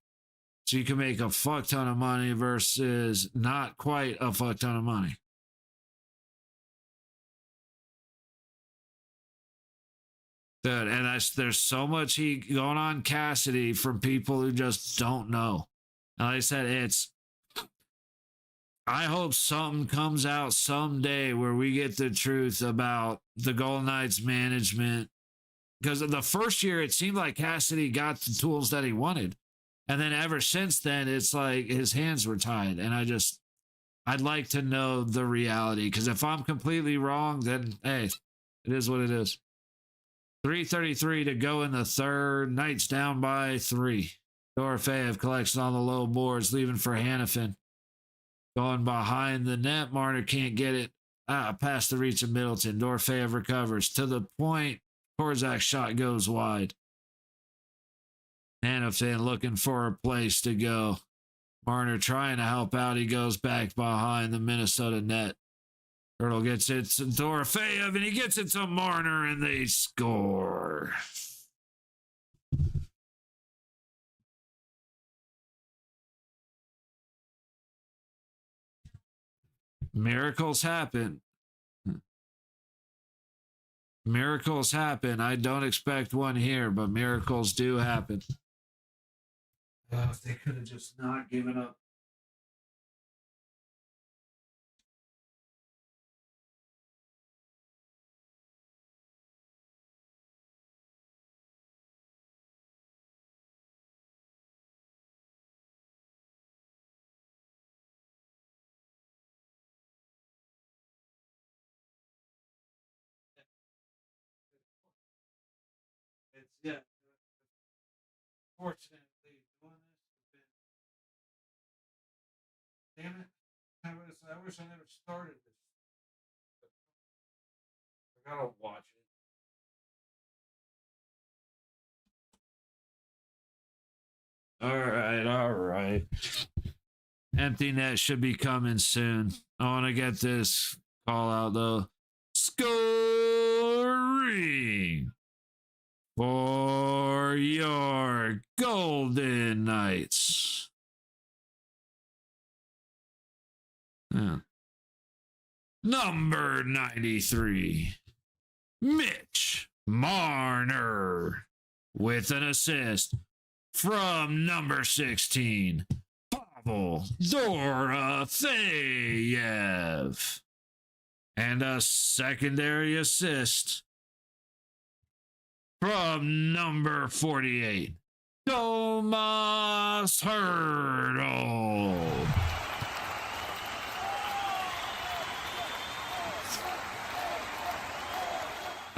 so you can make a fuck ton of money versus not quite a fuck ton of money. Dude, and there's so much heat going on Cassidy from people who just don't know. And like I said, I hope something comes out someday where we get the truth about the Golden Knights management. Because the first year, it seemed like Cassidy got the tools that he wanted. And then ever since then, it's like his hands were tied. And I'd like to know the reality. Because if I'm completely wrong, then, hey, it is what it is. 3:33 to go in the third. Knights down by 3. Dorofeyev collects on the low boards, leaving for Hannafin. Going behind the net. Marner can't get it past the reach of Middleton. Dorofeyev recovers to the point. Korzak's shot goes wide. Hannafin looking for a place to go. Marner trying to help out. He goes back behind the Minnesota net. Hurdle gets it to Dorofeyev, and he gets it to Marner, and they score. Miracles happen. Miracles happen. I don't expect one here, but miracles do happen. If they could have just not given up. It's yeah. Fortunately, doing this. Damn it! I wish I never started this. I gotta watch it. All right, all right. Empty net should be coming soon. I want to get this call out though. Scoring for your Golden Knights. Yeah. Number 93, Mitch Marner with an assist from number 16, Pavel Dorofeyev. And a secondary assist from number 48, Tomas Hertl.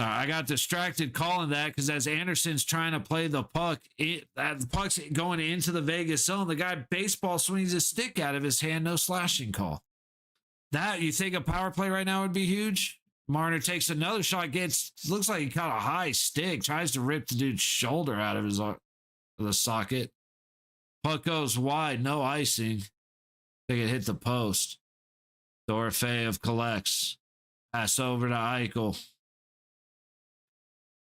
I got distracted calling that because as Anderson's trying to play the puck, the puck's going into the Vegas zone. The guy baseball swings his stick out of his hand, no slashing call. That, you think a power play right now would be huge? Marner takes another shot, looks like he caught a high stick, tries to rip the dude's shoulder out of the socket. Puck goes wide, no icing. I think it hit the post. Dorofeyev collects. Pass over to Eichel.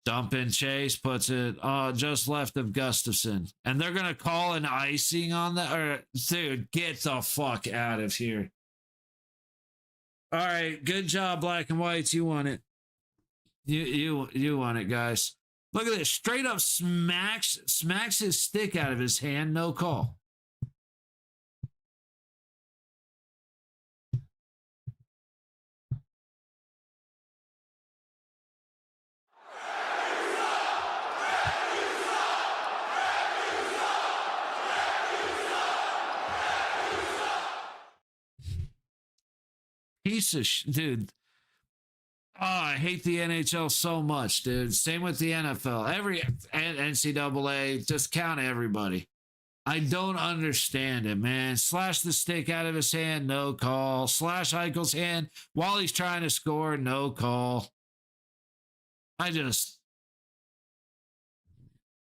Dump in Chase, puts it just left of Gustafson. And they're going to call an icing on that? Dude, get the fuck out of here. All right, good job, Black and Whites. You won it. You won it, guys. Look at this. Straight up smacks his stick out of his hand. No call. Piece of dude. Oh, I hate the NHL so much, dude. Same with the NFL. Every NCAA, just count everybody. I don't understand it, man. Slash the stick out of his hand, no call. Slash Eichel's hand while he's trying to score, no call.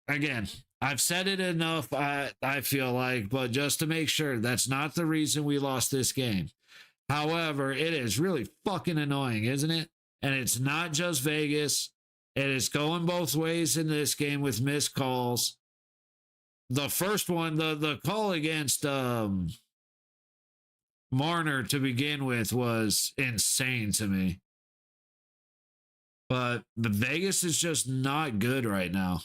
Again, I've said it enough, I feel like, but just to make sure, that's not the reason we lost this game. However, it is really fucking annoying, isn't it? And it's not just Vegas. It is going both ways in this game with missed calls. The first one, the call against Marner to begin with was insane to me. But the Vegas is just not good right now.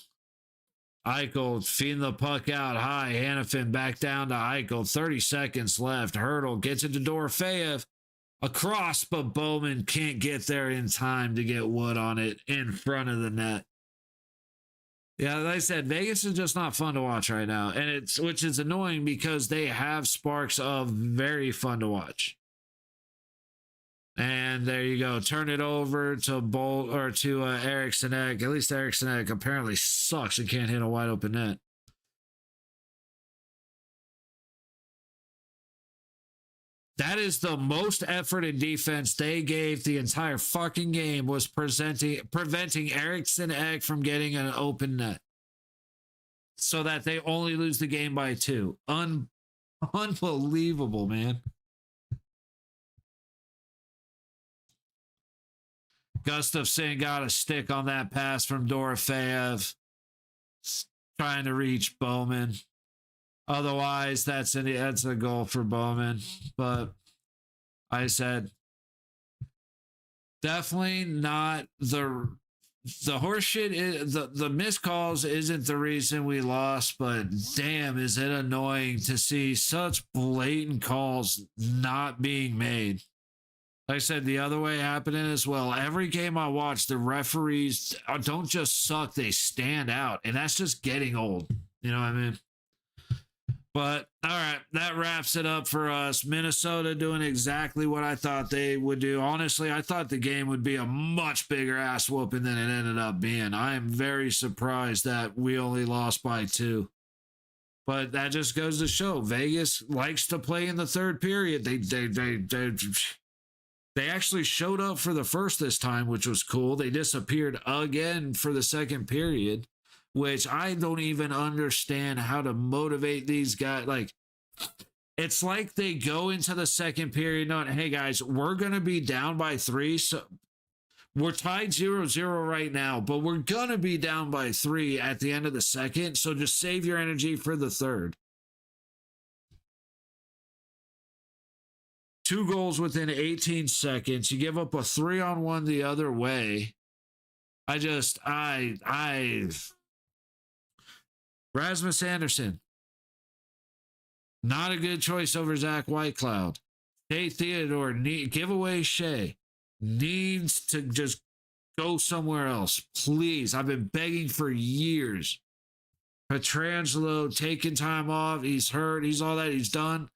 Eichel feeding the puck out high. Hanifin back down to Eichel. 30 seconds left. Hertl gets it to Dorofeyev. Across, but Bowman can't get there in time to get Wood on it in front of the net. Yeah, like I said, Vegas is just not fun to watch right now. And which is annoying because they have sparks of very fun to watch. And there you go. Turn it over to Eriksson Ek. At least Eriksson Ek apparently sucks and can't hit a wide open net. That is the most effort in defense they gave the entire fucking game, was preventing Eriksson Ek from getting an open net so that they only lose the game by 2. Unbelievable, man. Gustafson got a stick on that pass from Dorofeyev, trying to reach Bowman. Otherwise, that's a goal for Bowman. But I said, definitely not the the horseshit is the missed calls isn't the reason we lost, but damn, is it annoying to see such blatant calls not being made. Like I said, the other way happening as well. Every game I watch, the referees don't just suck, they stand out. And that's just getting old. You know what I mean? But all right, that wraps it up for us. Minnesota doing exactly what I thought they would do. Honestly, I thought the game would be a much bigger ass whooping than it ended up being. I am very surprised that we only lost by 2. But that just goes to show Vegas likes to play in the third period. They actually showed up for the first this time, which was cool. They disappeared again for the second period, which I don't even understand how to motivate these guys. Like, it's like they go into the second period knowing, hey guys, we're going to be down by 3. So we're tied 0-0 right now, but we're going to be down by 3 at the end of the second. So just save your energy for the third. 2 goals within 18 seconds. You give up a 3-on-1 the other way. Rasmus Anderson, not a good choice over Zach Whitecloud. Shea Theodore, give away Shea. Needs to just go somewhere else. Please. I've been begging for years. Pietrangelo taking time off. He's hurt. He's all that. He's done.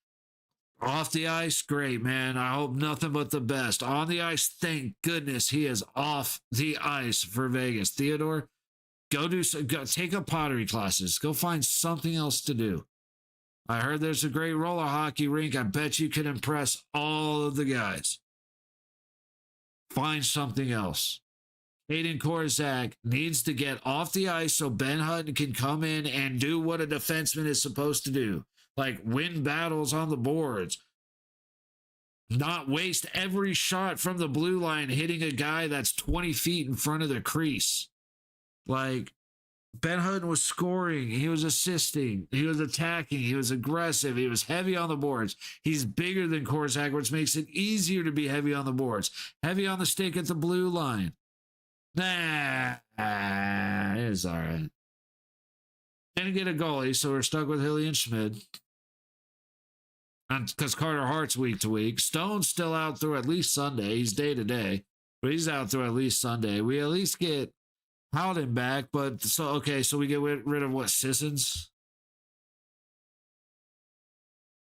Off the ice, great, man. I hope nothing but the best. On the ice, thank goodness he is off the ice for Vegas. Theodore, go take up pottery classes. Go find something else to do. I heard there's a great roller hockey rink. I bet you can impress all of the guys. Find something else. Hayden Korczak needs to get off the ice so Ben Hutton can come in and do what a defenseman is supposed to do. Like win battles on the boards. Not waste every shot from the blue line hitting a guy that's 20 feet in front of the crease. Like, Ben Hutton was scoring. He was assisting. He was attacking. He was aggressive. He was heavy on the boards. He's bigger than Korczak, which makes it easier to be heavy on the boards. Heavy on the stick at the blue line. It's all right. Didn't get a goalie, so we're stuck with Hilly and Schmid. Because Carter Hart's week to week. Stone's still out through at least Sunday. He's day to day, but he's out through at least Sunday. We at least get Howden back, but so we get rid of what, Sissons?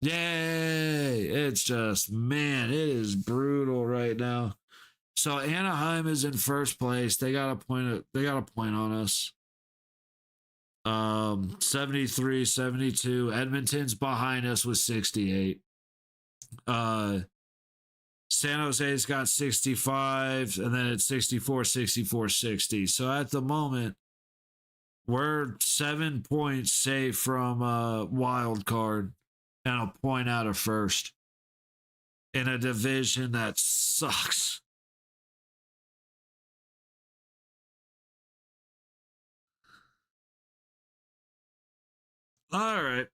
Yay! It's just, man, it is brutal right now. So Anaheim is in first place. They got a point on us. 73, 72. Edmonton's behind us with 68. San Jose's got 65, and then it's 64, 64, 60. So at the moment, we're 7 points safe from a wild card and a point out of first in a division that sucks. All right.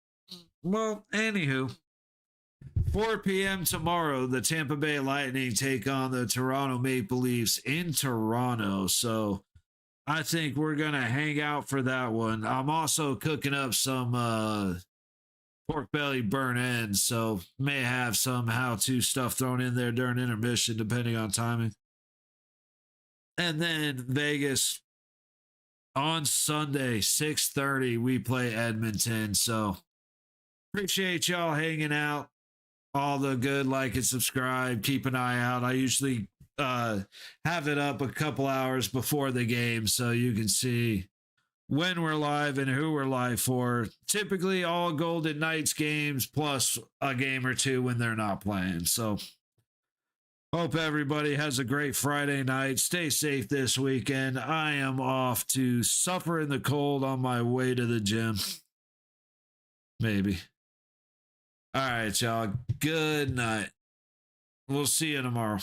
Well, anywho, 4 p.m. tomorrow, the Tampa Bay Lightning take on the Toronto Maple Leafs in Toronto. So I think we're going to hang out for that one. I'm also cooking up some pork belly burnt ends, so may have some how-to stuff thrown in there during intermission, depending on timing. And then Vegas on Sunday, 6:30, we play Edmonton. So appreciate y'all hanging out. All the good, like and subscribe. Keep an eye out. I usually have it up a couple hours before the game so you can see when we're live and who we're live for. Typically all Golden Knights games plus a game or two when they're not playing. So hope everybody has a great Friday night. Stay safe this weekend. I am off to suffer in the cold on my way to the gym. Maybe. All right, y'all. Good night. We'll see you tomorrow.